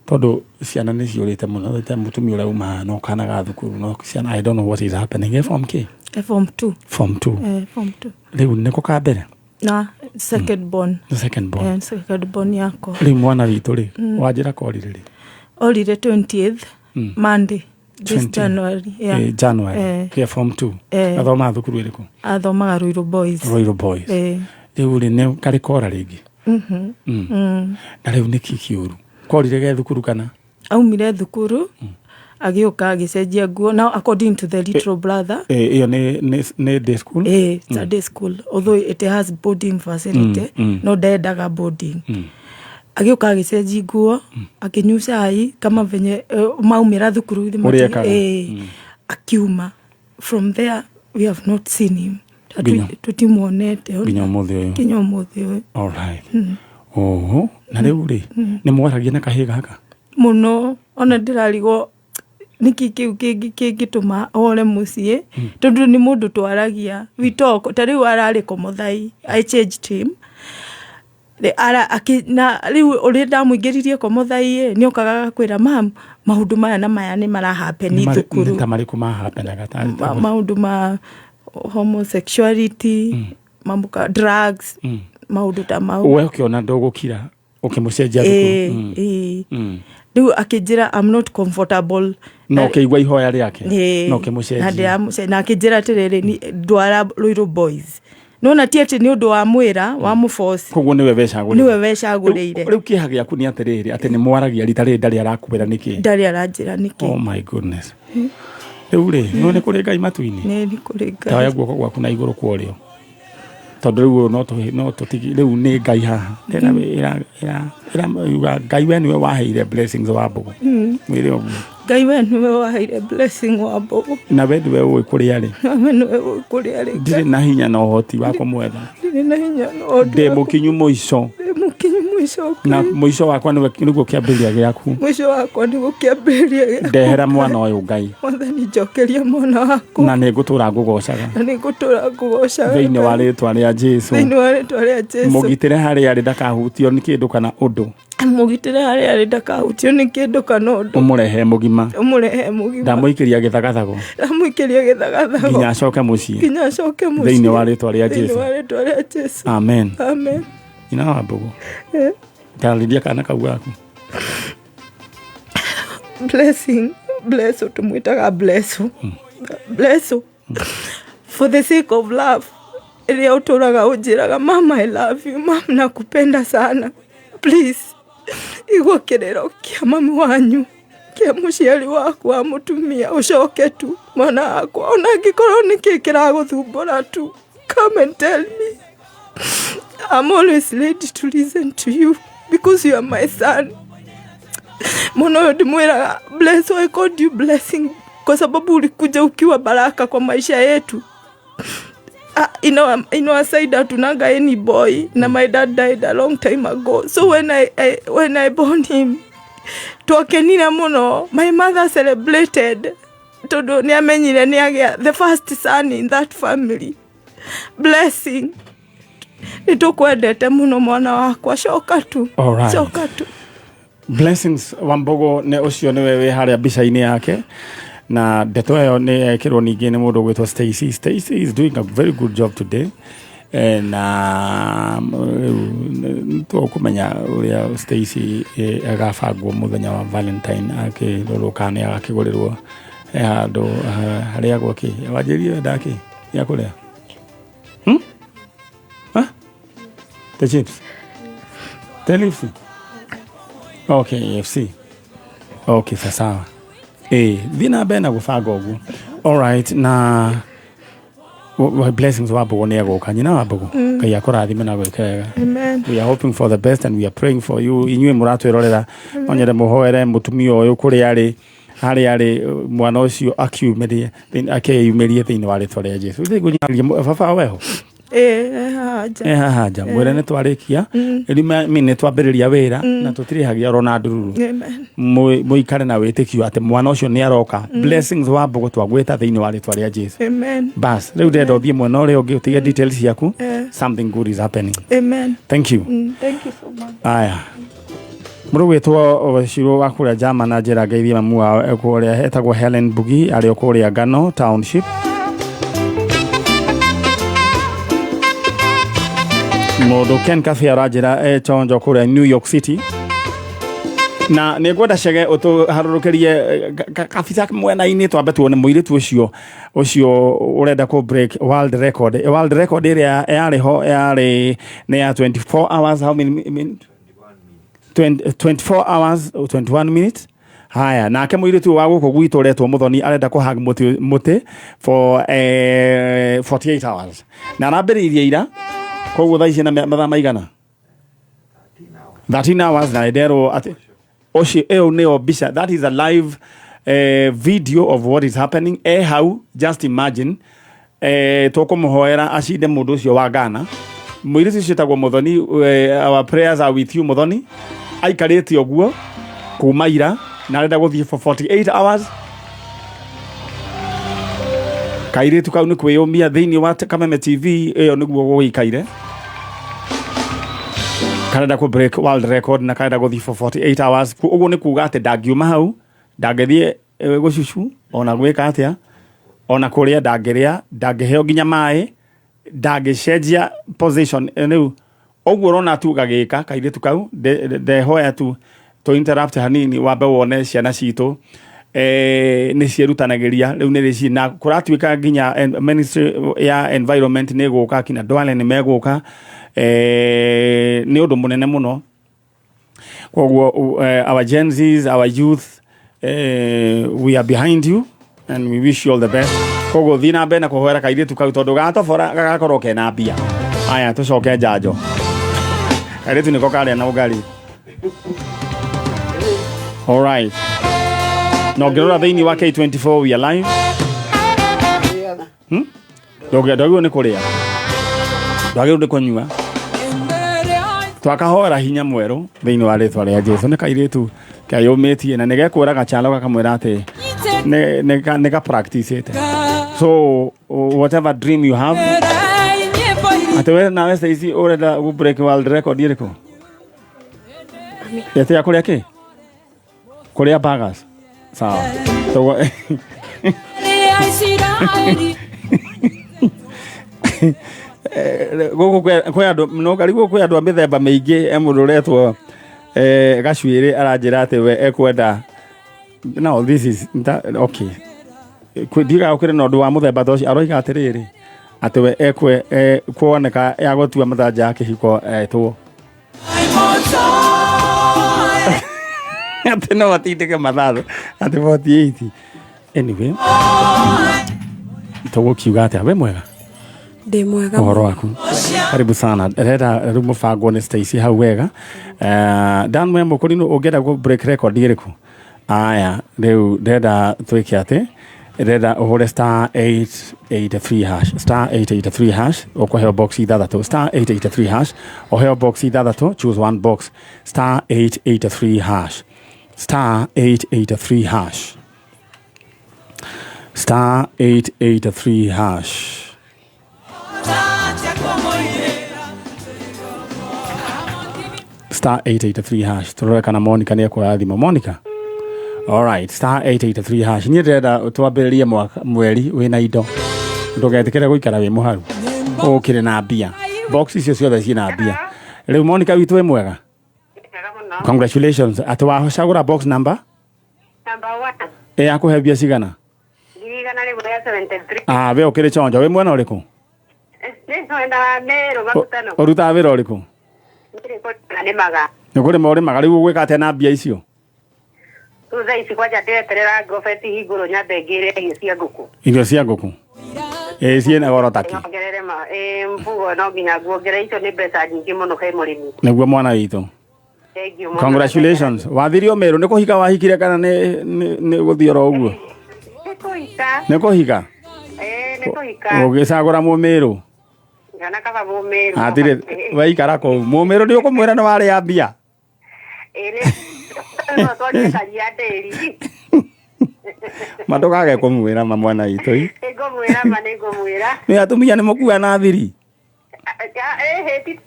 tondũ ciana nĩ ciũrĩte mũno ta mũtumia ũrĩa uma no kanaga thukuru no ciana I don't know what is happening. Form K? Form 2. Form 2. Form 2. Rĩu nĩko ka mbere? Na second born. Second born. Second born yako. Rĩu mwana witũ rĩ wanjĩra korire rĩ? Orire 20th Monday this January. January. Kia Form 2. Athoma thukuru ĩrĩkũ? Athomaga Ruiru Boys. Ruiru Boys. Rĩu rĩ nĩ karĩ kora rĩngĩ. Na rĩu nĩ kĩũru korire ge thukuru kana? Aumire thukuru agĩũka agĩcenjia nguo now according to the little brother. Iyo nĩ day school? Day school although it has boarding facility no ndendaga boarding. Agĩũka agĩcenjia nguo akĩnyua cai kama venye maumĩra thukuru akiuma. From there we have not seen him. Tutimuonete nginya ũmũthĩ ũyũ. All right. Na rĩu rĩ nĩ mwaragia na kahĩĩ gaka mũno ona ndĩrarigwo niki kiu kingituma ore mucie tondu ni mundu twaragia witoko tariu arari Komuthai. I changed him na riu uri ndamuingiririe Komuthai ni okaga kwira mam maundu maya na maya ni marahappen thukuru tamari kuma happen agata maundu ma homosexuality mamuka drugs maundu ta mau we ukiona ndogukira ukimucenjia thukuru riu akijira I'm not comfortable no keigwa ihoya riake no kimucenjia na akijira tiriri ni ndwara Ruiru Boys nona tiete ni undu wa mwira wa muforce koguo niwe wecagurire riu kihagia yaku ni atiriri ati ni mwaragia rita ndari arakubira niki ndari aranjira niki oh my goodness riu ri no ni kuri Ngai matuini ni kuri Ngai tawa guoko gwaku na iguru kwario tondu riu no tutigi riu ni Ngai haha tena ira Ngai we niwe waheire blessings wa Mbugu mwire ogu Ngai we niwe waheire blessing wa Mbugu na we ndiwe uĩ kũrĩa rĩ niwe uĩ kũrĩa rĩ ndirĩ na hinya na ũhoti wa kũmwetha ndirĩ na hinya na ũndũ ndĩ mũkinyu mũico na mũico wakwa nĩguo kĩambĩrĩria gĩaku mũico wakwa nĩguo kĩambĩrĩria gĩaku ndehera mwana ũyũ Ngai Mwathani njokeria mwana waku na nĩngũtũra ngũgocaga thĩinĩ wa rĩĩtwa rĩa Jesũ mũgitĩre harĩa arĩ ndakahutio nĩ kĩndũ kana ũndũ mugitire hari ari ndakahutio ni kindu kana undu umurehe mugima ndamũikĩria gĩthagathago nginya acoke mũciĩ thĩinĩ wa rĩĩtwa rĩa Jesũ amen ina wa Mbugu tarĩria kana kau gaku bless tumwitaga bless for the sake of love ĩrĩa ũtũraga ũnjĩraga mama I love you mama nakupenda sana please igwa kirero kia mami wanyu kia muciari waku wa mutumia ucoke tu mwana wakwa ona ngĩkorwo nĩ kĩragũthumbũra tu come and tell me I'm always ready to listen to you because you are my son mono ndimwiraga bless I called you blessing kwa sababu ulikuja ukiwa baraka kwa maisha yetu. In our side hatunanga any boy na my dad died a long time ago, so when I born him twakenire muno. My mother celebrated todo ni amenyire ni agia the first son in that family. Blessing nitukwendete muno mwana wakwa coka tu coka tu. Blessings Wambogo ne ucio ni wewe haria bica-ini yake na ndeto ĩyo nĩ ekĩrwo ningĩ nĩ mũndũ gwĩtwo Stacy. Stacy is doing a very good job today na tũkũmenya ũrĩa Stacy agabangwo mũthenya wa Valentine akĩrorwo kana nĩ agakĩgũrĩrwo handũ harĩa gwake wanjĩrie ndaki ya kũrĩa the chips the lips okay FC okay sawa Vina bena gufanga ugu. All right, na blessings wa Mbugu ni agoka nyina wa Mbugu kai akurathime na gwikega. Amen. We are hoping for the best and we are praying for you. Inywe muratwirorera onyere muhoere mutumio uyu kuri ari mwana ucio akiumerie akeyumerie thiini wa rĩtwa rĩa Jesũ. Thigunya baba weho haja mwere nĩ twarikia rĩma nĩ twambĩrĩria wĩra na tũtirihagia rona ndururu mũikare na wĩtĩkio atĩ mwana ũcio nĩ aroka. Blessings wa Mbugu twagwĩta thĩinĩ wa rĩtwa rĩa Jesũ. Bas rĩu ndenda ũthiĩ mwena ũrĩa ũngĩ ũtige details ciaku. Something good is happening. Amen. Thank you. Thank you so much. Aya mũrũgĩtwo Shiro wa kũrĩa German na njĩra ngeithia mamu wao kũrĩa hetagwo Helen Bugi arĩ kũrĩa Ngano Township. Mũndũ Ken Cafe arajĩra chonjo kũrĩa New York City na nĩ ngwenda cege ũtũharũrũkĩrie kabisa mwena-inĩ twambe tuone mũirĩtu ũcio ũrenda kũ break world record ĩrĩa yarĩho yarĩ nĩ ya 24 hours how many minutes 24 hours 21 minutes. Haya nake mũirĩtu wa gũkũ gwitũ ũretwo Muthoni arenda kũhag mũtĩ for 48 hours na arambĩrĩirie ira koguo thaa ici na mathaa maigana 13 hours na enderwo ati ocio ĩyo nĩyo mbica. That is a live video of what is happening how just imagine tũkũmũhoera acinde mũndũ ũcio wa Ghana. Mũirĩtu ũcio tagwo Muthoni. Our prayers are with you Muthoni. Aikarĩte ũguo kuma ira na arenda gũthiĩ for 48 hours Kairitu kau ni kwiyumia thiini wa Kameme TV iyo niguo gwikaire. Kanada ku break world record na Kanada go for 48 hours. Uguo ni kuga ati dangiuma hau, ndangethie gucucu ona gwika atia, ona kuria ndangiria, ndangiheo nginya mai, ndangicenjia position enu. Uguo rona tu gagika kairitu kau de hoya tu to interrupt hanini wambe wone ciana citu ni cierutanagiria riu ni rici na kuratuika nginya ministry ya environment ni guka kina Dwale ni meguka ni undu munene muno koguo our Gen Zs, our youth we are behind you and we wish you all the best. Koguo thina be na kuhoera kairitu kau tondu gatobora gagakorwo kena mbia aya tucoke njanjo kairitu niko kale na ugali. All right. No, gerora thiini wa K24 we are live. Dogo ni kuria. Dogo ni kunyua. Twakahora hinya mweru thiini wa ritwa ria Jesu ni kairitu kayumitie na nigekura gachalo gakamwira ati ne ka practice it. So whatever dream you have ate na wese isi oreda go break world record iriko. Yete yakuria ki? Kuria bagas. Sawa. So gogo kwa ando no karigo kwa ando mithemba meingi emururetwo gacuire aranjira ati we ekwenda. No, this is okay. Kwidiga ukire no ndu wa muthemba toci aroiga atiriri ati we ekwe kuoneka ya gutua mathanja akihiko etwo ati no atindike mathatho ati 48. Anyway, togo kiuga ati awe mwega ndi mwega uhoro waku karibu sana reda rumufango ni Stacy hau wega Dan Mwembo kurino ugenda go break record iriku aya riu reda twike ati reda uhure star 883 hash star 883 hash okoheo box ithathatu star 883 hash oheo box ithathatu choose one box star 883 hash star 883 hash star 883 hash star 883 hash tureka na Monica ni kwa adhima Monica. All right, star 883 hash ni reda twambiririe mweri wina indo ndugetikire guikara wi muharu ukire na mbia box icio ciothe ciina mbia riu Monica witu mwega. Congratulations atwa cagura box number 1 akuhe mbia cigana Gigana riu ya 73 we ukire chonjo we mwena uriku na mero makutano oruta wira uriku ni kuri mori magari gwika ate na mbia icio tuza isi kwaja teterera gofeti higuro nyambe ngire cia nguku irio cia nguku ciena goro taki ngerere ma mpugo no nginya guongere icio ni mbeca nyingi muno he murimi niguo mwana witu. Thank you. Congratulations. Wathirio meru ni kuhika wahikire kana ni guthiora uguo? Ni kuhika. Ni kuhika. Ugicagura mumiru. Ngana kaba mumiru. Atire waikara ko mumiru ndi ukumwira ni wari ya mbia. No twaje kajia teri. Matokage kumwira mwana itu. Ego mwira manego mwira. Ni atumia ni mukua na thiri. Heti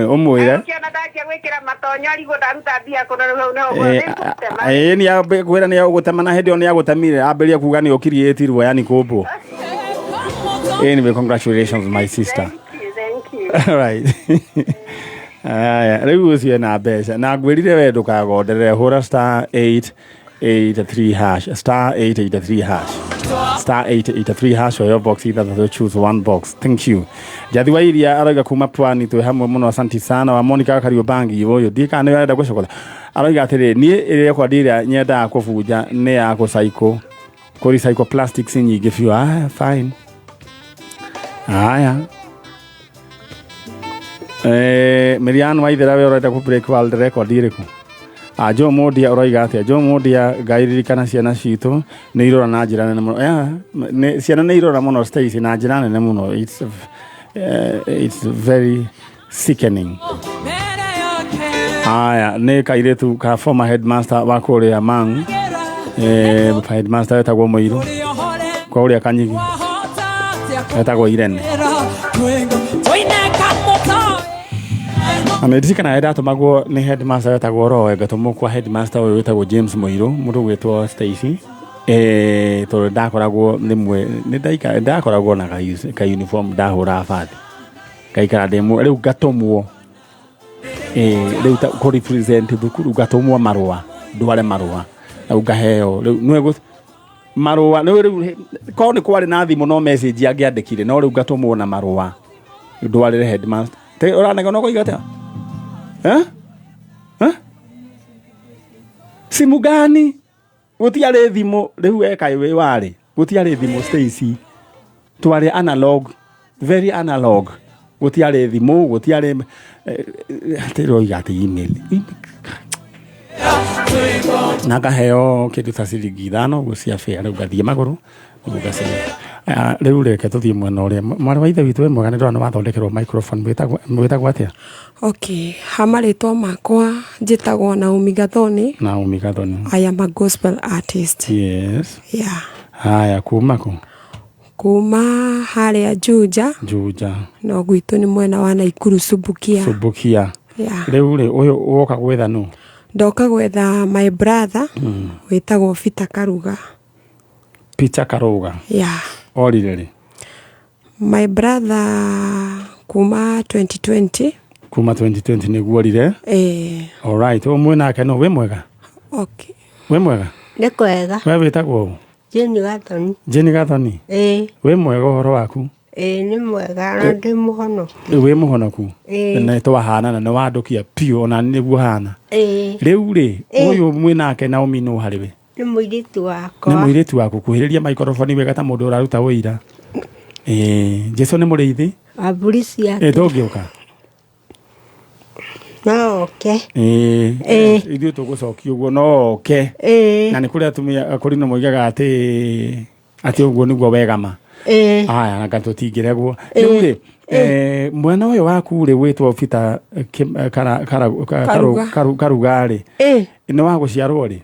omwira kiona ndakia gwikira matonyo arigo ndaruta mbia kuna no ni abe kwira ni ugutemana hedio ni agutemire amberia kuga ni ukirietirwo yani kumbo. Anyway, congratulations my sister. Thank you. All right. Riu ucio na mbeca na ngwirire we ndukagonderere hura star 883 hash star 883 hash star 883 hash or your box either choose one box. Thank you. Jathi wa iria araiga kuma Pwani twe hamwe muno asanti sana wa Monica Kariobangi uyu dika ne arenda gucokola araiga atiri ni ire kwa dira nyenda kufuja ne ya ku cycle kuri cycle plastics nyingi fiu fine. Aya Miriam waithera we urenda ku break world record iriku Joe Modia uraiga atia Joe Modia gairiri kana ciana citu ni irora na njira nene muno ciana ni irora muno Stacy na njira nene muno it's very sickening. Aya ne kairetu ka former headmaster wa kuria Mang headmaster etagwo Muiru kwa uria kanyigi etagwo Irene amedirikana ndatumagwo ni headmaster etagwo Roe gatumwo kwa headmaster uyu etagwo James Moiro mundu gwitwo Stacy to ndakoragwo nimwe ni ndakoragwo na ka uniform ndahura bathi kaikara demo riu gatumwo riu ta ko represent thukuru gatumwo marua ndware marua au gaheo riu nwe marua riu ko ni kwari na thimu no message angiandikire no riu gatumwo na marua ndware headmaster te oranega no koigata simu gani gutiare thimu riu eka we wari gutiare thimu Stacy twari analog very analog gutiare thimu gutiare tero igati email naga heo kitu tasirigi thano gucia fare riu gathie maguru gugase riu reke tuthie mwena uria mwana wa ithe witu we mwega ni ndona wathondekerwo microphone mwitagwo atia okay hamaritwo makwa njitagwo Naomi Gathoni I am a gospel artist yes yeah haya kuma haria Juja no gwitu ni mwena wa Naikuru Subukia yeah riu ri uyu woka gwetha no ndoka gwetha my brother witagwo Peter Karuga yeah orire my brother kuma 2020 niguo rire all right umwe nake no we mwega okay we mwega ni kwega we witagwo Jenny Gathoni we mwega horo waku ni mwega na ndi muhono we muhonoku na twahana na wandukia pio na niguo hana riu ri uyu mwe nake Naomi no hariwe ni muiritu wako kuhiriria microphone wega ta mundu uraruta wira Jesu ni muriithi abulisi yake ndongioka no okay ithu tugucokia uguo no okay na ni kuria atumia kuri no moigaga ati uguo niguo wegama aya na gatutingiregwo riu ri mwena uyu waku ri witwo Peter Karugari ni wa guciarwo ri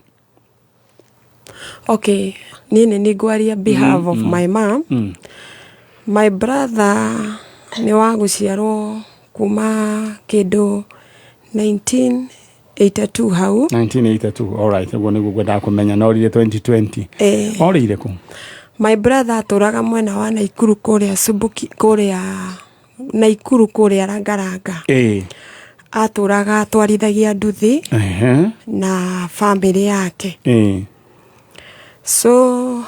okay nini nigwaria behalf of my mom my brother ni wa guciarwo kuma kindu 1982 hau 1982 all right ugo niguo gwenda kumenya no rire 2020 orire ku my brother aturaga mwena wa Naikuru kuria Naikuru kuria Rangaranga aturaga atwarithagia nduthi na family yake so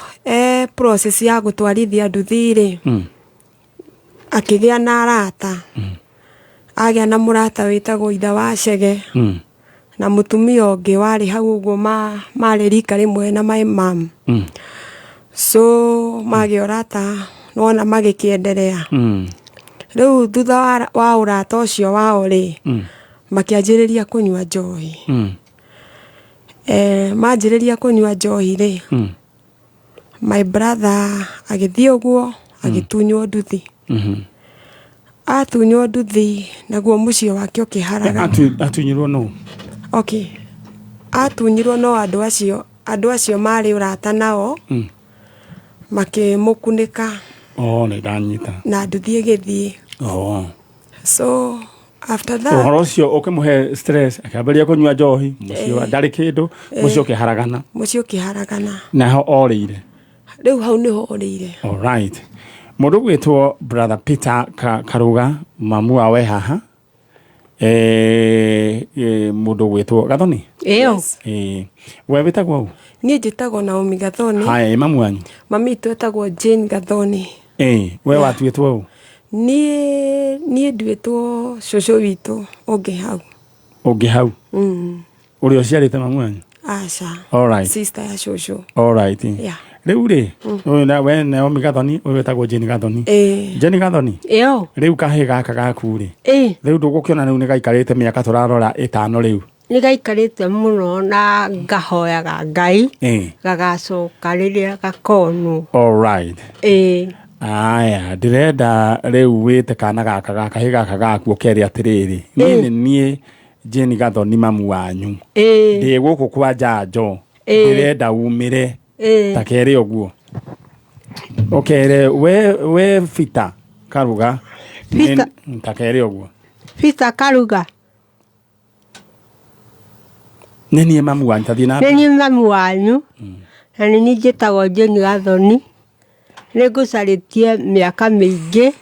process ya gutwarithia nduthi ri akigia na arata agia na murata witagwo itha wa Chege na mutumia ungi wari hau uguo mari rika rimwe na my mom so magiorata nona magikiendelea riu thutha wa urata ucio wao ri makianjiriria kunywa njohi manjiriria kunywa njohi ri my brother agithie uguo agitunywo nduthi atunywo nduthi naguo mucio wake ukiharaga atunyirwo no okay atunyirwo no andu acio mari urata nao makimukunika ni ndanyita na nduthi igithie so after that uhoro ucio ukimuhe stress akaberia kunywa njohi mucio ndari kindu mucio kiharagana na ho orire riu hau niho orire all right mundu gwitwo brother Peter Karuga mamu awe haha mundu gwitwo Gathoni we witagwo ni njitagwo Naomi Gathoni haya mamu wanyu mami twetagwo Jane Gathoni we watuitwo ni nduitwo shosho witu ungi hau uri ociarite mamu wanyu aca all right sister ya shosho all right yeah riu ri na we Naomi Gathoni we wetagwo Jane Gathoni Jane Gathoni riu kahe gaka gaku ri riu ndugukiona riu ni gaikarite miaka turarora 5 riu ni gaikarite muno na ngahoyaga Ngai gagacoka riria gakonu all right aya ndirenda riu wite kana gaka kahe gaka gaku ukeri atiriri nie Jane Gathoni mamu wanyu ndi guku kwa njanjo ndirenda umire takere oguo Okay, we Fita Karuga. Fita. Ntakere ogwo. Fita Karuga. Neni mamu wanyu tathina. Neni mamu wanyu. Na nini njĩtagwo Jane Gathoni. Nĩngũcarĩtie mĩaka mĩingĩ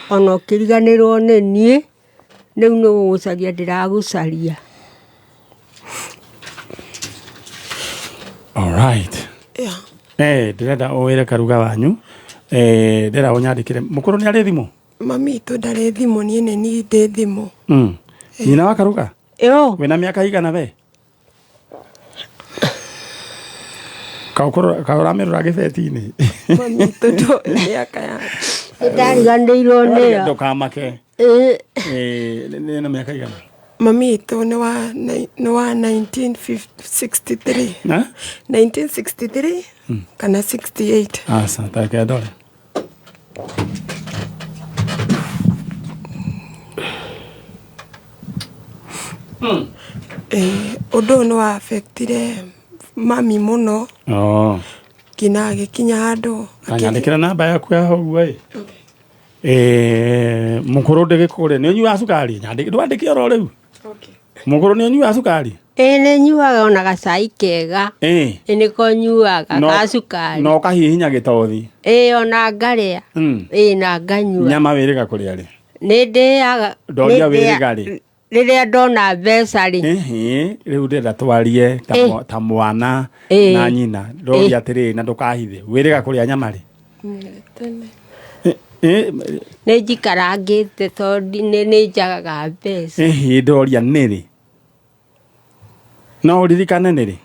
ona ũkĩriganĩrwo nĩ niĩ. Rĩu nĩ gũgũcaria ndĩragũcaria. All right. Yeah. Ndĩrenda ũwĩre Karuga wanyu. Ndĩrenda ũnyandĩkĩre. Mũkũrũ nĩ arĩ thimũ? Mami tu ndarĩ thimũ niĩ nĩ niĩ ndĩ thimũ. Nyina wa Karuga? Yo. Wĩna mĩaka igana we? Kaũramerũra gĩbeti-inĩ. Mami tu ndĩ mĩaka ya. Ndariganĩirwo nĩyo. Ndũkamake. Nĩ na mĩaka igana? Mami tu nĩ wa 1963. 1963 kana 68. Asa, take ndore. Ũndũ nĩ wa affectire mami mũno. Kinya agĩkinya handũ. Anyandĩkĩra namba yaku ya ũguo ĩ. Mũkũrũ ndĩgĩkũrĩa nĩ ũnyuaga cukari? Ndwandĩke oro rĩu. Mũkũrũ nĩ ũnyuaga cukari? Nĩ nyuaga ona gacai kega. Nĩko nyuaga ka cukari. No kahihinya gĩtothi. Ona ngarĩa. Na nganyua. Nyama wĩrĩga kũrĩa rĩ? Nĩ ndĩaga. Ndoria wĩrĩga rĩ? Rĩrĩa ndona mbeca rĩ. Rĩu ndĩrenda twarie ta mwana na nyina. Ndoria atĩrĩ na ndũkahithe. Wĩrĩga kũrĩa nyama rĩ? Nĩ njikarangĩte tondũ nĩ njagaga mbeca. Ndoria nĩ rĩ? No ũririkane nĩ rĩ?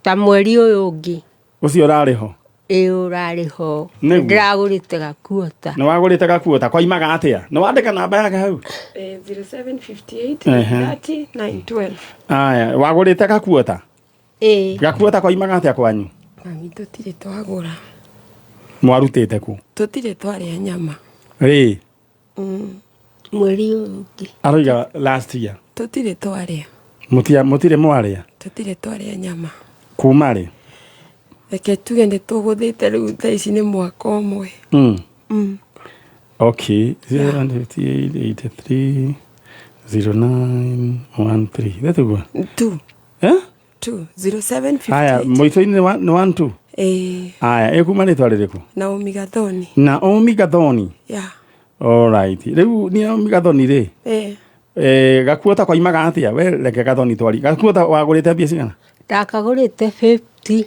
Ta mweri ũyũ ũngĩ. Ũcio ũrarĩ ho? Ũrarĩ ho. Ndĩragũrĩte gakuota. Nĩ wagũrĩte gakuota koimaga atĩa? Nĩ wandĩka namba yake hau? 0758 30 912. Aya, wagũrĩte gakuota? Gakuota koimaga atĩa kwanyu? Mami tũtirĩ twagũra. Mwarutĩte kũ? Tũtirĩ twarĩa nyama. Rĩ? Mweri ũyũ ũngĩ. Aroiga last year? Tũtirĩ twarĩa. Mũtirĩ mwarĩa? Tũtirĩ twarĩa nyama. Kuma rĩ? Reke tuge nĩ tũgũthĩte rĩu thaa ici nĩ mwaka ũmwe. Okay. 058 83 0913. That's good. 2 0758. Aya, moito-inĩ nĩ 12. Aya, ekuma rĩtwa rĩrĩkũ? Naomi Gathoni. Naomi Gathoni. Yeah. All right. Rĩu ni Naomi Gathoni rĩ? Gakuota koimaga atĩa? We reke Gathoni twari. Gakuota wagũrĩte mbia cigana? Ndakagũrĩte 50.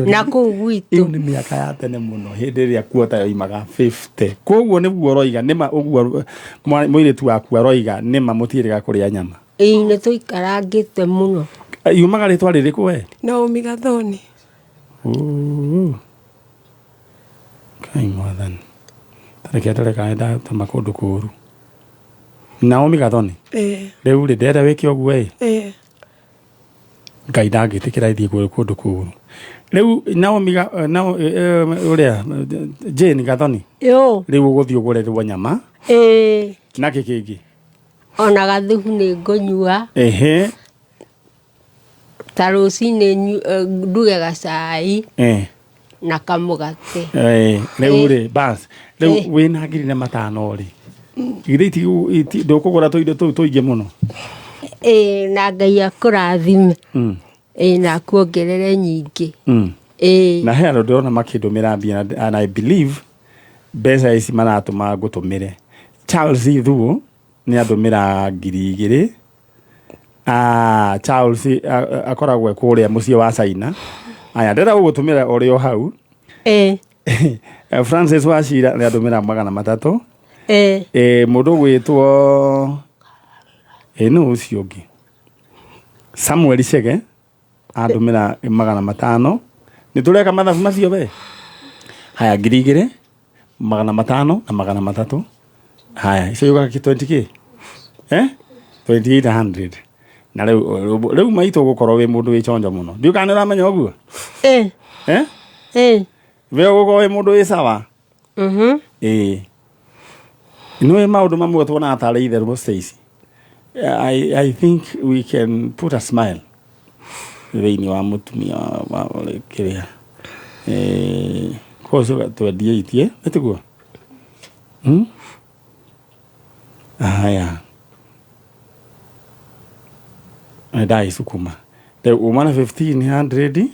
Na kũu gwitũ. Ĩyo nĩ mĩaka ya tene mũno hĩndĩ ĩrĩa kuota yoimaga 50. Koguo nĩguo ũroiga nĩma ũguo mũirĩtu waku aroiga nĩma mũtiĩrĩga kũrĩa nyama. Nĩ tũikarangĩte mũno. Yumaga rĩtwa rĩrĩkũ we? Naomi Gathoni. Kai mwathani. Tareke ndĩreka ta makũndũ kũũru. Naomi Gathoni. Rĩu rĩ ndĩrenda wĩke ũguo ĩ? Ngai ndangĩtĩkĩra ithiĩ kũndũ kũũru. Rĩu Naomi ũrĩa Jane Gathoni. Rĩu ũgũthiĩ ũgũrĩrwo nyama. Na kĩngĩ. Ona gathubu nĩ ngũnyua. Ta rũcinĩ nduge gacai. Na kamũgate. Rĩu rĩ bas. Rĩu wĩna ngiri na matano rĩ. Githĩ ndũkũgũra tũindo tũu tũingĩ mũno? Na Ngai akũrathime. Na kuongerere nyingĩ. Na he andũ ndĩrona makĩndũmĩra mbia and I believe mbeca ici maratũma ngũtũmĩre. Charles Thuo nĩ andũmĩra 2,000. Charles akoragwo kũrĩa mũciĩ wa China. Aya ndĩrenda gũgũtũmĩra ũrĩ o hau. Francis Wachira nĩ andũmĩra 300. Mũndũ gwĩtwo nũ ũcio ũngĩ? Samuel Chege andũmĩra 500. Nĩ tũreka mathabu macio we? Haya 2,000, 500 na 300. Haya icio yuga 20k? 2800. Na rĩu maitũ gũkorwo wĩ mũndũ wĩ chonjo mũno. Ndiũka nĩ ũramenya ũguo? We ũgũkorwo wĩ mũndũ wĩ sawa? Nĩwe maũndũ mamwe tuona atarĩ itherũ Stacy. I think we can put a smile thĩinĩ wa mũtumia wa kĩrĩa koco twendie itie nĩtiguo haya ndaicukuma rĩu uma na 1500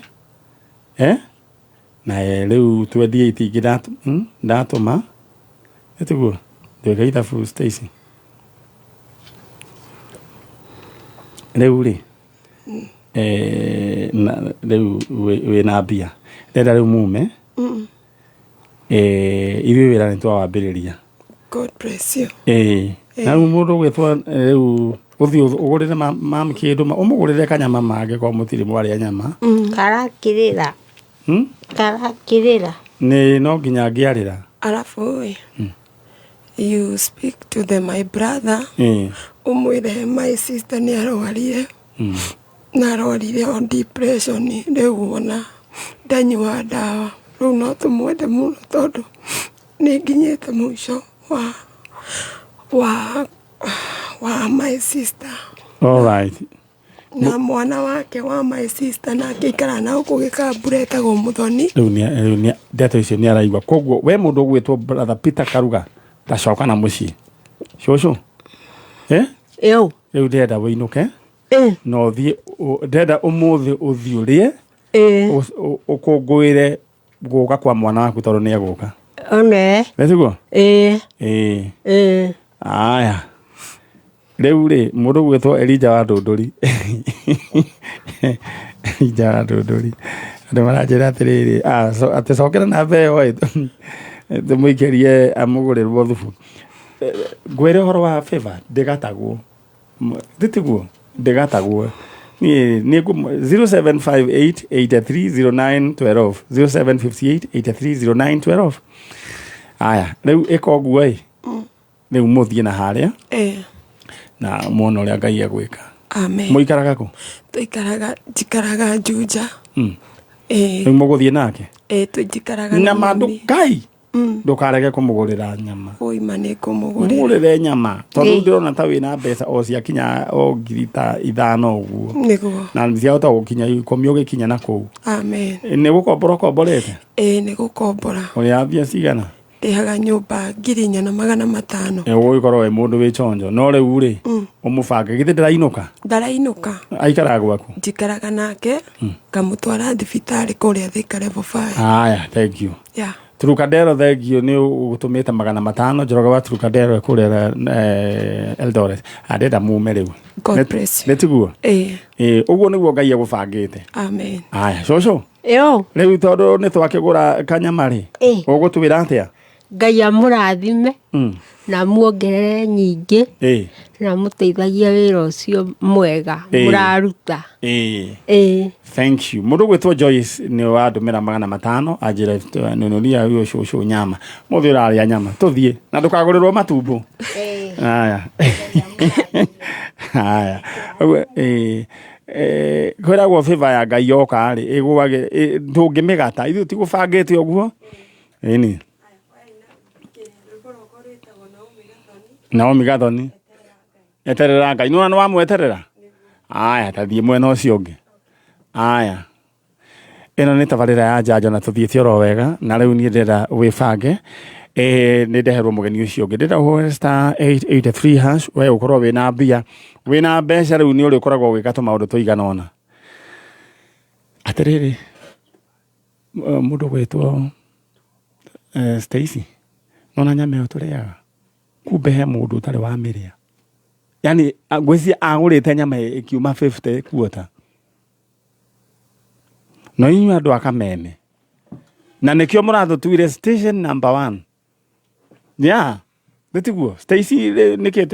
na rĩu twendie itie ingĩ ndatũma nĩtiguo ndwĩka ithabu Stacy rĩu rĩ rĩu wĩna mbia ndenda rĩu mume ithuĩ wĩra nĩtwawambĩrĩria. God bless you. Na rĩu mũndũ gwĩtwo rĩu ũthiĩ ũgũrĩre mami kĩndũ ũmũgũrĩre kanyama mangĩ kwa mũtirĩ mwarĩa nyama karakĩrĩra nĩ no nginya ngĩarĩra alafu you speak to my brother umwĩre my sister nĩ arwarire na arwarire on depression rĩu ona ndanyua ndawa rĩu no tũmwende mũno tondũ nĩ nginyĩte mũico wa my sister. All right. Na mwana wake wa my sister na akĩikara na gũkũ Gĩkambura etagwo Mũthoni. Rĩu ndeto icio nĩ araigua koguo we mũndũ ũgwĩtwo brother Peter Karuga ndacoka na mũciĩ cũcũ rĩu ndenda wĩinũke no thiĩ ndenda ũmũthĩ ũthiĩ ũrĩe ũkũngũĩre gũka kwa mwana waku tondũ nĩ agũka nĩtiguo aya rĩu rĩ mũndũ gwĩtwo Elija wa Ndũndũri Elija wa Ndũndũri andũ maranjĩra atĩrĩrĩ atĩ cokera na mbeo tũmũikĩrie amũgũrĩrwo thubu ngwĩre ũhoro wa favor ndĩgatagwo ndĩtiguo ndĩgatagwo niĩ 0758830912 0758830912 aya rĩu ĩka ũguo rĩu mũthiĩ na harĩa na muona ũrĩa Ngai egwĩka. Amen. Mũikaraga kũ? Njikaraga Juja. Rĩu mũgũthiĩ nake? Tũjikaraga na mandũ Ngai ndũkarege kũmũgũrĩra nyama. Ũima nĩ kũmũgũrĩra. Mũgũrĩre nyama tondũ ndĩrona ta wĩna mbeca o ciakinya o ngiri ta 5 ũguo. Nĩguo. Na nĩciahota gũkinya 10 ũgĩkinya na kũu. Amen. Nĩ gũkombora komborete? Nĩ gũkombora. Ũrĩa mbia cigana? Ndĩhaga nyũmba 4,500. Ũgũgĩkorwo we mũndũ wĩ chonjo no rĩu rĩ ũmũbange githĩ ndarainũka? Ndarainũka. Aikaraga gwaku? Njikaraga nake ngamũtwara thibitarĩ kũrĩa Thika level 5. Aya, thank you. Yeah. Turukadero thank you nĩ ũgũtũmĩte 500 Njoroge wa Turukadero kũrĩa Eldoret ndenda mume rĩu. God bless you. Nĩtiguo? Ũguo nĩguo Ngai egũbangĩte. Amen. Aya, cũcũ rĩu tondũ nĩtwakĩgũra kanyama rĩ ũgũtwĩra atĩa? Ngai amũrathime na muongerere nyingĩ na mũteithagia wĩra ũcio mwega mũraruta. Thank you. Mũndũ gwĩtwo Joyce nĩ wandũmĩra 500 anjĩra nũnũria ũyũ cũcũ nyama mũthĩ ũrarĩa nyama tũthiĩ na ndũkagũrĩrwo matumbũ. Aya aya kwĩragwo favor ya Ngai yoka rĩ ĩgũage ndũngĩmĩgata ithuĩ tigũbangĩte ũguo ĩni Naomi Gathoni eterera Ngai nĩ wamweterera. Aya tathiĩ mwena ũcio ũngĩ. Aya ĩno nĩ tabarĩra ya njanjo na tũthiĩte oro wega na rĩu niĩ ndĩrenda wĩbange nĩ ndeherwo mũgeni ũcio ũngĩ ndĩrenda ũhũre *883# we ũkorwo wĩna mbia wĩna mbeca rĩu nĩ ũrĩkoragwo ũgĩka tũmaũndũ tũigana ũna. Atĩrĩrĩ mũndũ gwĩtwo Stacy nona nyama ĩyo tũrĩaga kumbe he mũndũ ũtarĩ wa mĩrĩa yani ngwĩciria agũrĩte nyama ĩkiuma 50 kuota no inyuĩ andũ a Kameme na nĩkĩo mũratũtuire station number 1 nĩtiguo Stacy nĩkĩ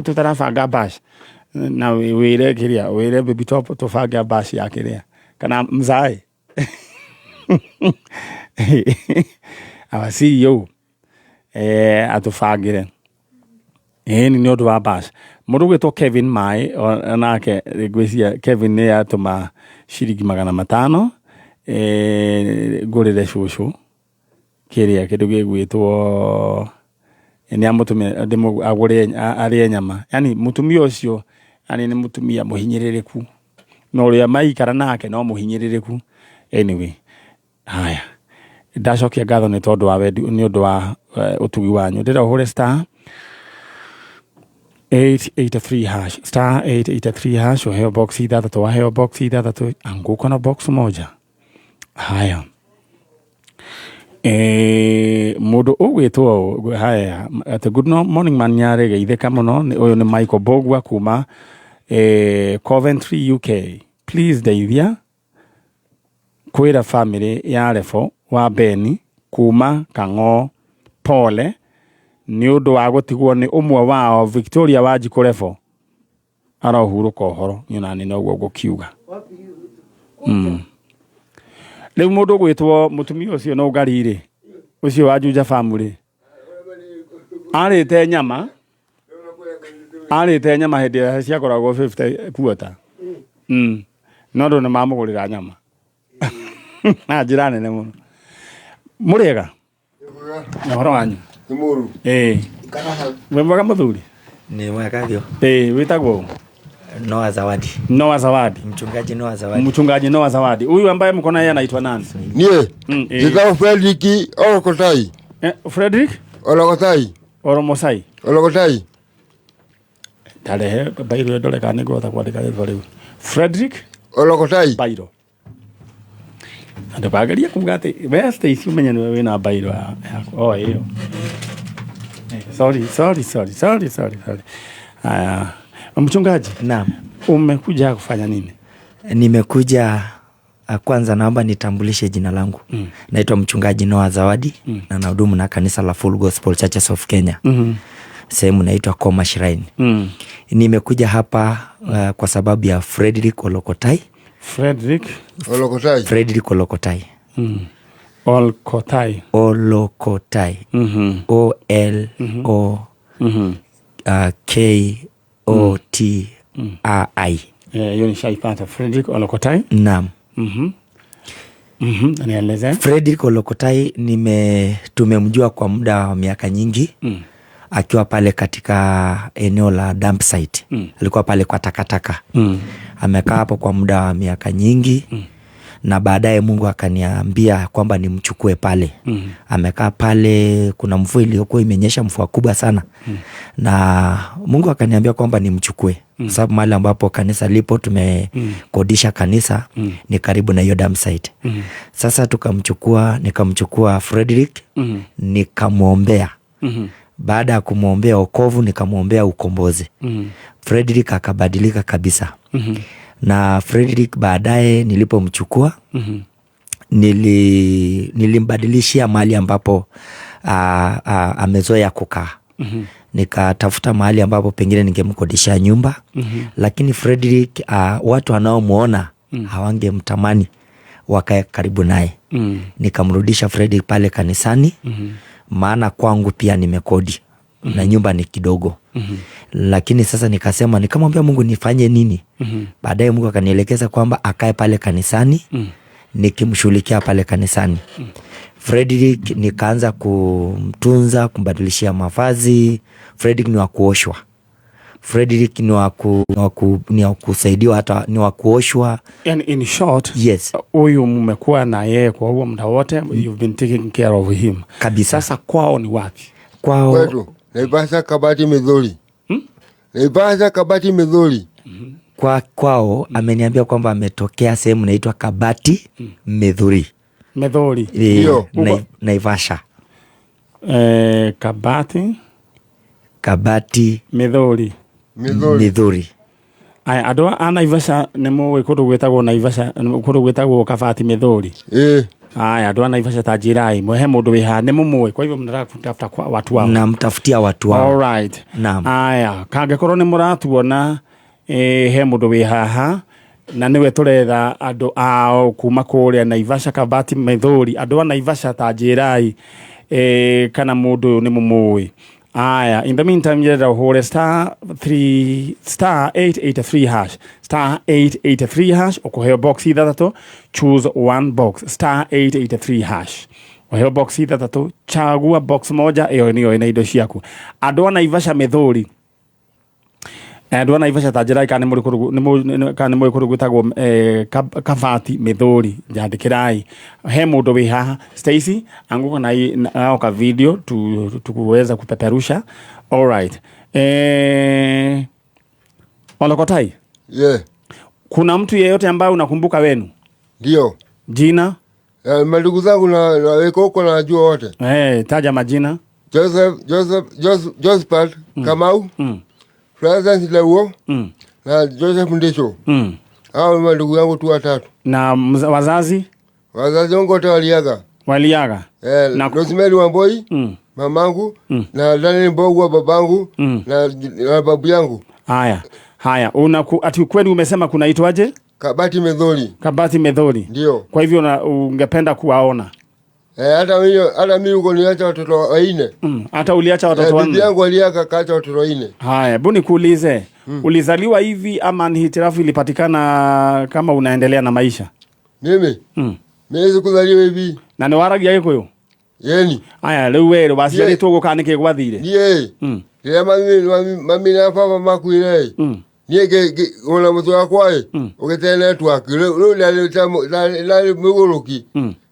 tũtarabanga bash na wĩre kĩrĩa wĩre baby top tũbange bash ya kĩrĩa kana mzai our CEO atũbangĩre nĩ ũndũ wa bash. Mũndũ gwĩtwo Kevin Mai nake ngwĩciria Kevin nĩ atũma ciringi 500 ngũrĩre cũcũ kĩrĩa kĩndũ gĩgwĩtwo nĩ amũtumia agũre arĩe nyama yani mũtumia ũcio yani nĩ mũtumia mũhinyĩrĩrĩku no ũrĩa maikara nake no mũhinyĩrĩrĩku anyway haya ndacokia ngatho nĩ tondũ wa wendi nĩ ũndũ wa ũtugi wanyu ndĩra ũhũre star 883 hash star 883 hash ũheo box ithathatũ waheo box ithathatũ anguko na box moja. Haya mũndũ ũgwĩtwo haya at good morning man nyare geithĩka mũno ũyũ nĩ Michael Bogwa kuma Coventry UK. Please Davia kwĩra family ya Refo wa Beni kuma Kang'o pole nĩ ũndũ wa gũtigwo nĩ ũmwe wao Victoria wa Jikorefo arahurũka ũhoro nyonani noguo gũkiuga. Rĩu mũndũ gwĩtwo mũtumia ũcio no ngarĩ ũcio wa Juja family arĩte nyama hĩndĩ ĩrĩa ciakoragwo 50 quarter no ndũ nĩ mamũgũrĩra nyama na njĩra nene mũno. Mũrĩega ũhoro wanyu? Nĩ mũru. We mwega mũthuri? Nĩ mwega gĩo. Wĩtagwo Noah Zawadi. Noah Zawadi. Mchungaji Noah Zawadi. Mchungaji Noah Zawadi. Huyu ambaye mko naye anaitwa nani? Ndio Fredrick Olokotai. Fredrick Olokotai. Oromosai. Olokotai. Tarehe bairo ndole kana ngota kwandika rĩtwa rĩu. Fredrick Olokotai. Bairo. Ando bagaria kuga ati we Stacy umenya niwe wina bairo yako. Hiyo. Sorry. Mchungaji. Naam. Umekuja kufanya nini? Nimekuja kwanza naomba nitambulishe jina langu. Naitwa Mchungaji Noah Zawadi na nahudumu na kanisa la Full Gospel Churches of Kenya. Sehemu naitwa Koma Shrine. Nimekuja hapa kwa sababu ya Fredrick Olokotai. Fredrick Olokotai. Olokotai. O L O K O T I. Hiyo ni shaipata Fredrick Olokotai. Naam. Anieleze. Fredrick Olokotai tumemjua kwa muda wa miaka nyingi. Akiwa pale katika eneo la dump site. Alikuwa pale kwa takataka. Amekaa hapo kwa muda wa miaka nyingi. Na baadaye Mungu akaniambia kwamba nimchukue pale. Amekaa pale, kuna mvua iliyokuwa imenyesha, mvua kubwa sana. Na Mungu akaniambia kwamba nimchukue. Sababu mahali ambapo kanisa lipo tumekodisha kanisa ni karibu na hiyo dump site. Sasa nikamchukua Fredrick, nikamwombea. Baada ya kumwombea wokovu nikamwombea ukombozi. Fredrick akabadilika kabisa. Na Fredrick baadaye nilipomchukua nilimbadilishia mahali ambapo amezoea kukaa. Nikatafuta mahali ambapo pengine ningemkodisha nyumba. Lakini Fredrick watu wanaomuona hawangemtamani wakae karibu naye. Nikamrudisha Fredrick pale kanisani. Maana kwangu pia nimekodi na nyumba ni kidogo. Lakini sasa nikamwambia Mungu nifanye nini? Baadaye Mungu akanielekeza kwamba akae pale kanisani. Nikimshughulikia pale kanisani. Fredrick nikaanza kumtunza, kumbadilishia mavazi. Fredrick ni wa kuoshwa. Fredrick ni wa kusaidiwa, hata ni wa kuoshwa. And in short, yes. Huyu mmekuwa na yeye kwa huo muda wote, you've been taking care of him. Kabisa. Sasa kwao ni wapi? Kwao Naivasha Kabati Midhuri. Naivasha Kabati Midhuri. Kwao ameniambia kwamba ametokea sehemu inaitwa Kabati Midhuri. Ndio. Naivasha. Kabati Midhuri. Aya adwa Naivasha nemo ikodo gwetagwo Naivasha ikodo gwetagwo Kabati Midhuri. Aya adwa Naivasha tajirai mwe mundu wiha nemo mwe kwa hivyo mnatafuta kwa watu wao. Namtafutia watu wao. All right. Naam. Aya kangekorwo ni muratuona he mundu wihaha na niwe turetha andu ao kuma kuria Naivasha Kabati Midhuri andu Naivasha tajirai kana mundu ni mumui. Aya, in the meantime, you hold star 883 hash. Star 883 hash. Okoheo box either choose one box. Star 883 hash. Okoheo box either chagua box moja. Eo niyo inaido shiaku. Adwa Naivasha Midhuri. Andũ ana Naivasha ta njĩra kana nĩ mũrĩ kũrũ gwĩtagwo Kabati Mithũri, njandĩkĩrai. He mũndũ wĩ haha Stacy anguka na oka video tukuweza kupeperusha. All right. Olokotai? Yeah. Kuna mtu yeyote ambaye unakumbuka wenu? Ndio. Jina? Mandugu zangu na weko huko najua wote. Taja majina. Josephat Kamau. Francis Leuo. Na Joseph Ndesho. Hao ni mandugu yangu tu watatu. Na wazazi? Wazazi wangu wote waliaga. Waliaga? Na Rosemary Wamboi, mamangu, na Daniel Mbogwa babangu, na babu yangu. Haya. Ati kweli umesema kunaitwaje? Kabati Mithũri. Kabati Mithũri. Ndio. Kwa hivyo ungependa kuwaona? Hata mimi uko niacha watoto 4. Hata uliacha watoto 4? Bibi yangu aliaga kaacha watoto 4. Haya, hebu nikuulize, ulizaliwa hivi ama ni hitilafu ilipatikana kama unaendelea na maisha? Mimi? Mimi sikuzaliwa hivi. Na ni waragia Gikuyu? Yeni. Haya, rĩu wewe waciarĩtwo gũka nĩkĩ gwathire? Niĩ. Rĩrĩa mami na baba makuire. Niĩ ona mũtu wakwa ũgĩte network rĩu ndarĩ mũgũrũki.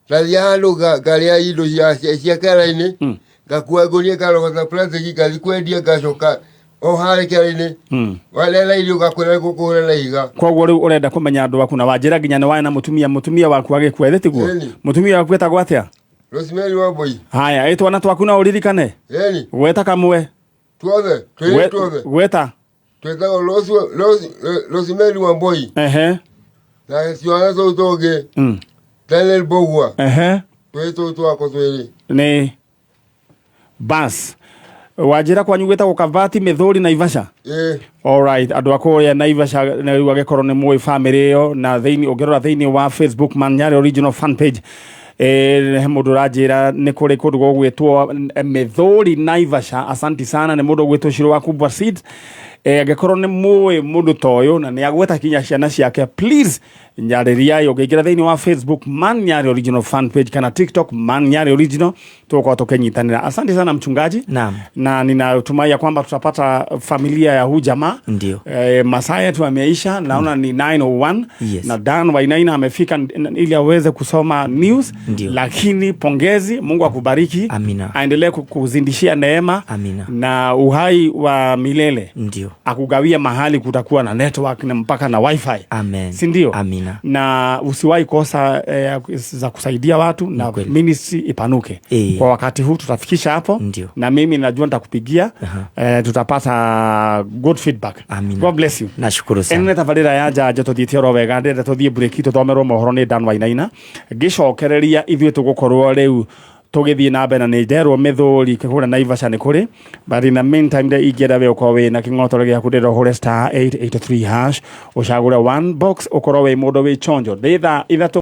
Ndathia handũ ngarĩa indo cia kĩara-inĩ ngakua ngũnia ngarogota plastic ngathiĩ kwendia ngacoka o harĩ kĩara-inĩ warera irio ngakwĩra gũkũhũra na iga. Koguo rĩu ũrenda kũmenya andũ aku na wanjĩra nginya nĩ warĩ na mũtumia waku agĩkua ĩthĩ tiguo? Mũtumia waku wetagwo atĩa? Rosemary Wamboi. Haya, twana twaku no ũririkane? Gweta kamwe? Tuothe, twĩrĩ tuothe. Gweta? Twetagwo Rosemary Wamboi. Na ciana tũu tũngĩ Daniel Mbogwa. Twĩtũ twako twĩrĩ. Nĩ bas. Wanjĩra kwanyu gwĩtagwo Kabati Mithũri Naivasha? All right, andũ akũrĩa Naivasha rĩu agĩkorwo nĩ mũĩ family ĩyo na ũngĩrora thĩinĩ wa Facebook Manyari original fan page he mũndũ ranjĩra nĩ kũrĩ kũndũ gwĩtwo Mithũri Naivasha. Asanti sana. Nĩ mũndũ gwĩtwo Shiro wa Kubwa Seed. Angĩkorwo nĩ mũĩ mũndũ ta ũyũ na nĩ agweta kinya ciana ciake, please nyarĩria ũngĩingĩra thĩinĩ wa Facebook Manyari original fan page kana TikTok Manyari original, tutakuwa tukinyitanira. Asante sana mchungaji. Na ninatumai ya kwamba tutapata familia ya huyu jamaa. Ndio. Masaa yetu yameisha, naona ni 9:01. Na Dan Wainaina amefika ili aweze kusoma news. Ndio. Lakini pongezi, Mungu akubariki. Amina. Aendelee kukuzindishia neema. Amina. Na uhai wa milele. Ndio. Akugawia mahali kutakuwa na network na mpaka na wifi. Amen. Si ndio? Amina. Na usiwahi kosa za kusaidia watu na ministry ipanuke. Kwa wakati huu tutafikisha hapo. Ndio. Na mimi najua nitakupigia. Tutapata good feedback. Amina. God bless you. Nashukuru sana. Ene tabarira yaja tuthiĩte oro wega ndenda tuthie break tuthomerwo mohoro ni Dan Wainaina ngicokereria ithuĩ tũgũkorwo rĩu tũgĩthiĩ na mbere na nĩ nderwo Mithũri kũrĩa Naivasha nĩ kũrĩ, but in the meantime the ingĩenda we ũkorwo wĩ na kĩng'otore gĩaku ndĩra ũhũre *883# ũcagũre one box ũkorwo wĩ mũndũ wĩ chonjo. Nĩ thaa 3